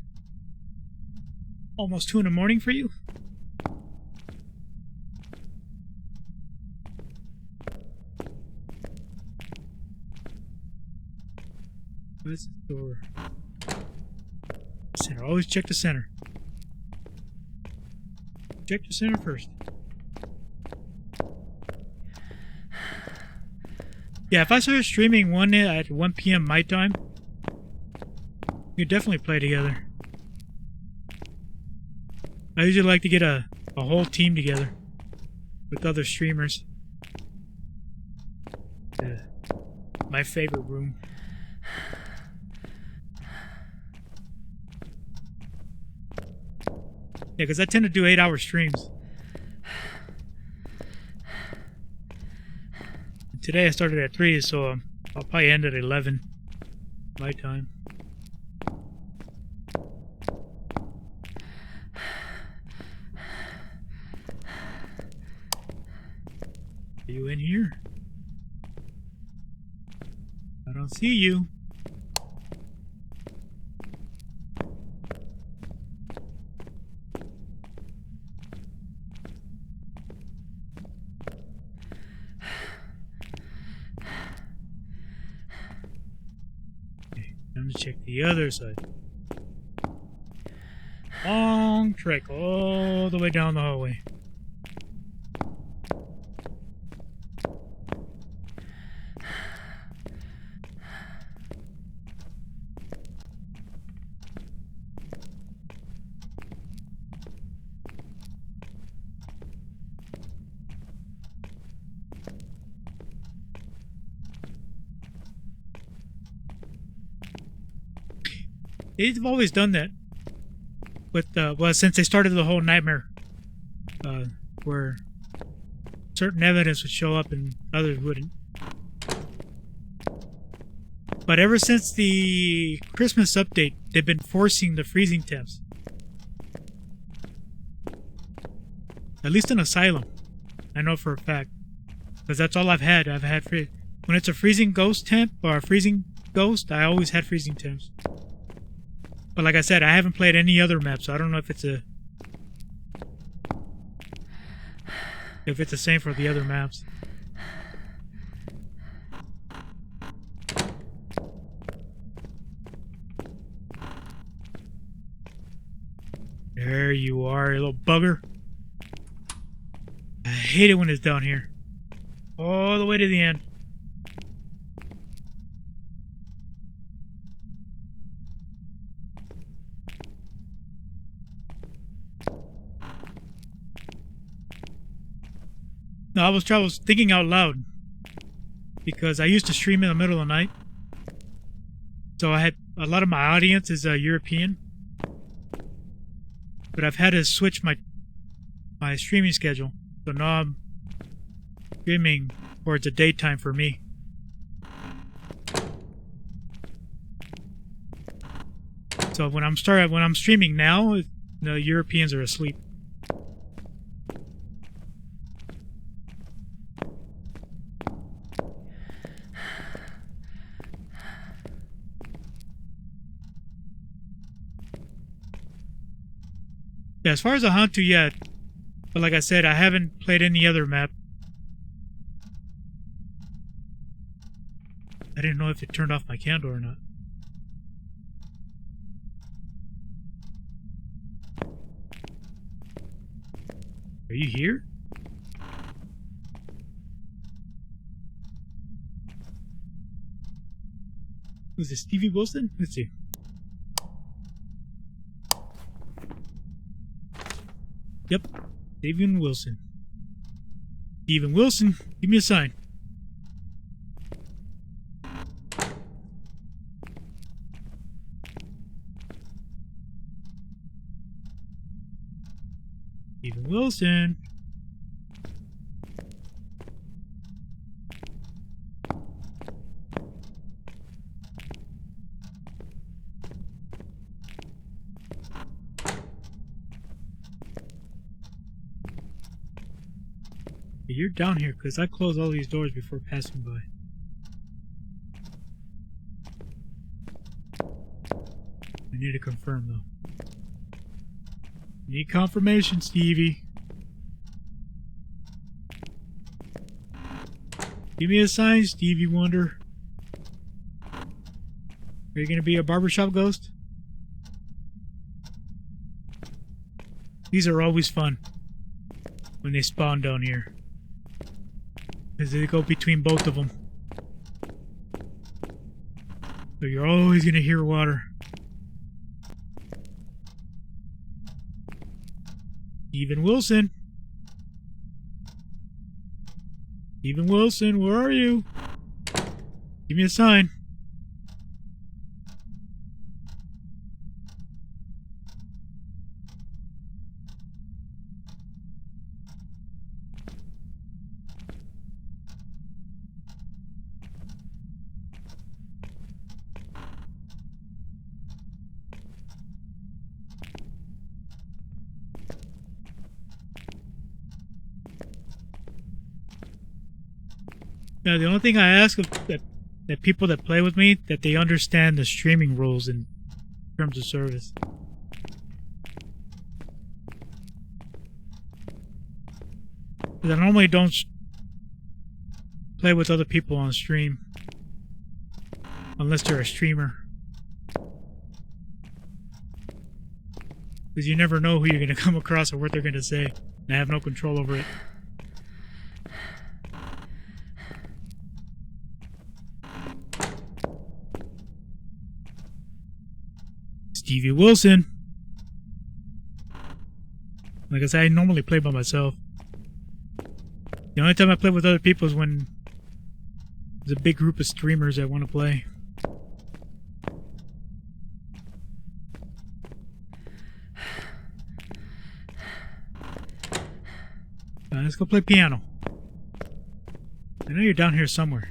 almost 2 in the morning for you. Where's the door? Center. Always check the center. Check the center first. Yeah, if I started streaming at 1 p.m. my time, we could definitely play together. I usually like to get a whole team together with other streamers. My favorite room. Yeah, because I tend to do 8-hour streams. Today I started at 3, so I'll probably end at 11 my time. Are you in here? I don't see you. Time to check the other side. Long trek all the way down the hallway. They've always done that. With well, since they started the whole nightmare, where certain evidence would show up and others wouldn't. But ever since the Christmas update, they've been forcing the freezing temps. At least in Asylum, I know for a fact, because that's all I've had. I've had when it's a freezing ghost temp or a freezing ghost, I always had freezing temps. But like I said, I haven't played any other map, so I don't know if it's the same for the other maps. There you are, you little bugger. I hate it when it's down here. All the way to the end. No, I was thinking out loud because I used to stream in the middle of the night, so I had a lot of my audience is European, but I've had to switch my streaming schedule, so now I'm streaming towards the daytime for me. So when I'm streaming now, the Europeans are asleep. Yeah, as far as a Hantu, yeah. But like I said, I haven't played any other map. I didn't know if it turned off my candle or not. Are you here? Was it Stevie Wilson? Let's see. Yep, Steven Wilson. Steven Wilson, give me a sign. Steven Wilson. You're down here because I closed all these doors before passing by. I need to confirm though. Need confirmation, Stevie. Give me a sign, Stevie Wonder. Are you gonna be a barbershop ghost? These are always fun when they spawn down here. Because they go between both of them. So you're always going to hear water. Steven Wilson. Steven Wilson, where are you? Give me a sign. Now, the only thing I ask of that people that play with me, that they understand the streaming rules in terms of service. Because I normally don't play with other people on stream. Unless they're a streamer. Because you never know who you're going to come across or what they're going to say. And I have no control over it. Stevie Wilson. Like I said, I normally play by myself. The only time I play with other people is when there's a big group of streamers that want to play. Let's go play piano. I know you're down here somewhere.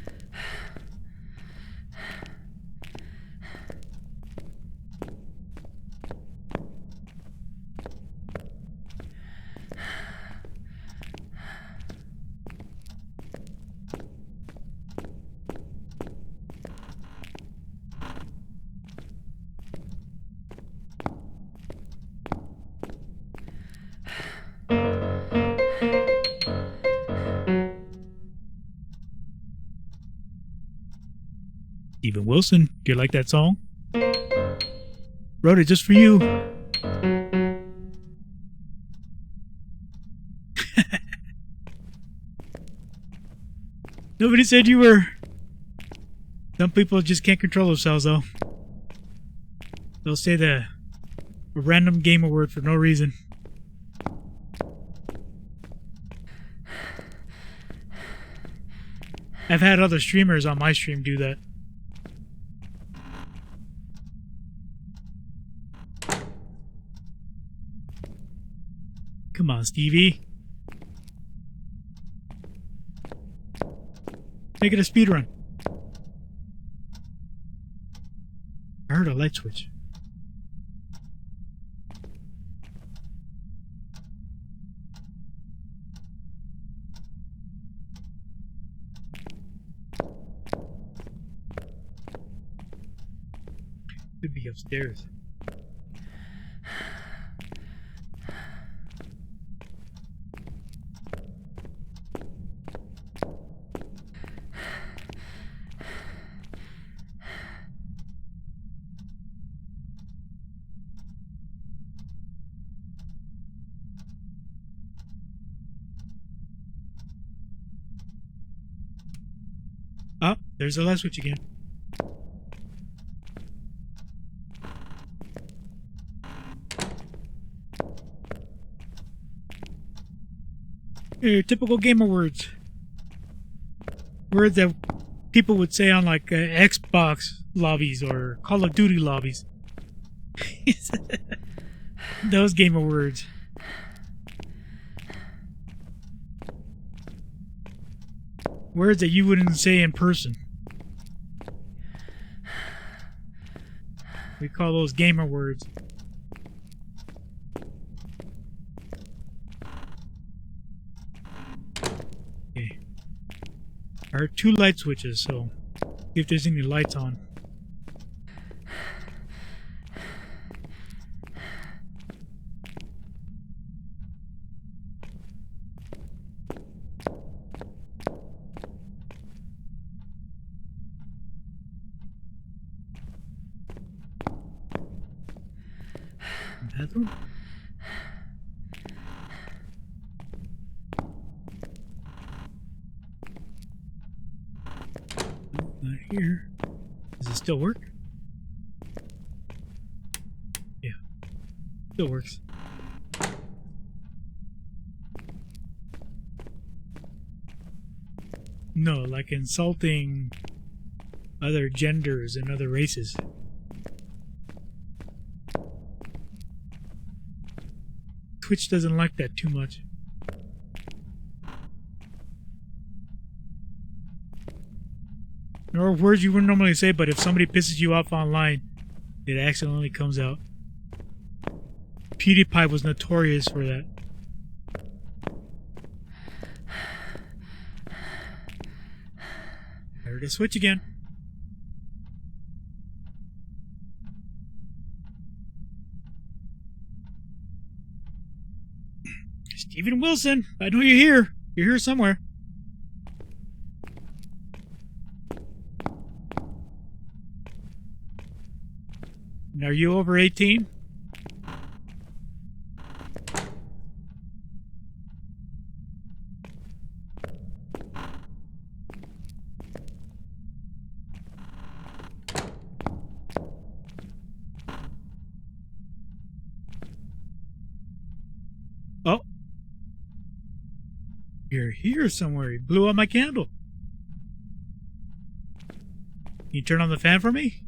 Steven Wilson, do you like that song? Wrote it just for you. Nobody said you were. Some people just can't control themselves, though. They'll say a random gamer word for no reason. I've had other streamers on my stream do that. Come on, Stevie. Make it a speed run. I heard a light switch. Could be upstairs. Oh, there's the light switch again. Your typical gamer words. Words that people would say on like Xbox lobbies or Call of Duty lobbies. Those gamer words. Words that you wouldn't say in person. We call those gamer words. Okay. I heard 2 light switches, so see if there's any lights on. Bathroom? Not here. Does it still work? Yeah. Still works. No, like insulting other genders and other races. Twitch doesn't like that too much. Or words you wouldn't normally say, but if somebody pisses you off online, it accidentally comes out. PewDiePie was notorious for that. I heard a switch again. Steven Wilson, I know you're here. You're here somewhere. And are you over 18? You're here somewhere. You blew out my candle. Can you turn on the fan for me?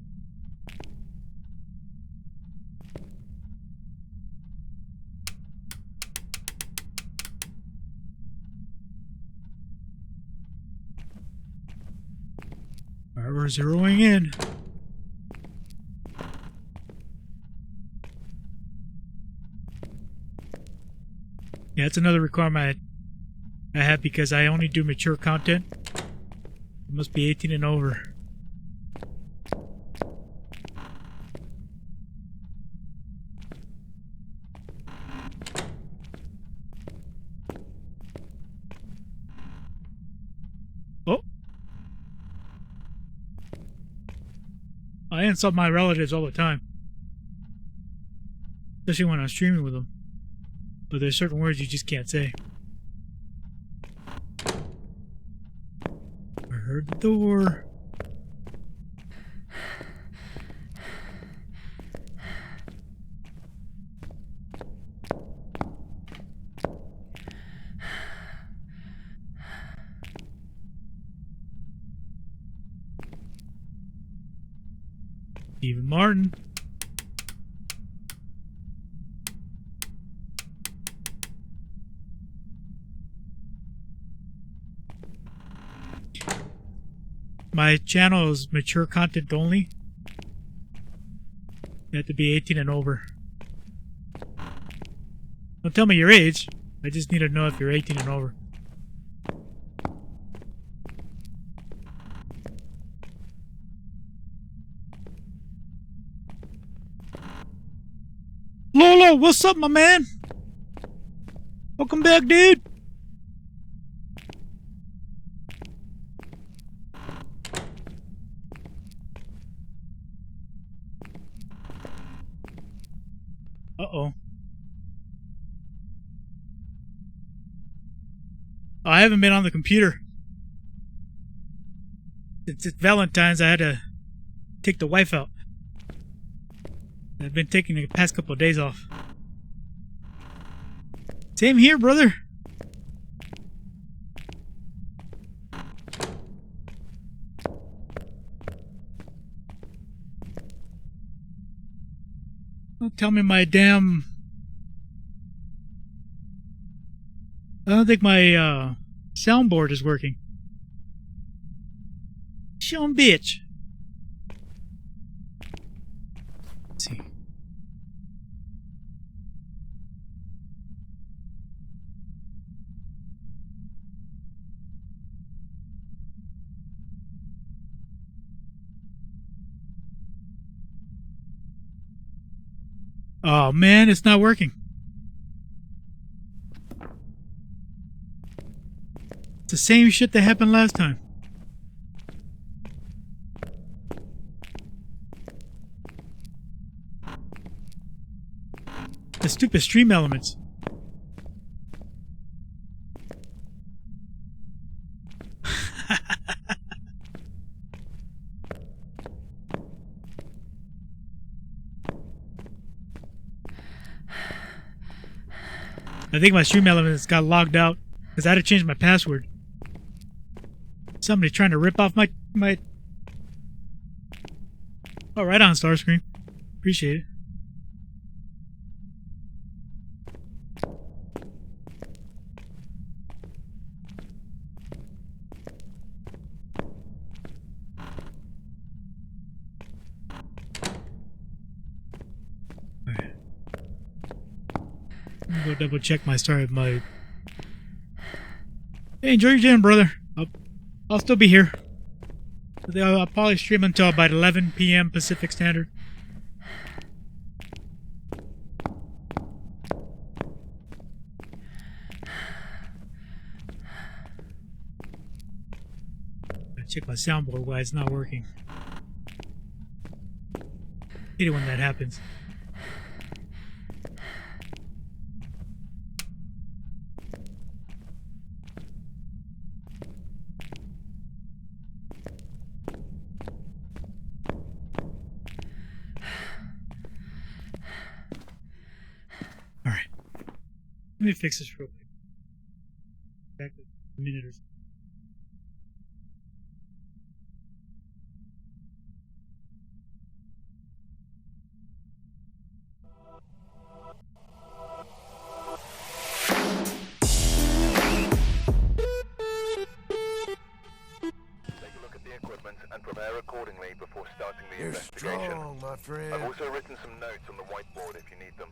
Alright, we're zeroing in. Yeah, that's another requirement I have because I only do mature content. It must be 18 and over. Oh! I insult my relatives all the time. Especially when I'm streaming with them. But there's certain words you just can't say. I heard the door. Stephen Martin. My channel is mature content only. You have to be 18 and over. Don't tell me your age. I just need to know if you're 18 and over. Lolo, what's up, my man? Welcome back, dude. Uh-oh. I haven't been on the computer. It's Valentine's. I had to take the wife out. I've been taking the past couple of days off. Same here, brother. Don't tell me my damn... I don't think my soundboard is working. Shum bitch. Let's see. Oh man, it's not working. It's the same shit that happened last time. The stupid stream elements. I think my stream elements got logged out because I had to change my password. Somebody trying to rip off my... Oh, right on, Starscream. Appreciate it. Go double check my start. Hey, enjoy your gym, brother. I'll still be here. I'll probably stream until about 11 p.m. Pacific Standard. I check my soundboard why it's not working. Hate it when that happens. Let me fix this real quick. Exactly. a minute or so. And prepare accordingly before starting the You're investigation. strong, my friend. I've also written some notes on the whiteboard if you need them.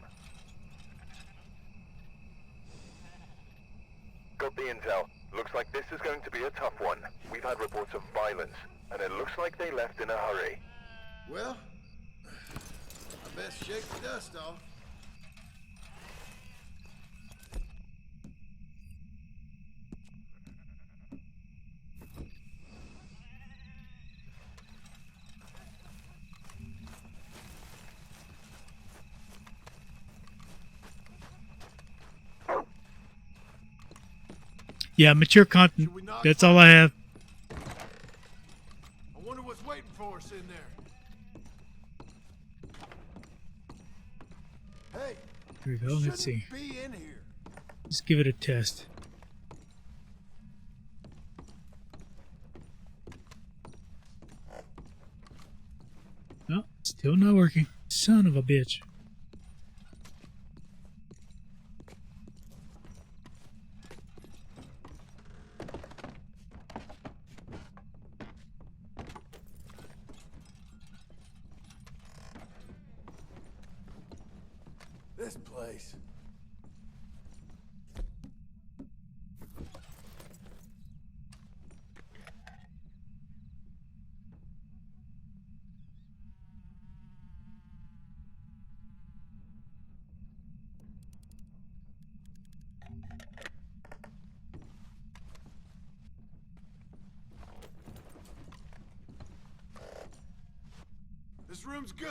Got the intel. Looks like this is going to be a tough one. We've had reports of violence, and it looks like they left in a hurry. Well, I best shake the dust off. Yeah, mature content. That's all I have. I wonder what's waiting for us in there. Hey, Here we go. Let's see. be in here. Let's give it a test. No, still not working. Son of a bitch. This place. This room's good.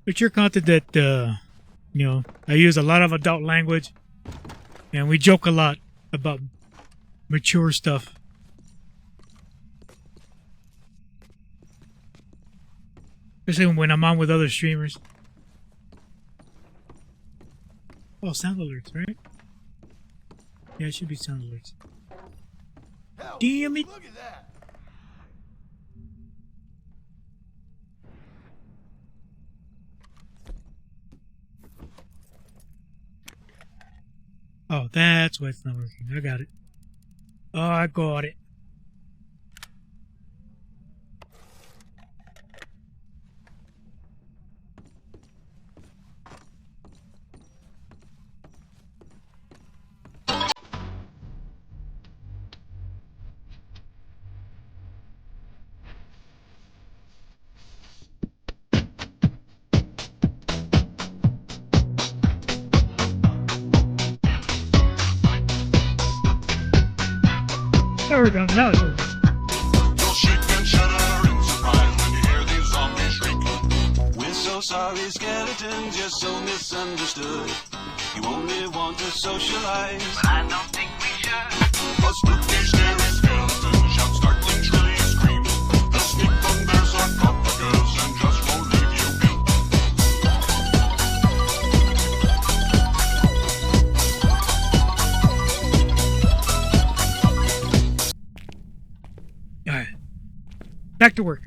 Mature content that, you know, I use a lot of adult language, and we joke a lot about mature stuff. Especially when I'm on with other streamers. Oh, sound alerts, right? Yeah, it should be sound alerts. Hell, Damn it! look at that. Oh, that's why it's not working. I got it. Oh, I got it. There we go. Now it's working. You'll shake and shudder in surprise when you hear these zombies shriek. We're so sorry, skeletons, you're so misunderstood. You only want to socialize, but I don't think we should. A spooky, scary skeleton shout, startling, shrilly scream. They'll sneak from their sarcophagus and just won't leave you be. Alright. Back to work.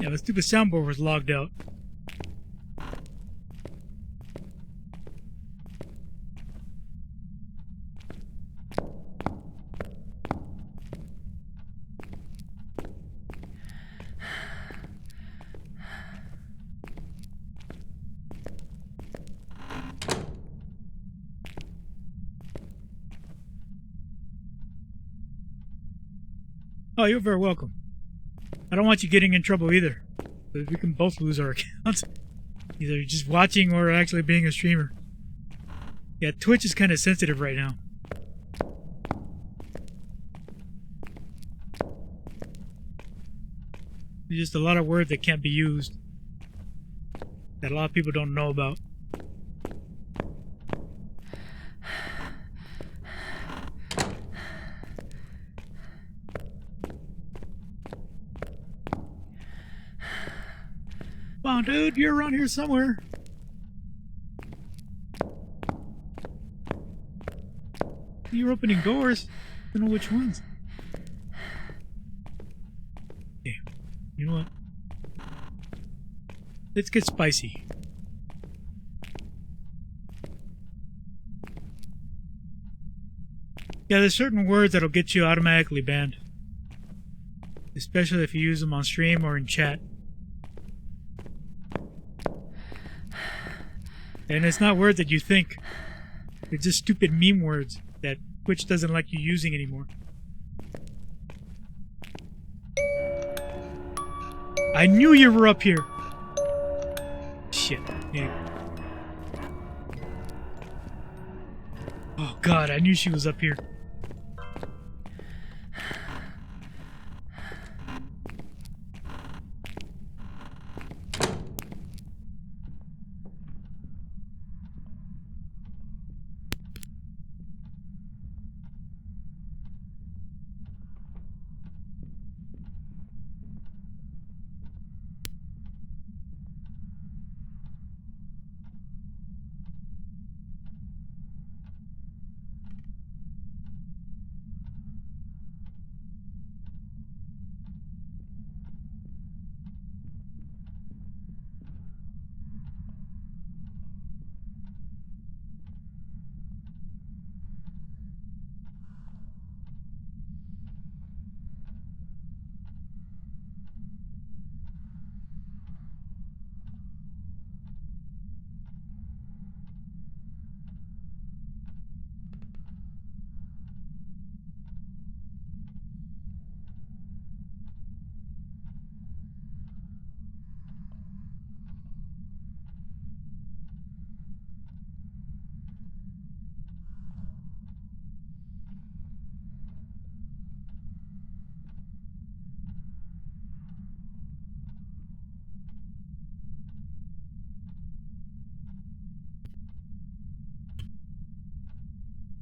Yeah, the stupid soundboard was logged out. Oh, you're very welcome. I don't want you getting in trouble either. Because we can both lose our accounts. Either just watching or actually being a streamer. Yeah, Twitch is kind of sensitive right now. There's just a lot of words that can't be used. That a lot of people don't know about. on, dude. You're around here somewhere. You're opening doors. I don't know which ones. Okay. You know what? Let's get spicy. Yeah, there's certain words that'll get you automatically banned. Especially if you use them on stream or in chat. And it's not words that you think. They're just stupid meme words that Twitch doesn't like you using anymore. I knew you were up here! Shit. Yeah. Oh god, I knew she was up here.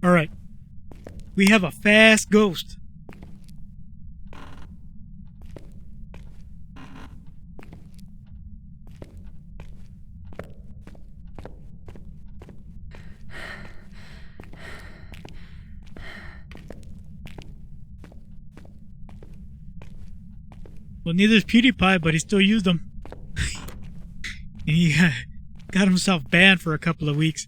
Alright. We have a fast ghost. Well, neither's PewDiePie, but he still used them. He got himself banned for a couple of weeks.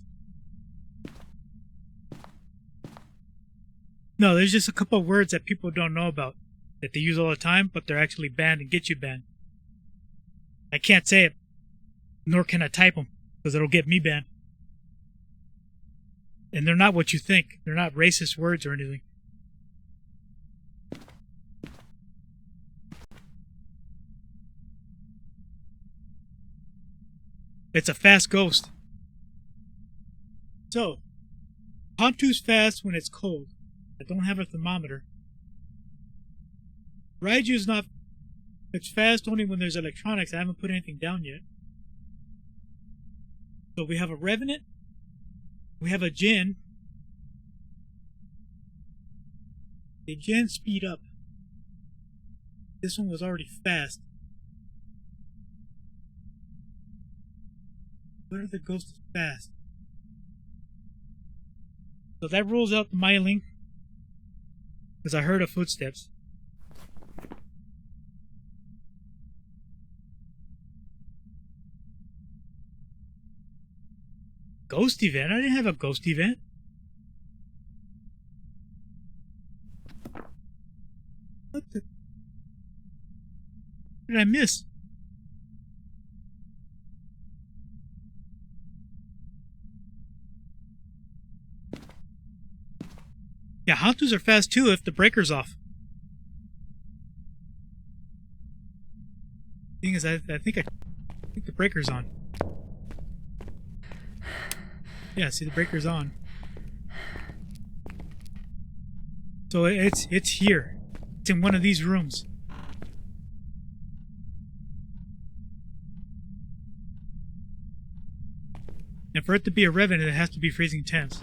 No, there's just a couple of words that people don't know about that they use all the time, but they're actually banned and get you banned. I can't say it, nor can I type them, because it'll get me banned. And they're not what you think. They're not racist words or anything. It's a fast ghost. So, Hantu's fast when it's cold. I don't have a thermometer. Raiju's not... It's fast only when there's electronics. I haven't put anything down yet. So we have a Revenant. We have a Jin. The Jin speed up. This one was already fast. What are the ghosts fast? So that rules out the Myling. Because I heard of footsteps. Ghost event? I didn't have a ghost event. What the... What did I miss? Yeah, Hantus are fast too if the breaker's off. Thing is, I think the breaker's on. Yeah, see the breaker's on. So it's here. It's in one of these rooms. And for it to be a Revenant, it has to be freezing temps.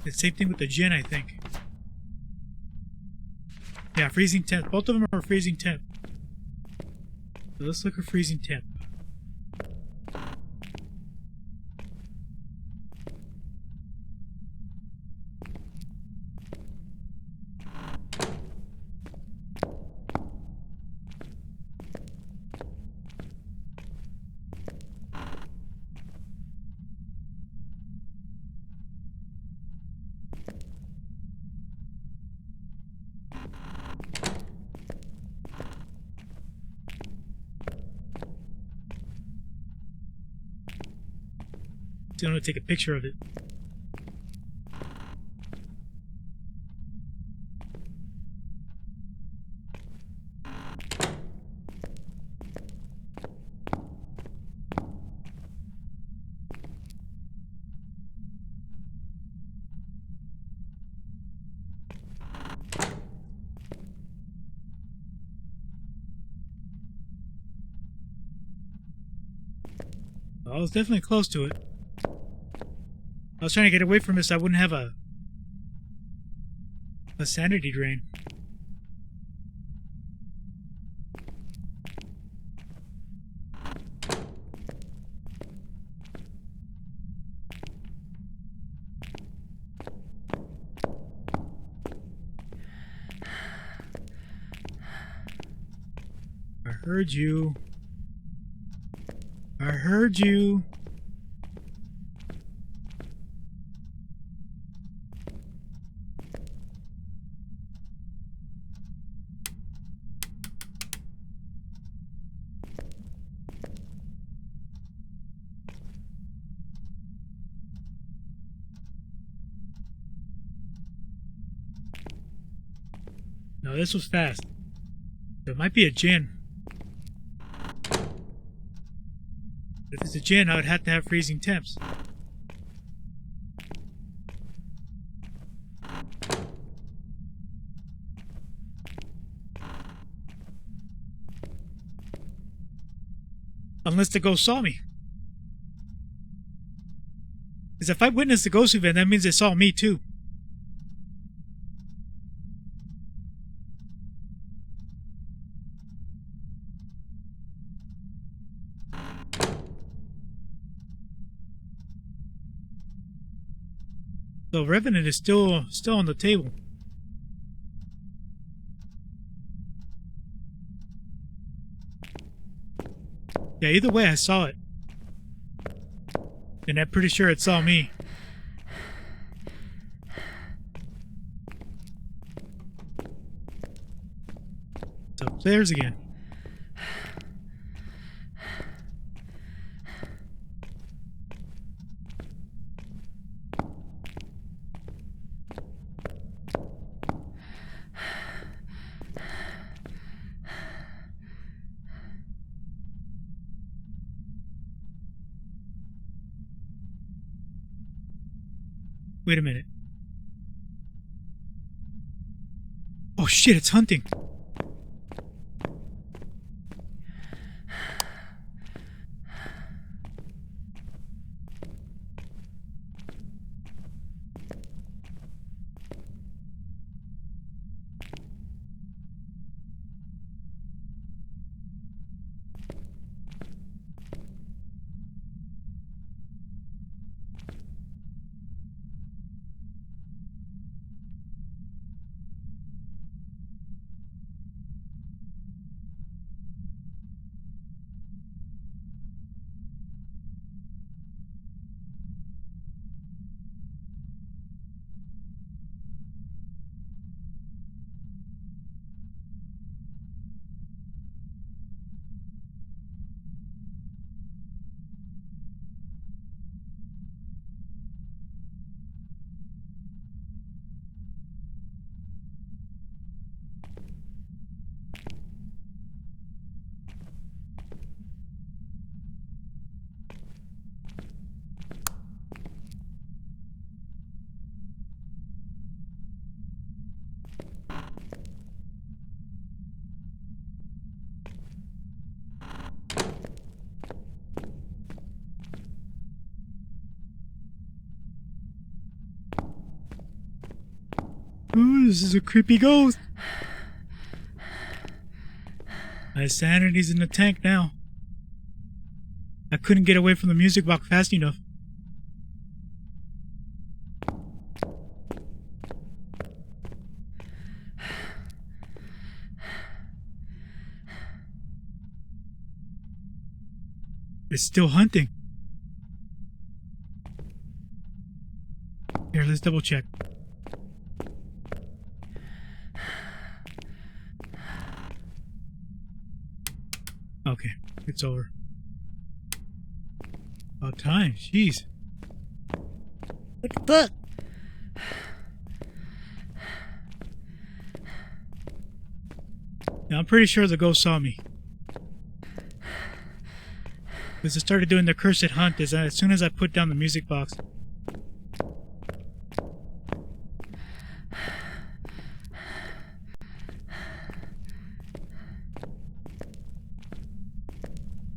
The same thing with the Jin, I think. Yeah, freezing temp. Both of them are freezing temp. So let's look at freezing temp. So I'm going to take a picture of it. Well, I was definitely close to it. I was trying to get away from this so I wouldn't have a sanity drain. I heard you. I heard you. No, this was fast. So it might be a gin. If it's a gin, I would have to have freezing temps. Unless the ghost saw me. Because if I witnessed the ghost event, that means they saw me too. So Revenant is still on the table. Yeah, either way I saw it. And I'm pretty sure it saw me. So upstairs again. Wait a minute. Oh shit, it's hunting. Ooh, this is a creepy ghost. My sanity's in the tank now. I couldn't get away from the music box fast enough. It's still hunting. Here, let's double check. Okay, it's over. About time, jeez. What the fuck? Now, I'm pretty sure the ghost saw me. Because it started doing the cursed hunt as soon as I put down the music box.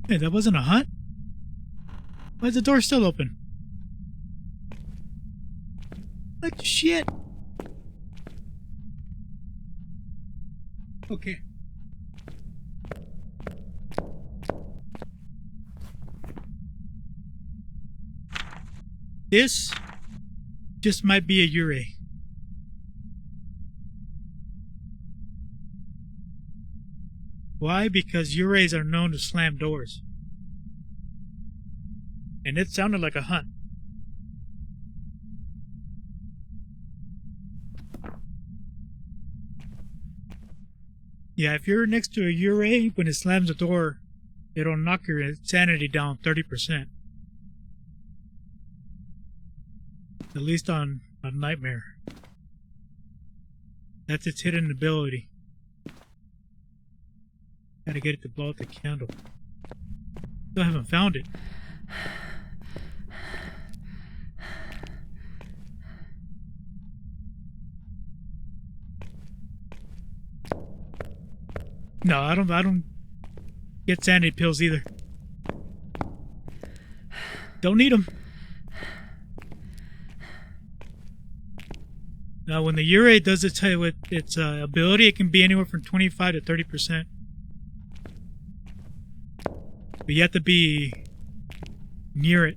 Hey, that wasn't a hunt? Why is the door still open? What the shit? Okay. This just might be a Ure. Why? Because Ures are known to slam doors. And it sounded like a hunt. Yeah, if you're next to a Ure, when it slams the door, it'll knock your sanity down 30%. At least on Nightmare. That's its hidden ability. Gotta get it to blow out the candle. Still haven't found it. No, I don't get sanity pills either. Don't need them. Now, when the Ure does its ability, it can be anywhere from 25 to 30%. But you have to be near it.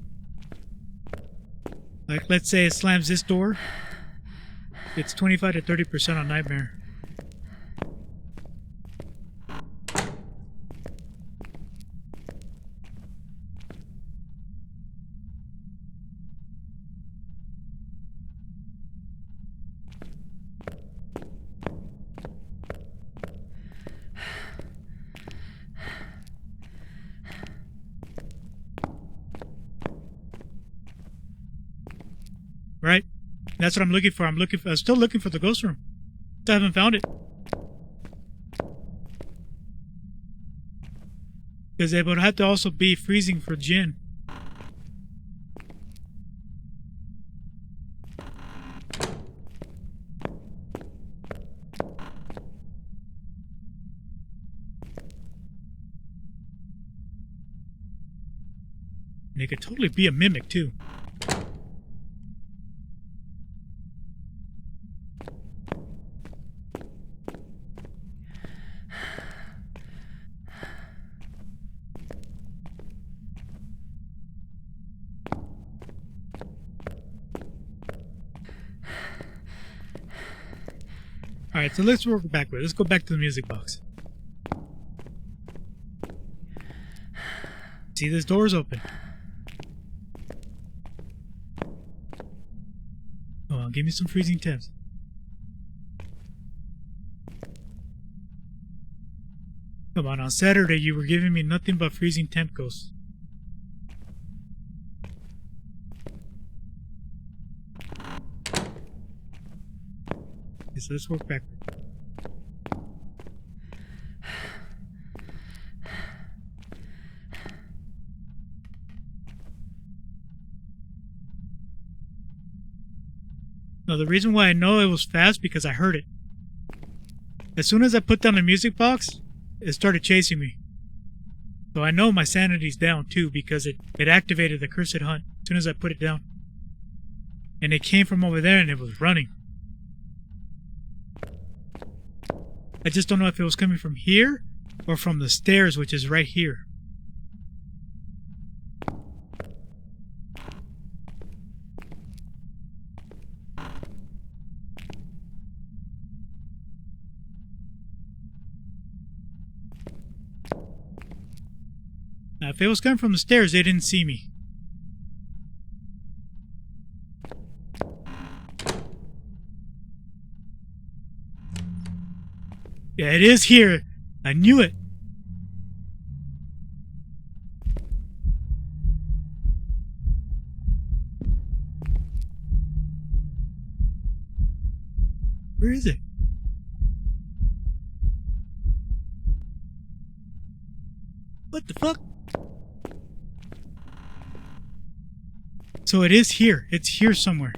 Like, let's say it slams this door. It's 25 to 30% on Nightmare. Right? That's what I'm looking for. I'm still looking for the ghost room. Still haven't found it. Because it would have to also be freezing for Jinn. And it could totally be a mimic too. Alright, so let's work backwards. Let's go back to the music box. See, this door's open. Come on, give me some freezing temps. Come on Saturday you were giving me nothing but freezing temp ghosts. Okay, so let's work backward. No, the reason why I know it was fast because I heard it. As soon as I put down the music box, it started chasing me. So I know my sanity's down too because it activated the cursed hunt as soon as I put it down. And it came from over there and it was running. I just don't know if it was coming from here or from the stairs, which is right here. Now, if it was coming from the stairs, they didn't see me. Yeah, it is here. I knew it. Where is it? What the fuck? So it is here. It's here somewhere.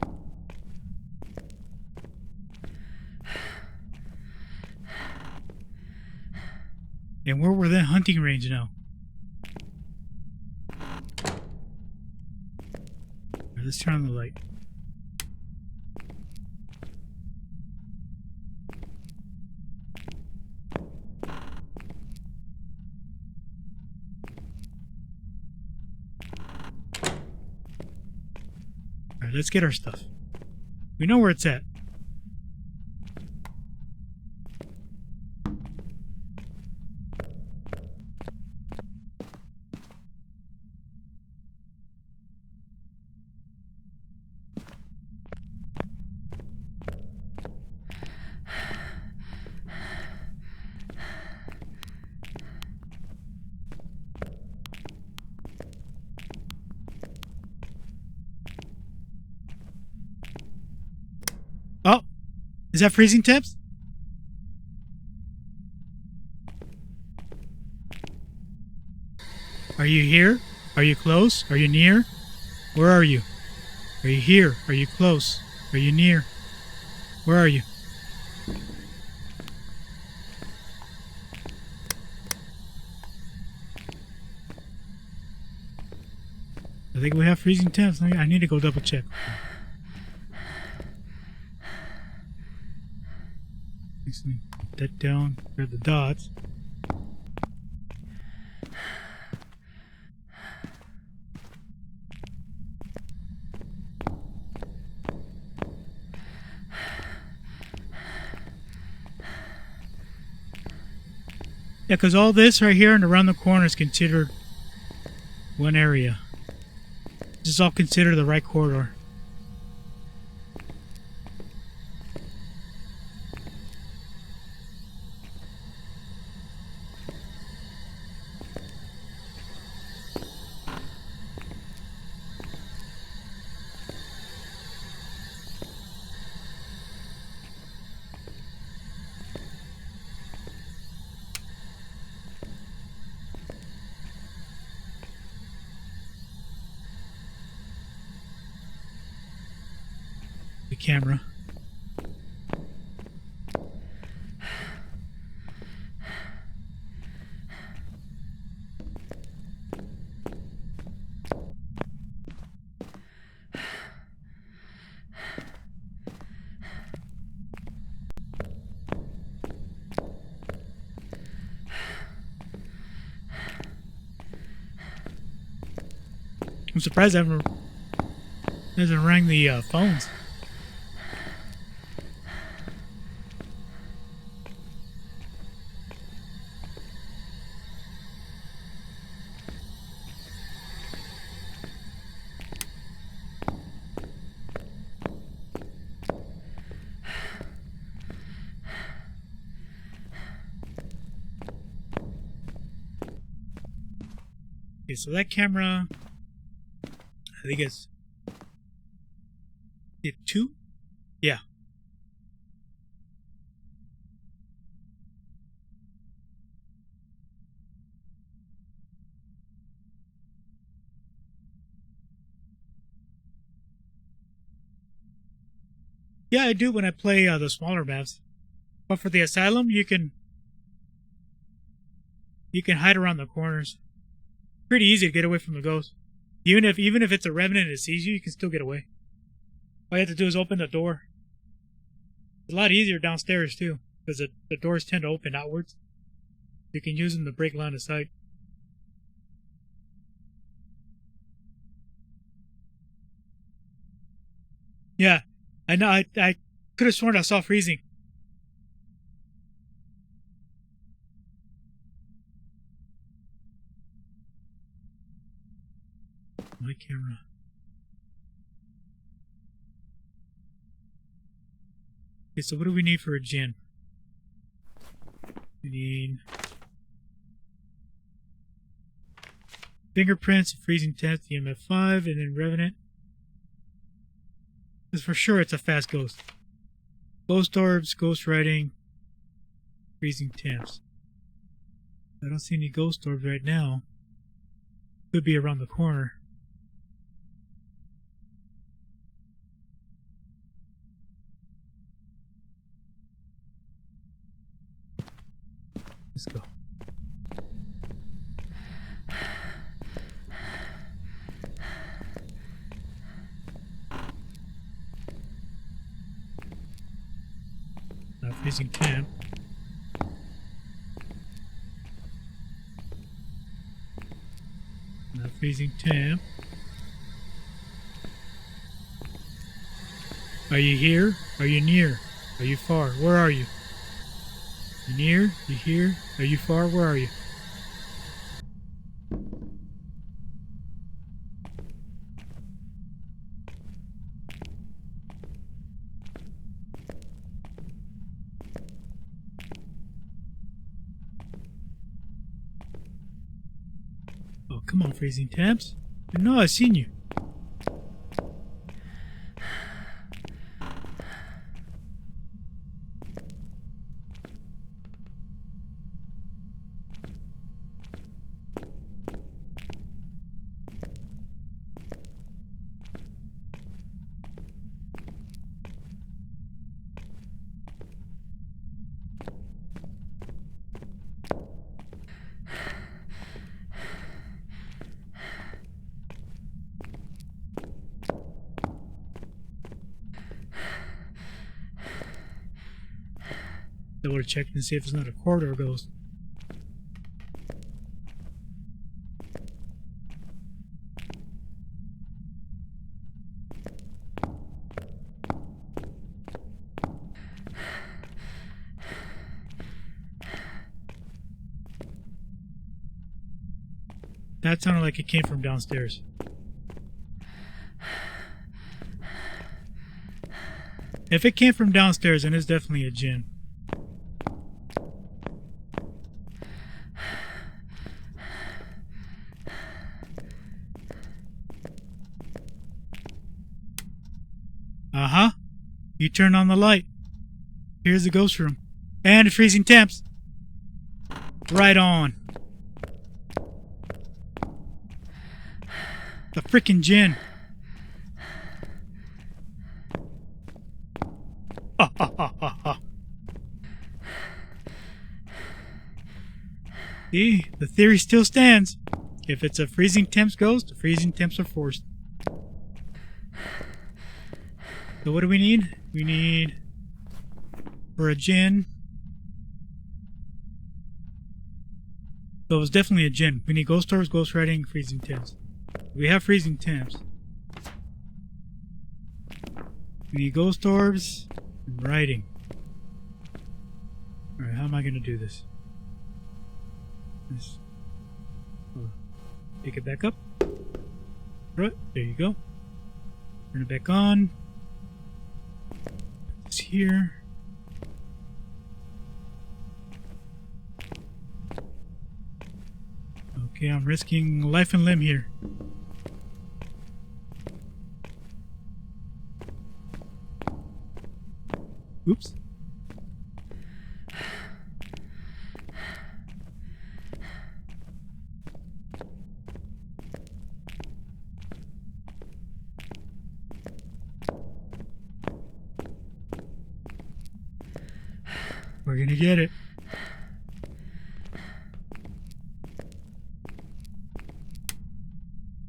And we're within hunting range now. Alright, let's turn on the light. Alright, let's get our stuff. We know where it's at. Oh! Is that freezing temps? Are you here? Are you close? Are you near? Where are you? Are you here? Are you close? Are you near? Where are you? I think we have freezing temps. I need to go double check. Put that down. Grab the dots. Yeah, because all this right here and around the corner is considered one area. This is all considered the right corridor. The camera. I'm surprised I hasn't rang the phones. Okay, so that camera, I think it's 2? Yeah. Yeah, I do when I play the smaller maps. But for the Asylum, you can hide around the corners. Pretty easy to get away from the ghost. Even if it's a revenant and it sees you, you can still get away. All you have to do is open the door. It's a lot easier downstairs too, because the doors tend to open outwards. You can use them to break line of sight. Yeah, I know. I could have sworn I saw freezing. My camera. Okay, so what do we need for a gin? We need fingerprints, freezing temps, the MF5, and then Revenant. Because for sure it's a fast ghost. Ghost orbs, ghost writing, freezing temps. I don't see any ghost orbs right now. Could be around the corner. Let's go. Not freezing temp. Not freezing temp. Are you here? Are you near? Are you far? Where are you? You near? You here? Are you far? Where are you? Oh, come on, freezing temps. No, I've seen you. I would have checked and see if it's not a corridor ghost. That sounded like it came from downstairs. If it came from downstairs, then it's definitely a djinn. Uh-huh. You turn on the light. Here's the ghost room. And it's freezing temps. Right on. The frickin' djinn. Ha ha ha ha ha. See, the theory still stands. If it's a freezing temps ghost, freezing temps are forced. So what do we need? We need, for a djinn. So it was definitely a djinn. We need ghost orbs, ghost writing, freezing temps. We have freezing temps. We need ghost orbs and writing. Alright, how am I going to do this? Pick it back up. Right, there you go. Turn it back on. It's here. Okay, I'm risking life and limb here. Oops. We're gonna get it.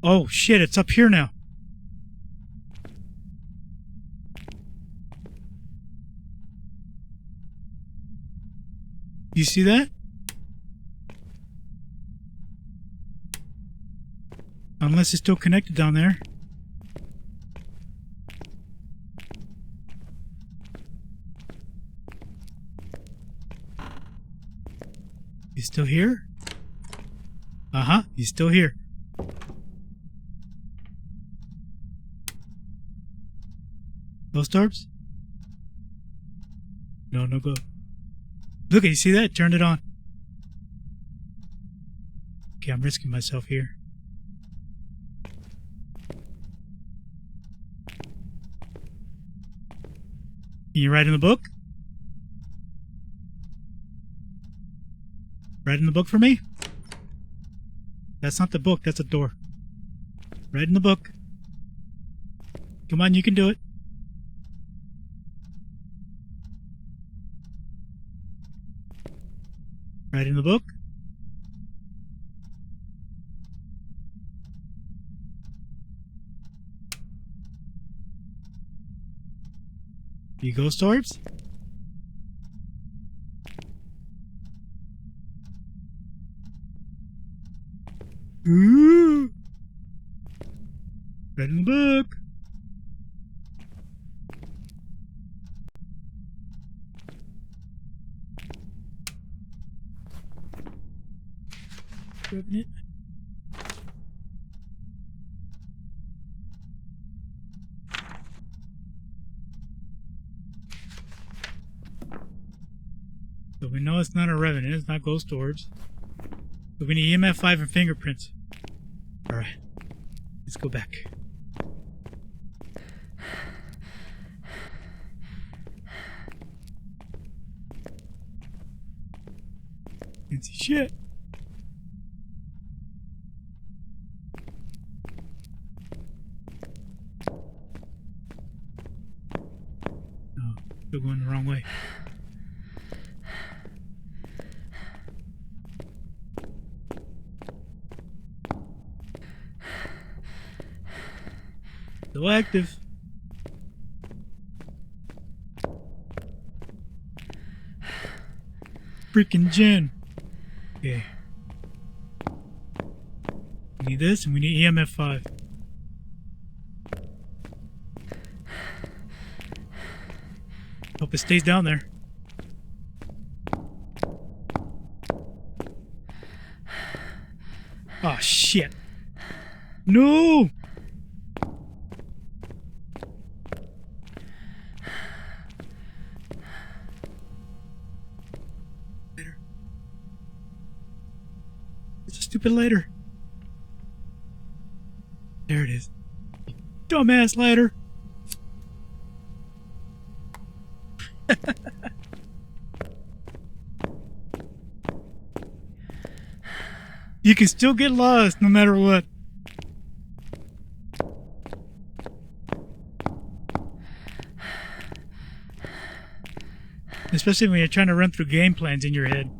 Oh shit, it's up here now. You see that? Unless it's still connected down there. He's still here? Uh-huh, he's still here. Ghost orbs? No, no go. Look, you see that? Turned it on. Okay, I'm risking myself here. Can you write in the book? Write in the book for me? That's not the book, that's a door. Write in the book. Come on, you can do it. Write in the book. You ghost orbs? Ooh! Right in the book. Grabbing it. So we know it's not a revenant, it's not ghost orbs. So we need EMF 5 and fingerprints. Alright. Let's go back. Can't see shit. Oh, still going the wrong way. Still active. Freaking Jen. Okay. We need this and we need EMF 5. Hope it stays down there. Oh shit. No! Stupid lighter. There it is. Dumbass lighter. You can still get lost no matter what. Especially when you're trying to run through game plans in your head.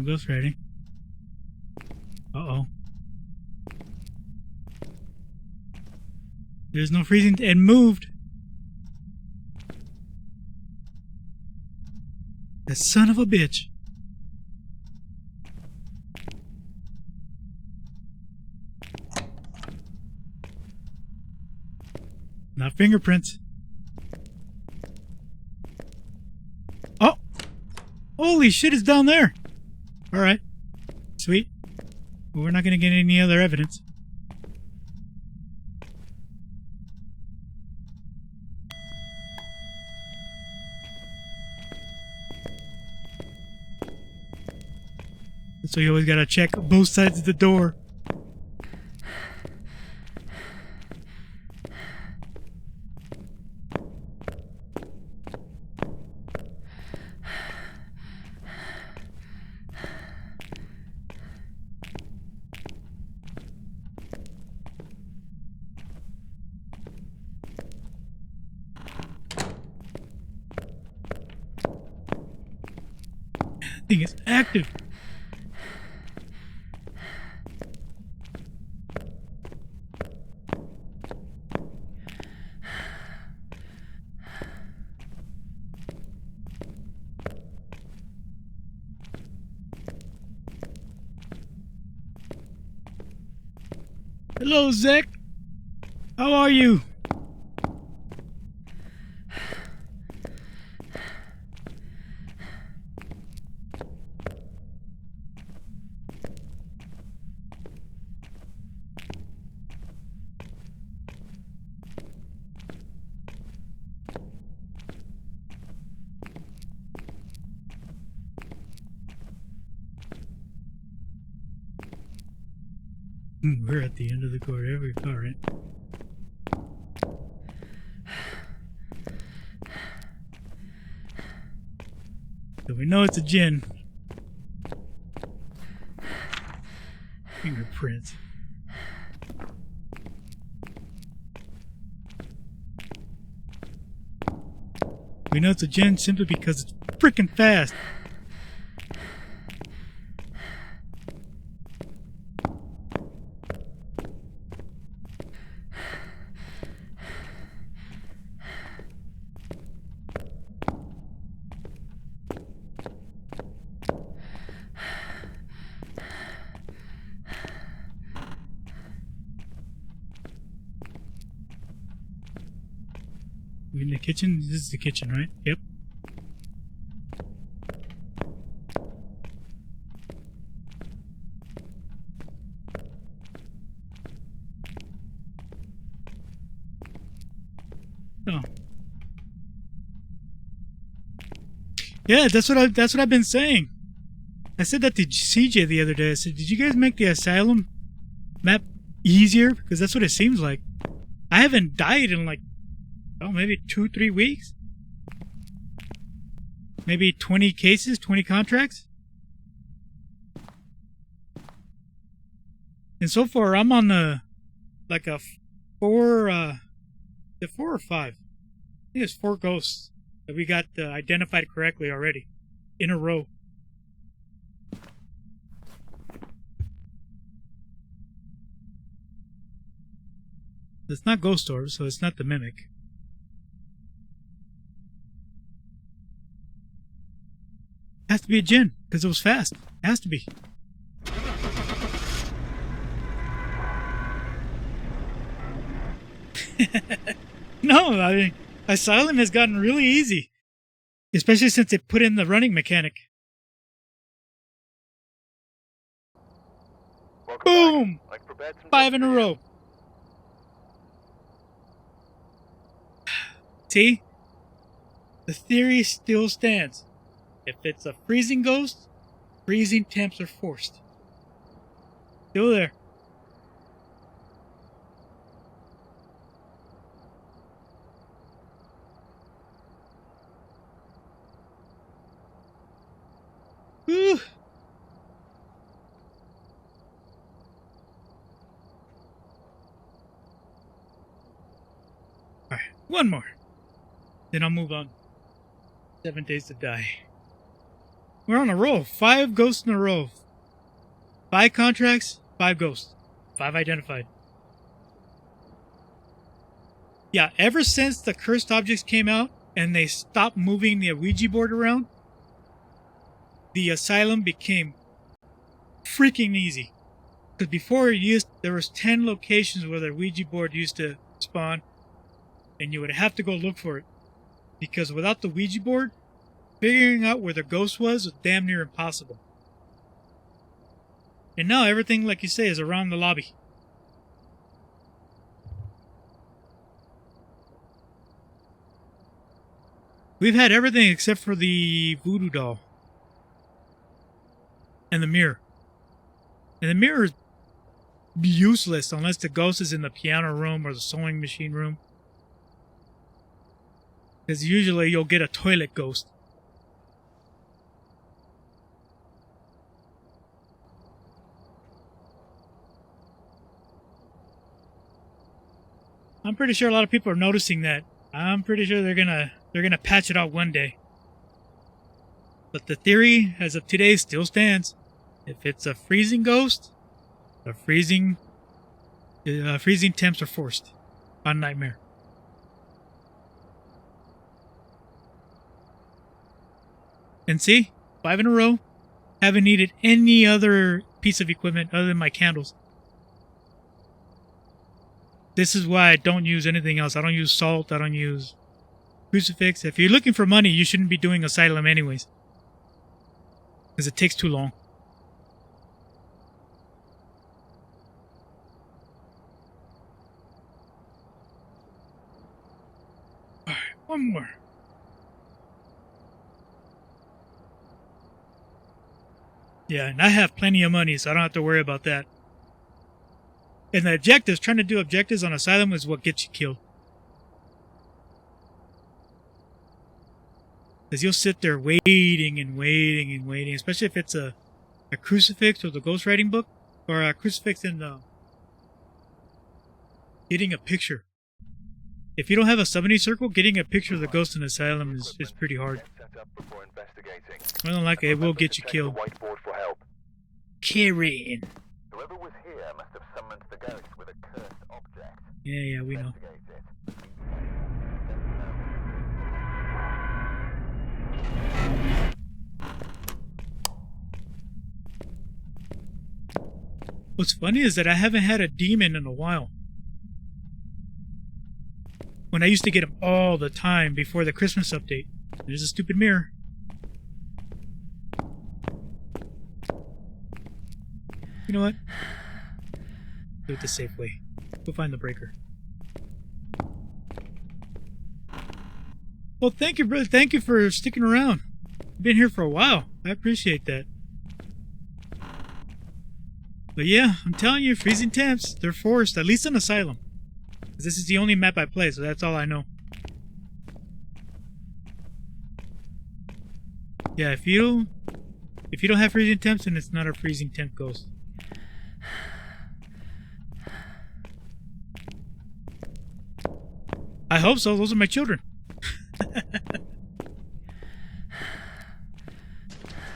Goes ready. Uh-oh. There's no freezing and moved. That son of a bitch. Not fingerprints. Oh! Holy shit, it's down there! Alright. Sweet. Well, we're not going to get any other evidence. So you always got to check both sides of the door. Thing is active. Hello, Zach. How are you? We're at the end of the corridor. All right. So we know it's a djinn. Fingerprints. We know it's a djinn simply because it's freaking fast. In the kitchen? This is the kitchen, right? Yep. Oh. Yeah, that's what I've been saying. I said that to CJ the other day. I said, "Did you guys make the Asylum map easier? Because that's what it seems like. I haven't died in like maybe 2-3 weeks. Maybe 20 cases, 20 contracts. And so far, I'm on a 4 or 5. I think it's 4 ghosts that we got identified correctly already in a row. It's not ghost orbs, so it's not the mimic. Has to be a djinn because it was fast. It has to be. No, I mean, Asylum has gotten really easy, especially since they put in the running mechanic. Boom! 5 in a row. See? The theory still stands. If it's a freezing ghost, freezing temps are forced. Still there. Whew. Alright, one more. Then I'll move on. 7 days to die. We're on a roll. 5 ghosts in a row. 5 contracts, 5 ghosts. 5 identified. Yeah, ever since the cursed objects came out and they stopped moving the Ouija board around, the Asylum became freaking easy. Because before there was 10 locations where the Ouija board used to spawn, and you would have to go look for it. Because without the Ouija board, figuring out where the ghost was damn near impossible. And now everything, like you say, is around the lobby. We've had everything except for the voodoo doll. And the mirror. And the mirror is useless unless the ghost is in the piano room or the sewing machine room. Because usually you'll get a toilet ghost. I'm pretty sure a lot of people are noticing that. I'm pretty sure they're gonna patch it out one day. But the theory, as of today, still stands. If it's a freezing ghost, the freezing temps are forced on Nightmare. And see, 5 in a row. Haven't needed any other piece of equipment other than my candles. This is why I don't use anything else. I don't use salt. I don't use crucifix. If you're looking for money, you shouldn't be doing Asylum anyways. Because it takes too long. Alright, one more. Yeah, and I have plenty of money, so I don't have to worry about that. And the objectives, trying to do objectives on Asylum is what gets you killed. Because you'll sit there waiting and waiting and waiting, especially if it's a crucifix or the ghostwriting book, or a crucifix and getting a picture. If you don't have a summoning circle, getting a picture of the ghost in Asylum is pretty hard. More than likely, it will get you killed. Karen. Whoever was here must have summoned the ghost with a cursed object. Yeah, we know. What's funny is that I haven't had a demon in a while. When I used to get them all the time before the Christmas update. There's a stupid mirror. You know what? Do it the safe way. Go find the breaker. Well, thank you, brother. Thank you for sticking around. You've been here for a while. I appreciate that. But yeah, I'm telling you, freezing temps, they're forced, at least in Asylum. This is the only map I play, so that's all I know. Yeah, if you don't have freezing temps, then it's not a freezing temp ghost. I hope so. Those are my children.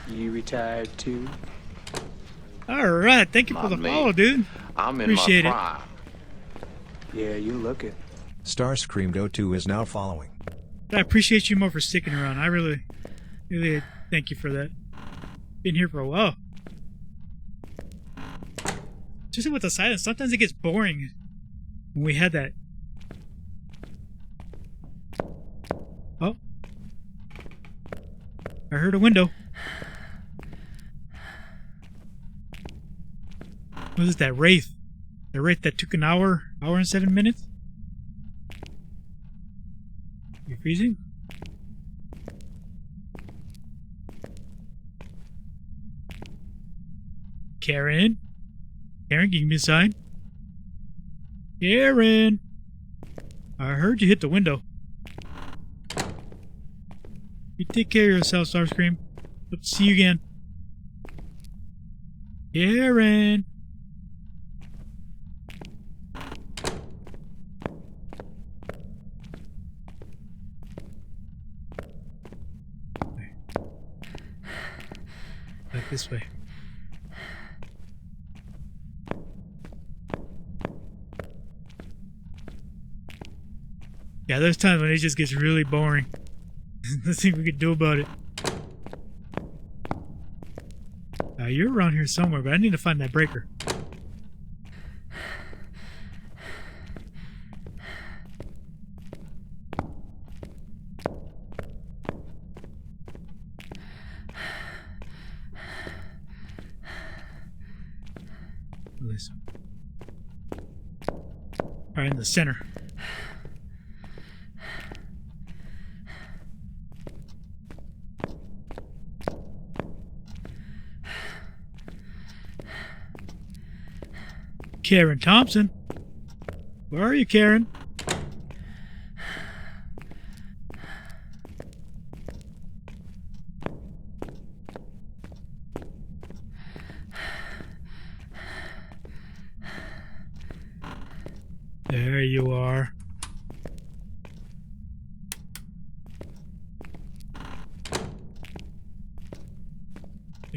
You retired too? Alright, thank you for the follow, dude. I'm in Appreciate my it. prime. Yeah, you look it. Starscream02 is now following. I appreciate you more for sticking around. I really thank you for that. Been here for a while. Especially with the silence, sometimes it gets boring when we had that. Oh. I heard a window. What is that, Wraith? The Wraith that took an hour and 7 minutes? You freezing? Karen? Karen, give me a sign. Karen! I heard you hit the window. You take care of yourself, Starscream. Hope to see you again. Karen! Back this way. Yeah, there's times when it just gets really boring. Let's see if we can do about it. You're around here somewhere, but I need to find that breaker. Listen. Alright, in the center. Karen Thompson. Where are you, Karen? There you are.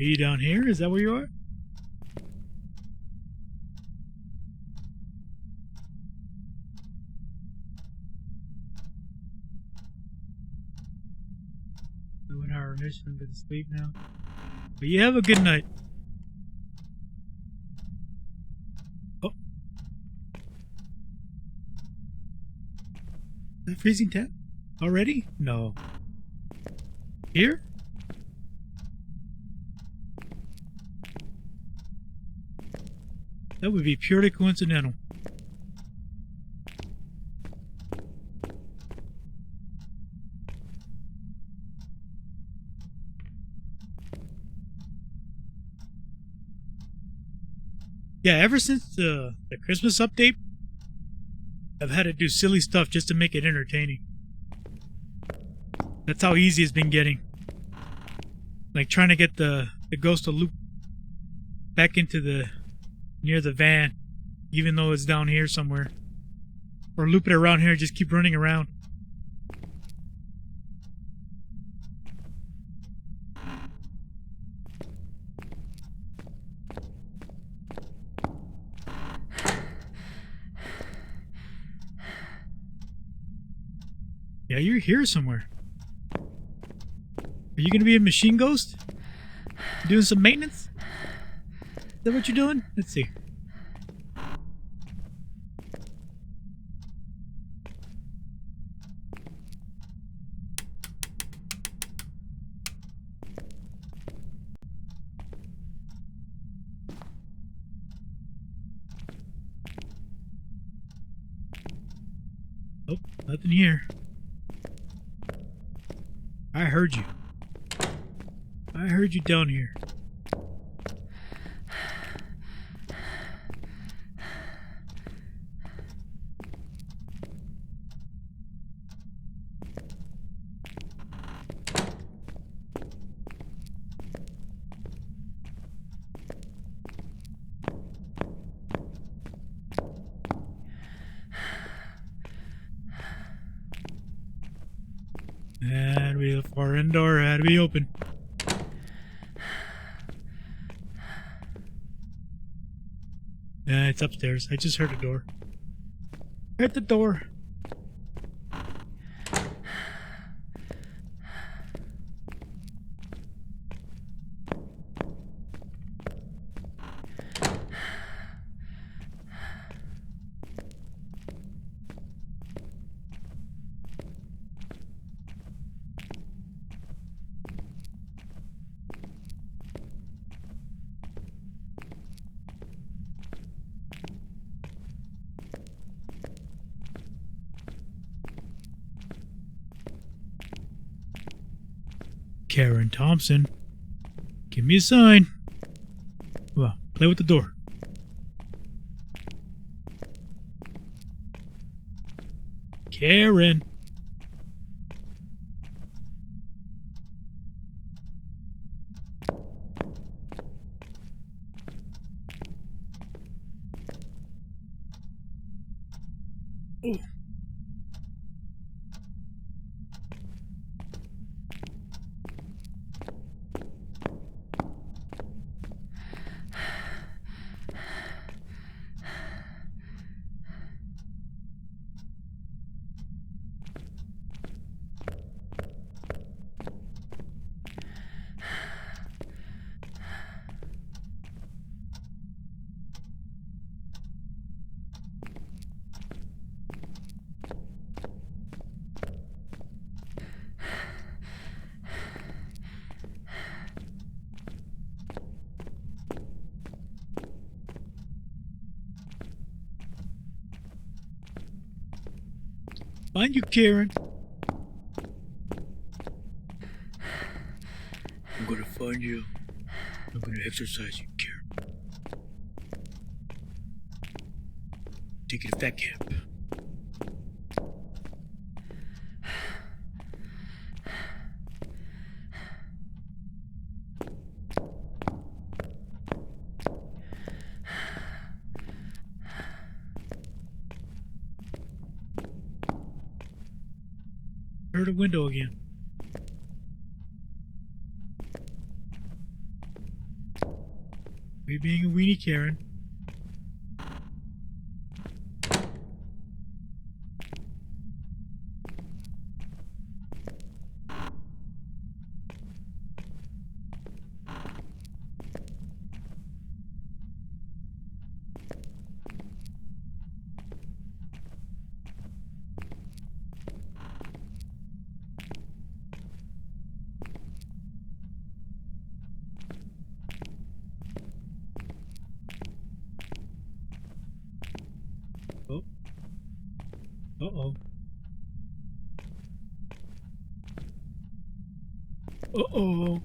Are you down here? Is that where you are? An hour mission. I'm going to sleep now. But you have a good night. Oh. Is that freezing temp? Already? No. Here? That would be purely coincidental. Yeah, ever since the Christmas update, I've had to do silly stuff just to make it entertaining. That's how easy it's been getting. Like trying to get the ghost to loop back into near the van, even though it's down here somewhere. Or loop it around here and just keep running around. Yeah, you're here somewhere. Are you gonna be a machine ghost? Doing some maintenance? Is that what you're doing? Let's see. Oh, nothing here. I heard you. I heard you down here. And the far end door had to be open. It's upstairs. I just heard a door. Heard the door. Karen Thompson, give me a sign. Well, play with the door. Karen. Oh. Find you, Karen. I'm gonna find you. I'm gonna exercise you, Karen. Take you to fat camp. Heard a window again. We being a weenie Karen. Oh. Uh-oh. Uh-oh.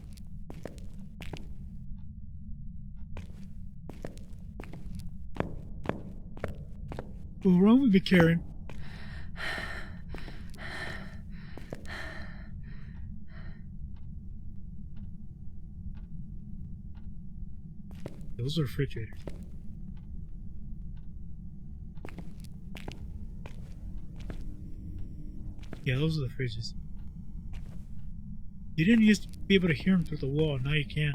What's wrong with me, Karen? Those are refrigerators. Yeah, those are the fridges. You didn't used to be able to hear them through the wall, now you can.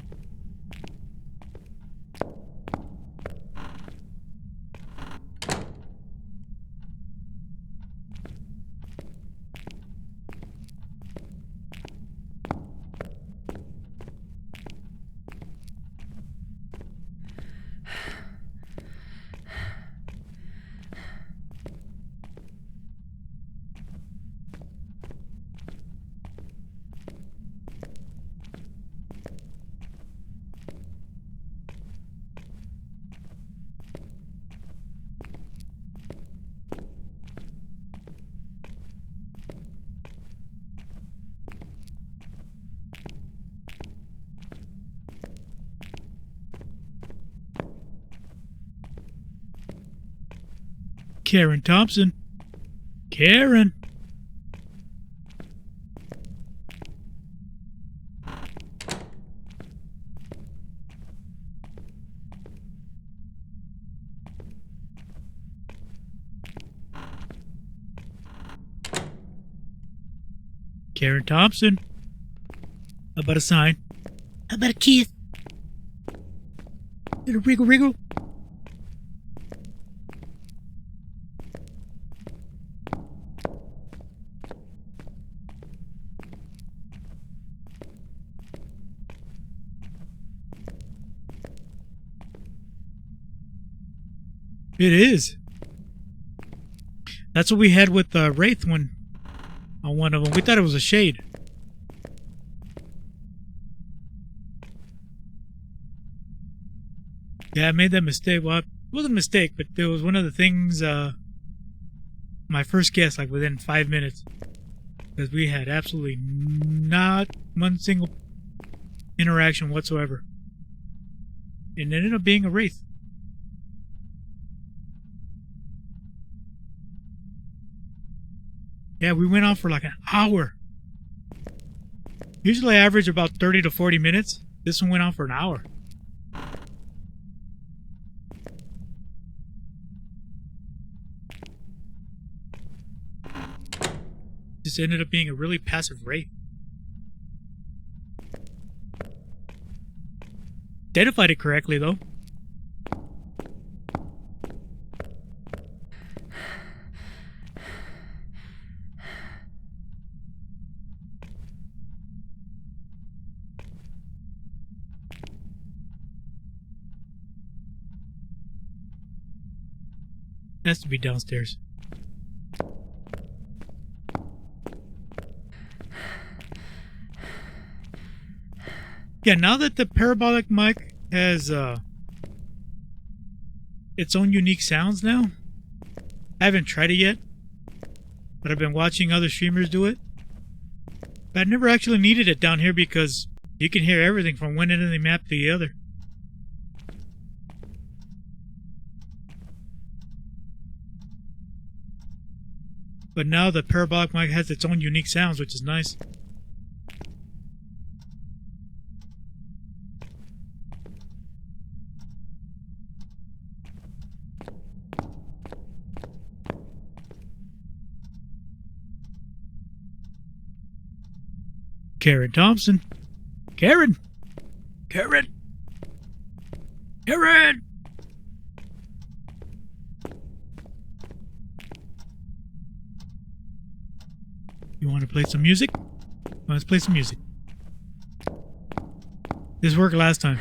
Karen Thompson. Karen. Karen Thompson. How about a sign? How about a kiss? Little wriggle wriggle. It is. That's what we had with Wraith one on one of them. We thought it was a shade. Yeah, I made that mistake. Well, it wasn't a mistake, but there was one of the things, my first guess, like within 5 minutes. Because we had absolutely not one single interaction whatsoever. And it ended up being a Wraith. Yeah, we went on for like an hour. Usually I average about 30 to 40 minutes. This one went on for an hour. Just ended up being a really passive Wraith. Identified it correctly though. Has to be downstairs. Yeah, now that the parabolic mic has its own unique sounds now, I haven't tried it yet, but I've been watching other streamers do it. But I never actually needed it down here because you can hear everything from one end of the map to the other. But now the parabolic mic has its own unique sounds, which is nice. Karen Thompson. Karen! Karen! Aaron! You want to play some music? Let's play some music. This worked last time.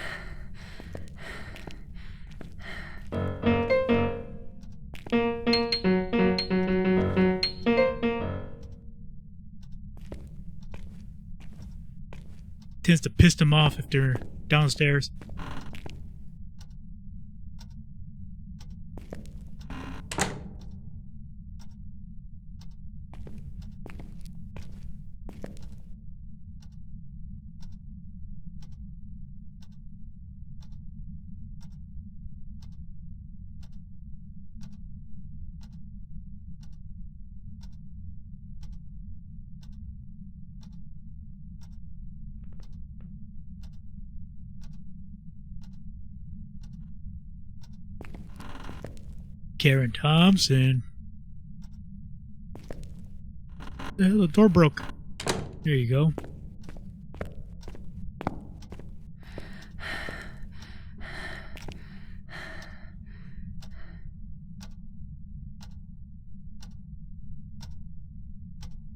Tends to piss them off if they're downstairs. Karen Thompson. The door broke. There you go.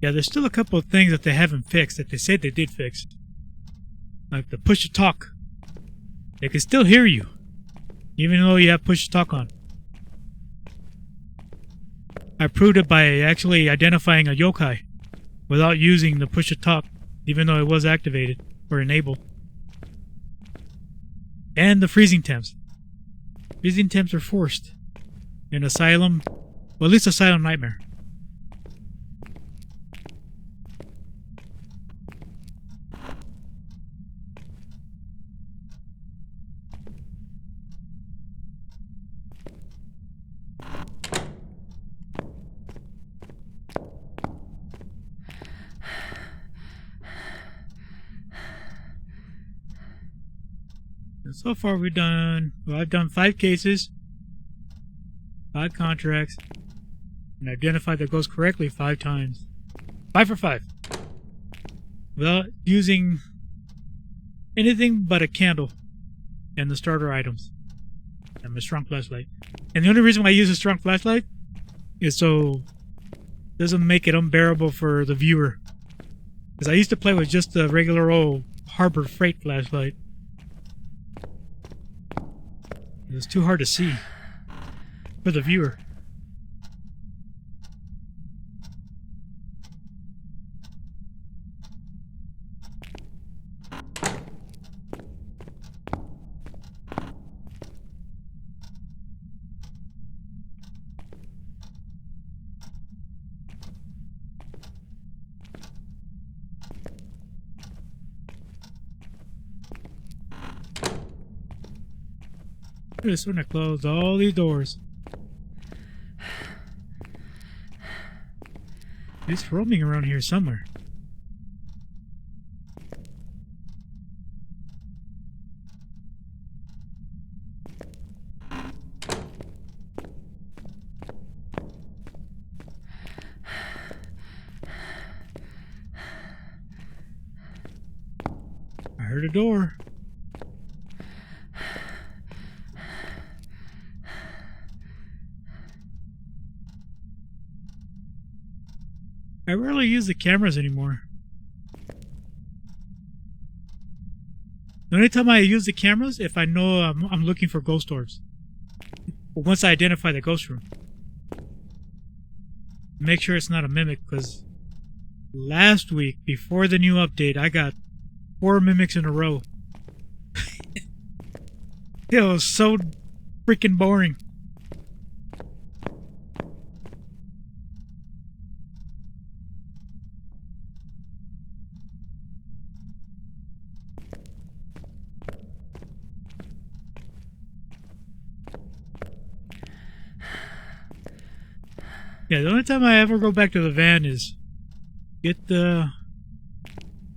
Yeah, there's still a couple of things that they haven't fixed that they said they did fix. Like the push to talk. They can still hear you, even though you have push to talk on. I proved it by actually identifying a yokai without using the push to talk, even though it was activated or enabled. And the freezing temps. Freezing temps are forced in Asylum, well, at least Asylum Nightmare. So far I've done 5 cases, 5 contracts, and identified the ghost correctly 5 times. 5 for 5. Without using anything but a candle and the starter items. And my strong flashlight. And the only reason why I use a strong flashlight is so it doesn't make it unbearable for the viewer. Because I used to play with just a regular old Harbor Freight flashlight. It was too hard to see for the viewer. I just want to close all these doors. It's roaming around here somewhere. I heard a door. I rarely use the cameras anymore. The only time I use the cameras if I know I'm looking for ghost orbs. Once I identify the ghost room. Make sure it's not a mimic, because last week, before the new update, I got 4 mimics in a row. It was so freaking boring. Yeah, the only time I ever go back to the van is get the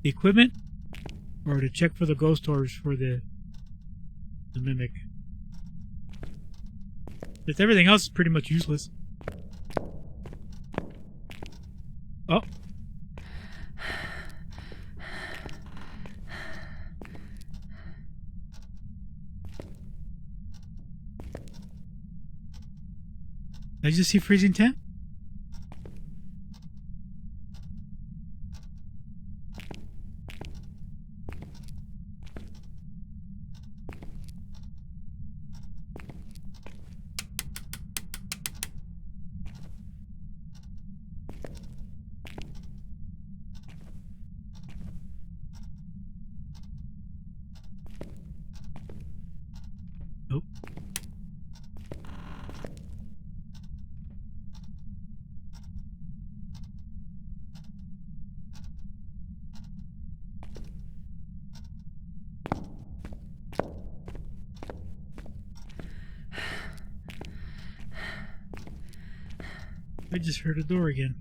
equipment or to check for the ghost orbs for the mimic. But everything else is pretty much useless. Oh. Did I just see freezing temp? Nope. I just heard a door again.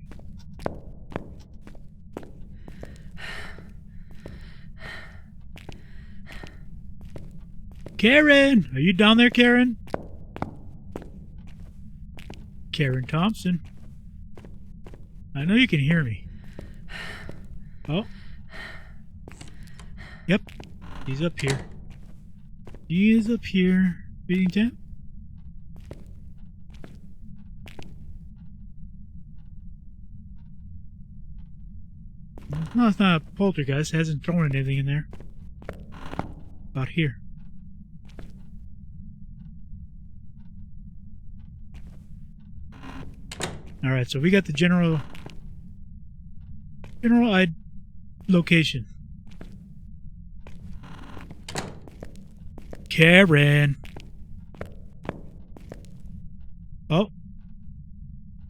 Karen! Are you down there, Karen? Karen Thompson. I know you can hear me. Oh. Yep. He's up here. He is up here. Beating temp? No, it's not a poltergeist. It hasn't thrown anything in there. About here. Alright, so we got the general location. Karen! Oh.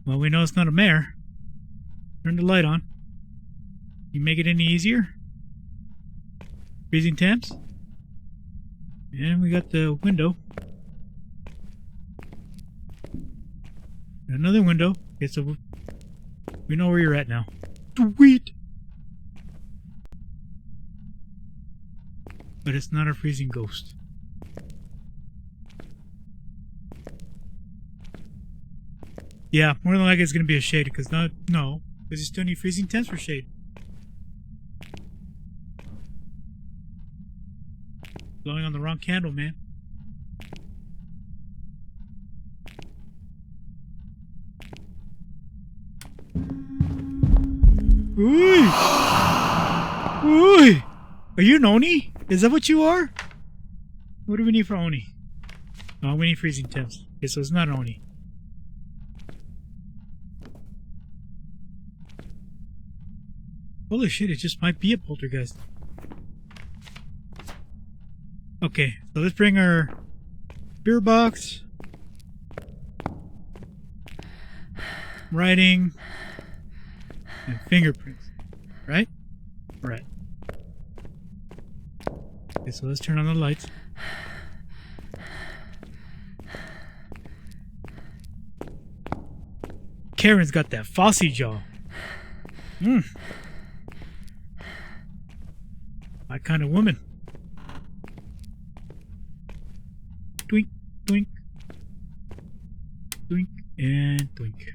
Well, we know it's not a mare. Turn the light on. You make it any easier? Freezing temps? And we got the window. Another window. Okay, so we know where you're at now. Sweet! But it's not a freezing ghost. Yeah, more than likely it's going to be a shade, because no, because you still need freezing temps for shade. Blowing on the wrong candle, man. Ooh! Ooh! Are you an Oni? Is that what you are? What do we need for Oni? Oh, we need freezing temps. Okay, so it's not an Oni. Holy shit, it just might be a poltergeist. Okay, so let's bring our beer box, writing, and fingerprints, right? Right. Okay, so let's turn on the lights. Karen's got that Fossy jaw. My kind of woman. Twink, twink, twink, and twink.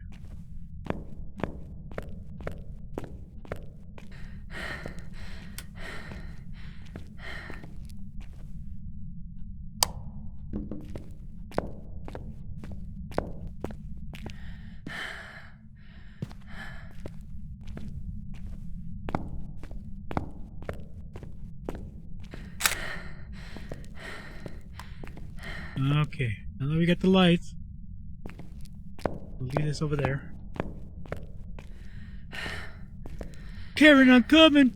Okay, now that we got the lights, we'll leave this over there. Karen, I'm coming!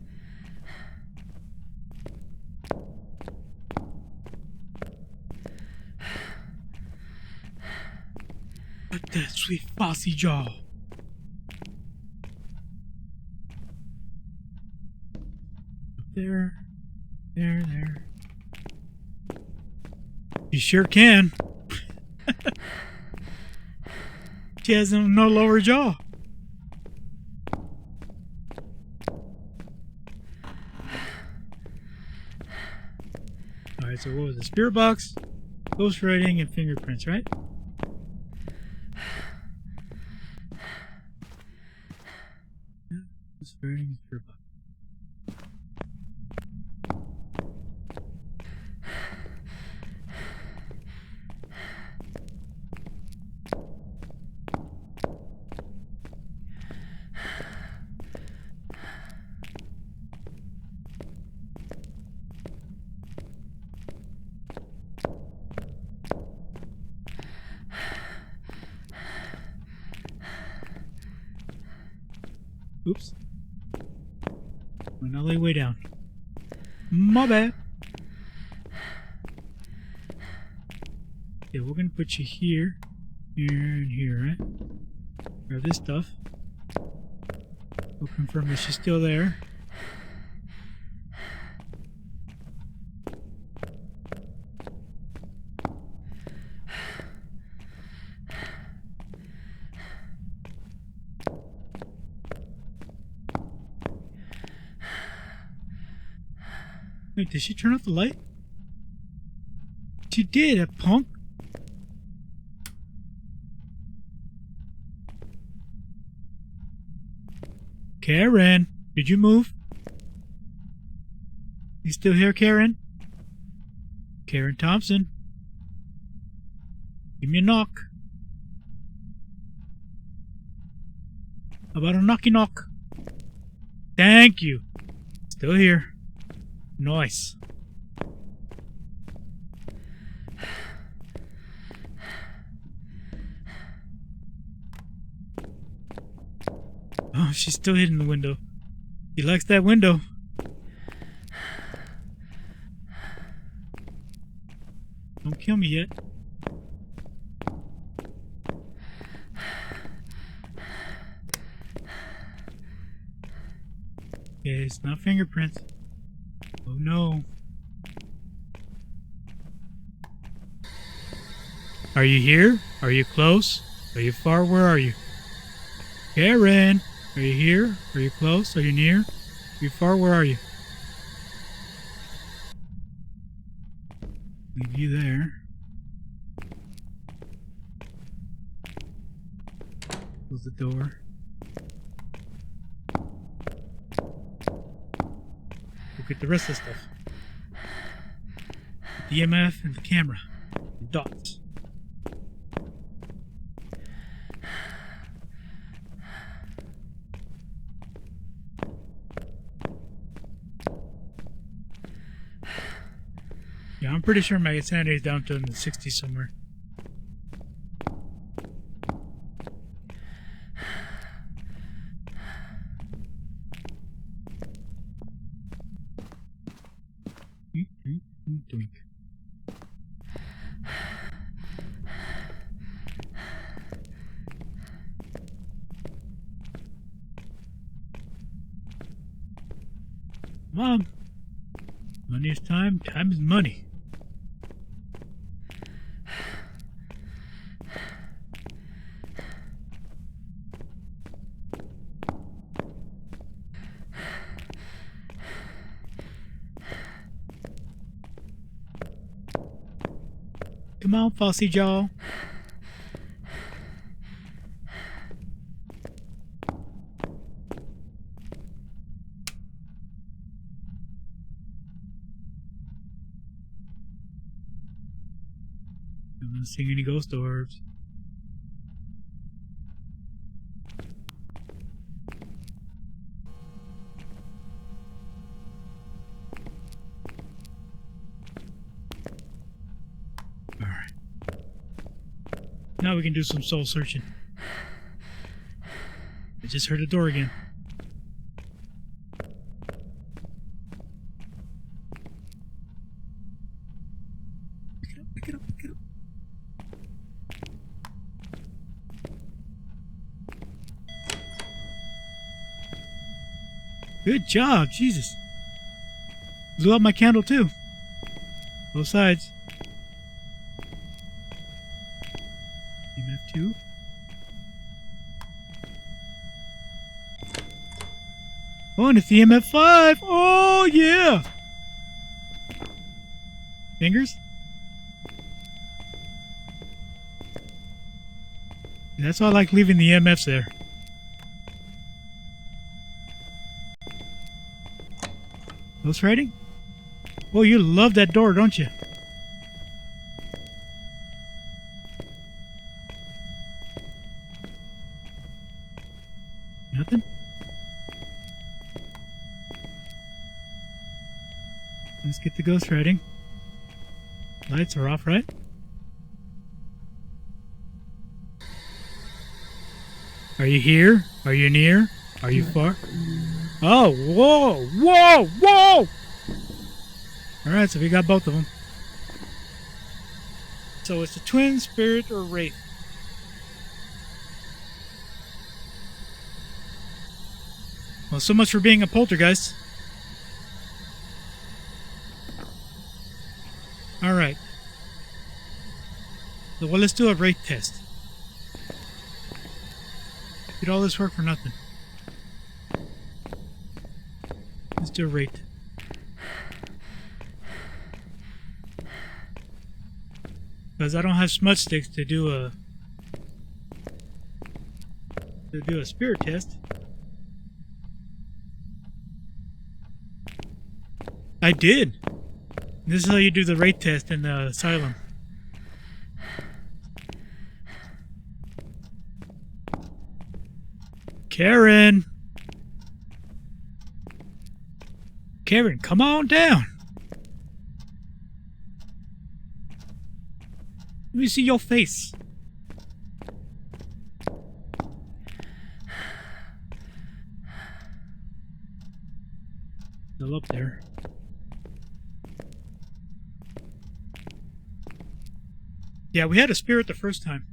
Got that sweet Fossy jaw. There, there. You sure can. She has no lower jaw. Alright, so what was it? Spirit box, ghost writing, and fingerprints, right? Ghost writing and spirit box. Oops. When I lay way down. My bad. Yeah, we're gonna put you here, here, and here, right? Grab this stuff. We'll confirm that she's still there. Wait, did she turn off the light? She did, a punk. Karen, did you move? You still here, Karen? Karen Thompson. Give me a knock. How about a knocky knock? Thank you. Still here. Nice. Oh, she's still hitting the window. She likes that window. Don't kill me yet. Okay, it's not fingerprints. Oh no. Are you here? Are you close? Are you far? Where are you? Karen! Are you here? Are you close? Are you near? Are you far? Where are you? Leave you there. Close the door. We'll get the rest of the stuff. The EMF and the camera. The dots. Yeah, I'm pretty sure my insanity is down to in the 60s somewhere. Doink. Mom, money is time, time is money. Come on, Fossy Jaw. I'm not seeing any ghost orbs. Now we can do some soul searching. I just heard a door again. Pick it up, pick it up, pick it up. Good job, Jesus. Blew out my candle too. Both sides. EMF 2. Oh, and it's the EMF 5. Oh, yeah. Fingers? That's why I like leaving the EMFs there. Ghost writing? Oh, you love that door, don't you? Nothing? Let's get the ghost writing. Lights are off, right? Are you here? Are you near? Are you far? Oh, whoa, whoa, whoa! Alright, so we got both of them. So it's a twin, spirit, or wraith. Well, so much for being a poltergeist. Alright. So, well, let's do a wraith test. Did all this work for nothing? Let's do a wraith. Because I don't have smudge sticks to do a spirit test. I did. This is how you do the wraith test in the Asylum. Karen! Karen, come on down! Let me see your face. Still up there. Yeah, we had a spirit the first time.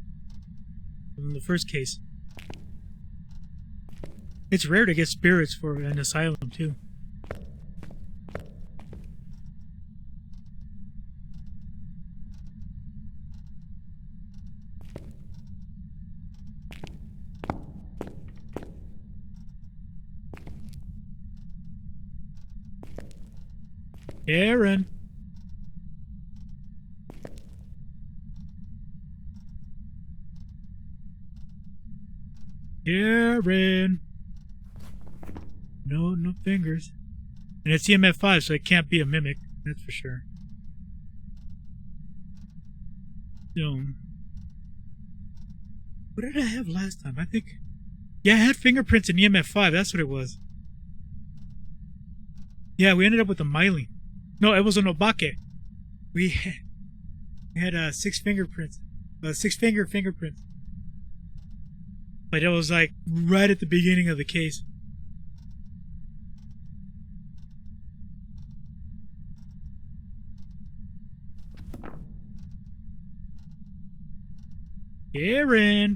In the first case. It's rare to get spirits for an asylum, too. Aaron. Aaron. No fingers. And it's EMF5, so it can't be a mimic. That's for sure. So, what did I have last time? I think... Yeah, I had fingerprints in EMF5. That's what it was. Yeah, we ended up with a myling. No, it was an obake. We had 6 fingerprints. 6-finger fingerprints. But it was like right at the beginning of the case. Aaron!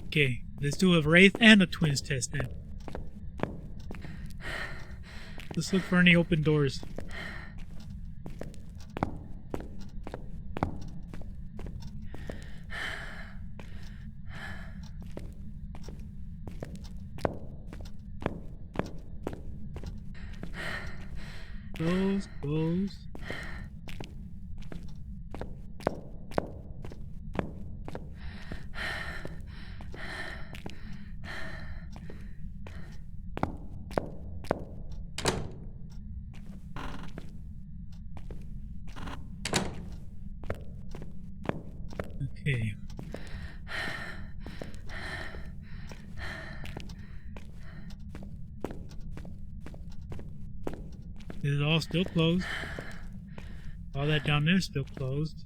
Okay, let's do a wraith and a twins test then. Let's look for any open doors. Close. Okay. This is all still closed. All that down there is still closed.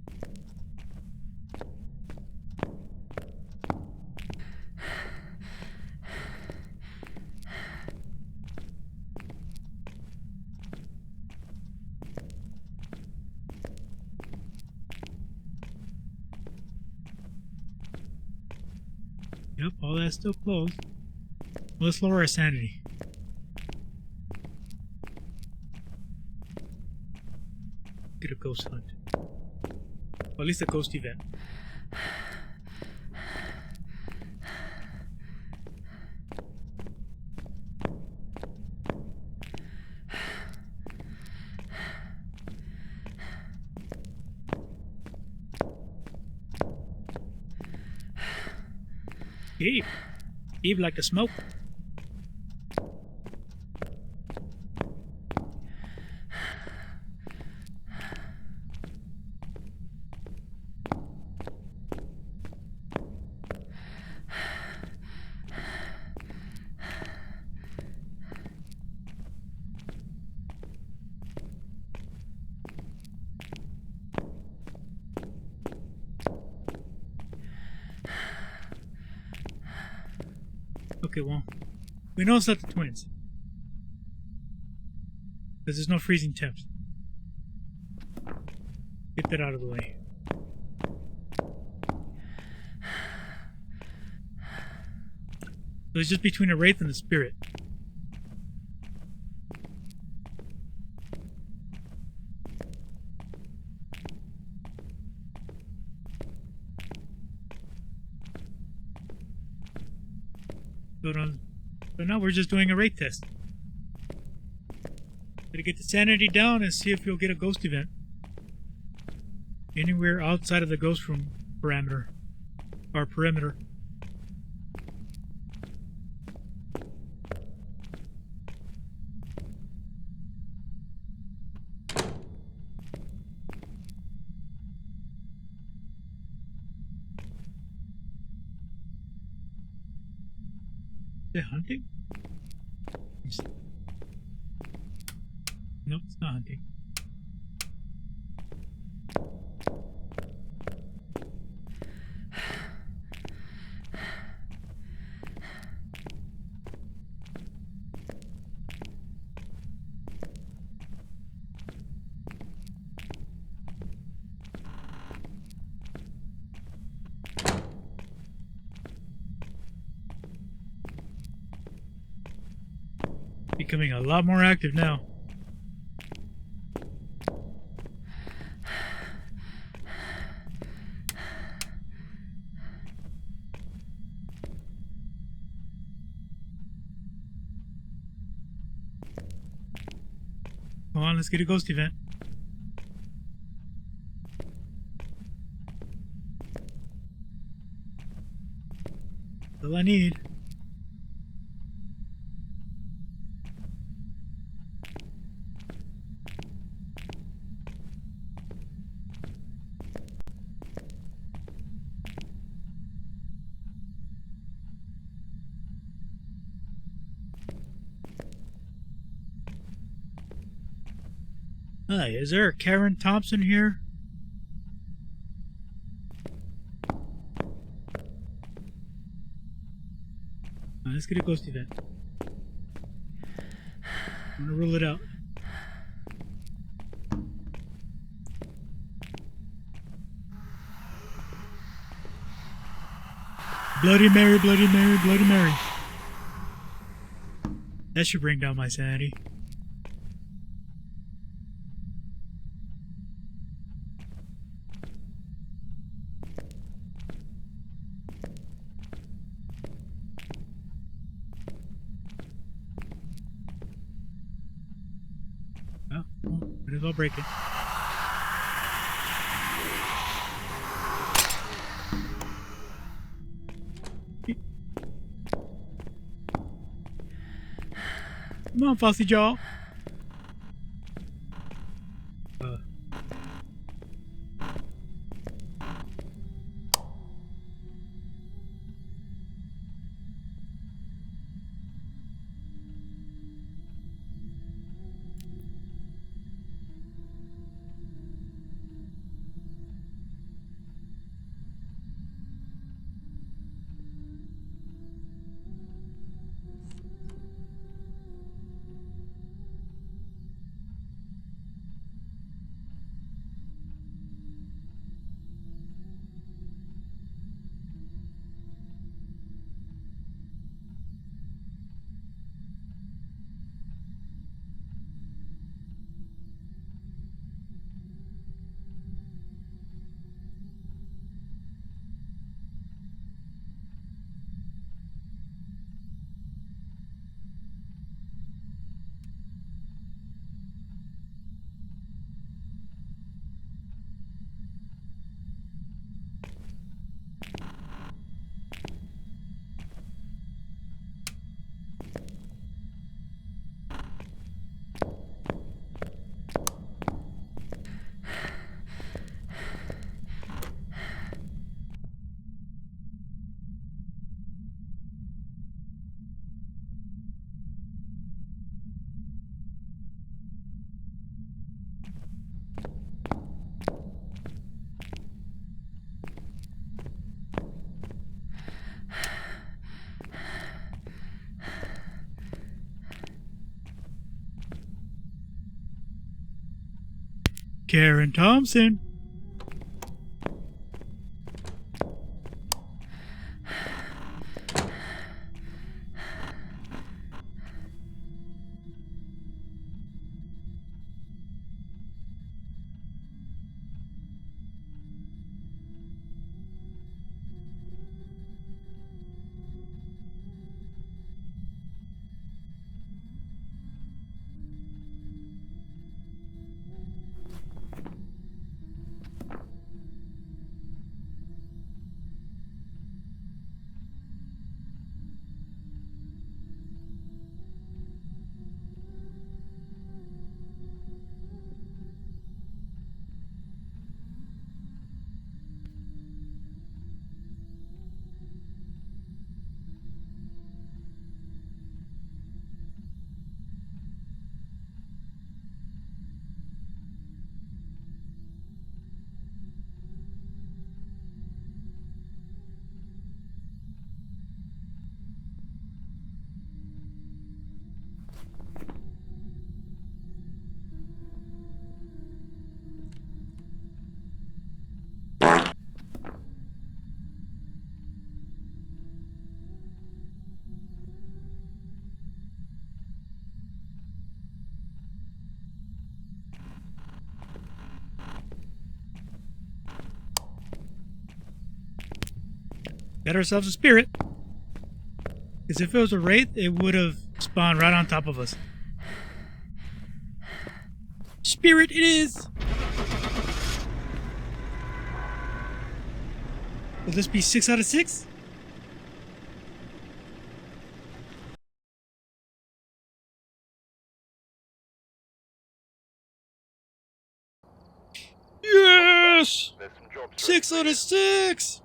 Yep, all that's still closed. Well, let's lower our sanity. Get a ghost hunt. Or at least a ghost event. Eve like to smoke. Okay, well, we know it's not the twins. Because there's no freezing temps. Get that out of the way. So it's just between a wraith and the spirit. So now we're just doing a rate test. Gotta get the sanity down and see if you'll get a ghost event. Anywhere outside of the ghost room parameter. Or perimeter. Is it hunting? Nope, it's not hunting. Becoming a lot more active now. Come on, let's get a ghost event. That's all I need. Hi, is there a Karen Thompson here? Let's get a ghost event. I'm gonna rule it out. Bloody Mary, Bloody Mary, Bloody Mary. That should bring down my sanity. Might as well break it. Come on, Fussy Jaw. Karen Thompson. Got ourselves a spirit. Because if it was a wraith, it would have spawned right on top of us. Spirit it is! Will this be 6 out of 6? Yes! There's some jobs 6 out of 6!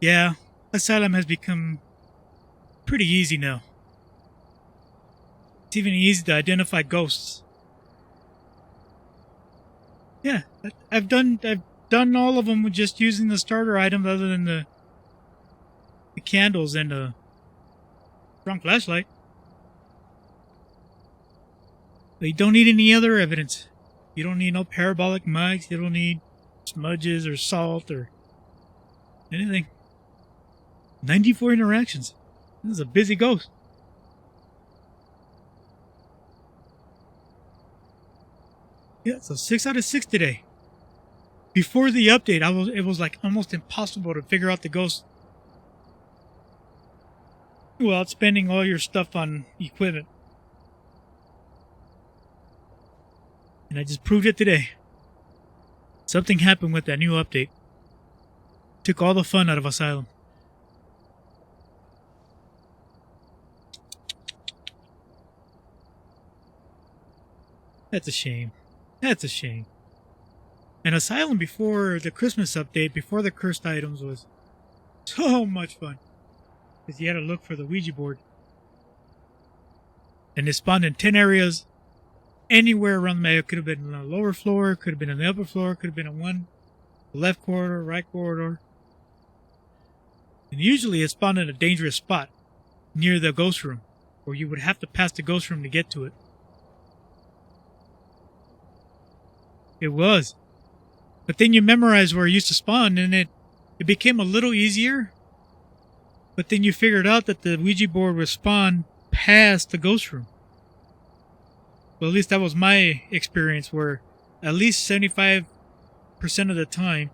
Yeah, Asylum has become pretty easy now. It's even easy to identify ghosts. Yeah, I've done all of them with just using the starter items other than the candles and the front flashlight. But you don't need any other evidence. You don't need no parabolic mics. You don't need smudges or salt or anything. 94 interactions. This is a busy ghost. Yeah, so 6 out of 6 today. Before the update, it was like almost impossible to figure out the ghost without spending all your stuff on equipment. And I just proved it today. Something happened with that new update. Took all the fun out of Asylum. That's a shame. That's a shame. And Asylum before the Christmas update, before the cursed items, was so much fun. Because you had to look for the Ouija board. And it spawned in 10 areas. Anywhere around the map. It could have been on the lower floor, could have been on the upper floor, could have been on one, the left corridor, right corridor. And usually it spawned in a dangerous spot near the ghost room, where you would have to pass the ghost room to get to it. It was. But then you memorize where it used to spawn, and it became a little easier. But then you figured out that the Ouija board would spawn past the ghost room. Well, at least that was my experience, where at least 75% of the time,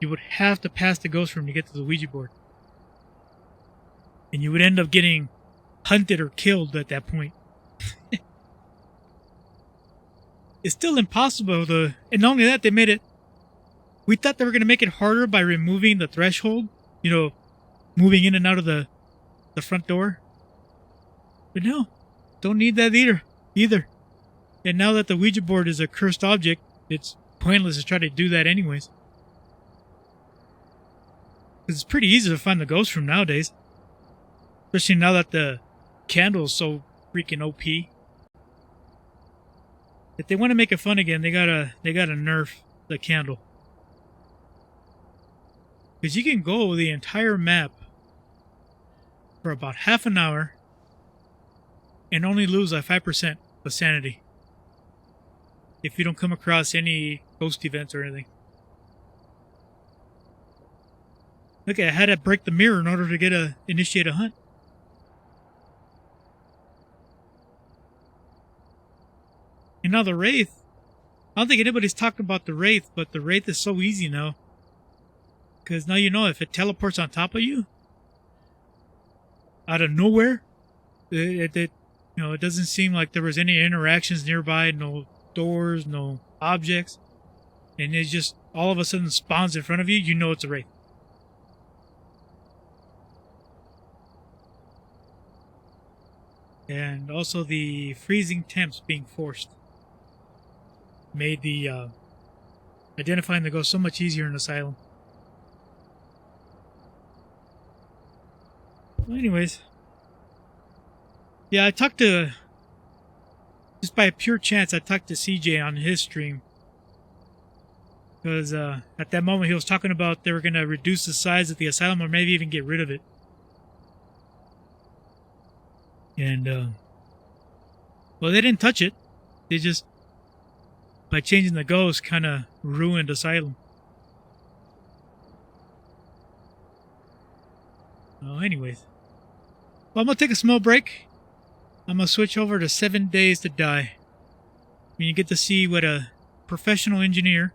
you would have to pass the ghost room to get to the Ouija board. And you would end up getting hunted or killed at that point. It's still impossible to... And not only that, they made it... We thought they were going to make it harder by removing the threshold. You know, moving in and out of the front door. But no, don't need that either. And now that the Ouija board is a cursed object, it's pointless to try to do that anyways. Because it's pretty easy to find the ghost room nowadays. Especially now that the candle is so freaking OP. If they want to make it fun again, they gotta nerf the candle. Because you can go the entire map for about half an hour and only lose like 5% of sanity if you don't come across any ghost events or anything. Look, I had to break the mirror in order to get initiate a hunt. And now the Wraith. I don't think anybody's talking about the Wraith, but the Wraith is so easy now. Because now you know if it teleports on top of you, out of nowhere, it doesn't seem like there was any interactions nearby, no doors, no objects, and it just all of a sudden spawns in front of you, you know it's a Wraith. And also the freezing temps being forced made the identifying the ghost so much easier in Asylum. Well, anyways, yeah, I talked to, just by pure chance, I talked to CJ on his stream. Because at that moment he was talking about they were going to reduce the size of the Asylum or maybe even get rid of it. And, well, they didn't touch it. They just, by changing the ghost, kind of ruined Asylum. Oh, anyways. Well, I'm going to take a small break. I'm going to switch over to 7 Days to Die. And you get to see what a professional engineer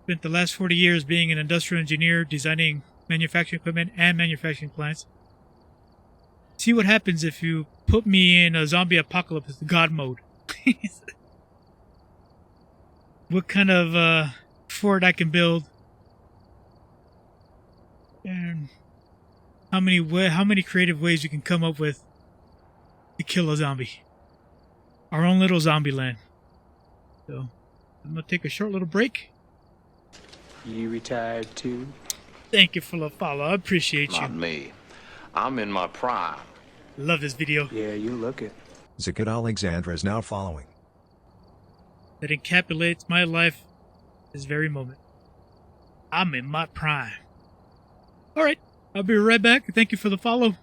spent the last 40 years being an industrial engineer, designing manufacturing equipment and manufacturing plants. See what happens if you put me in a zombie apocalypse God mode. What kind of fort I can build. And how many creative ways you can come up with to kill a zombie. Our own little zombie land. So, I'm going to take a short little break. You retired too? Thank you for the follow. I appreciate you. Not me. I'm in my prime. Love this video. Yeah, you look it. Zakid Alexandra is now following. That encapsulates my life this very moment. I'm in my prime. Alright, I'll be right back. Thank you for the follow.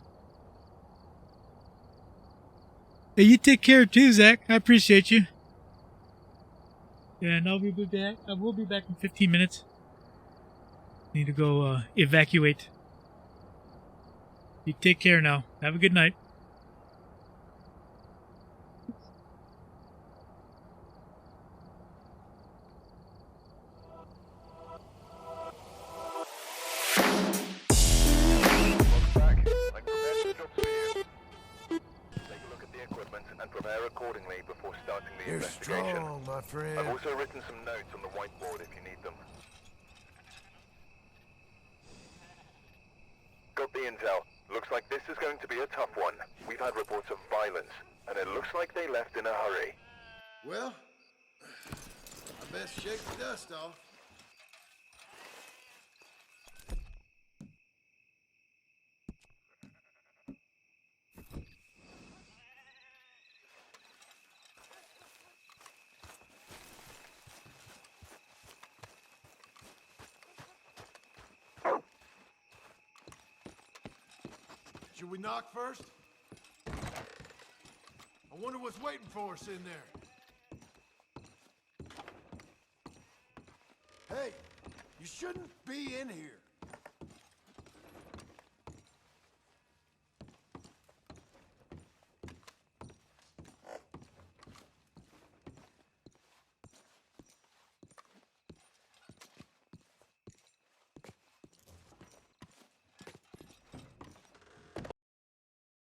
Hey, you take care too, Zach. I appreciate you. And I will be back in 15 minutes. Need to go evacuate. You take care now. Have a good night. Accordingly before starting the You're investigation. strong, my friend. I've also written some notes on the whiteboard if you need them. Got the intel. Looks like this is going to be a tough one. We've had reports of violence, and it looks like they left in a hurry. Well, I best shake the dust off. Should we knock first? I wonder what's waiting for us in there. Hey, you shouldn't be in here.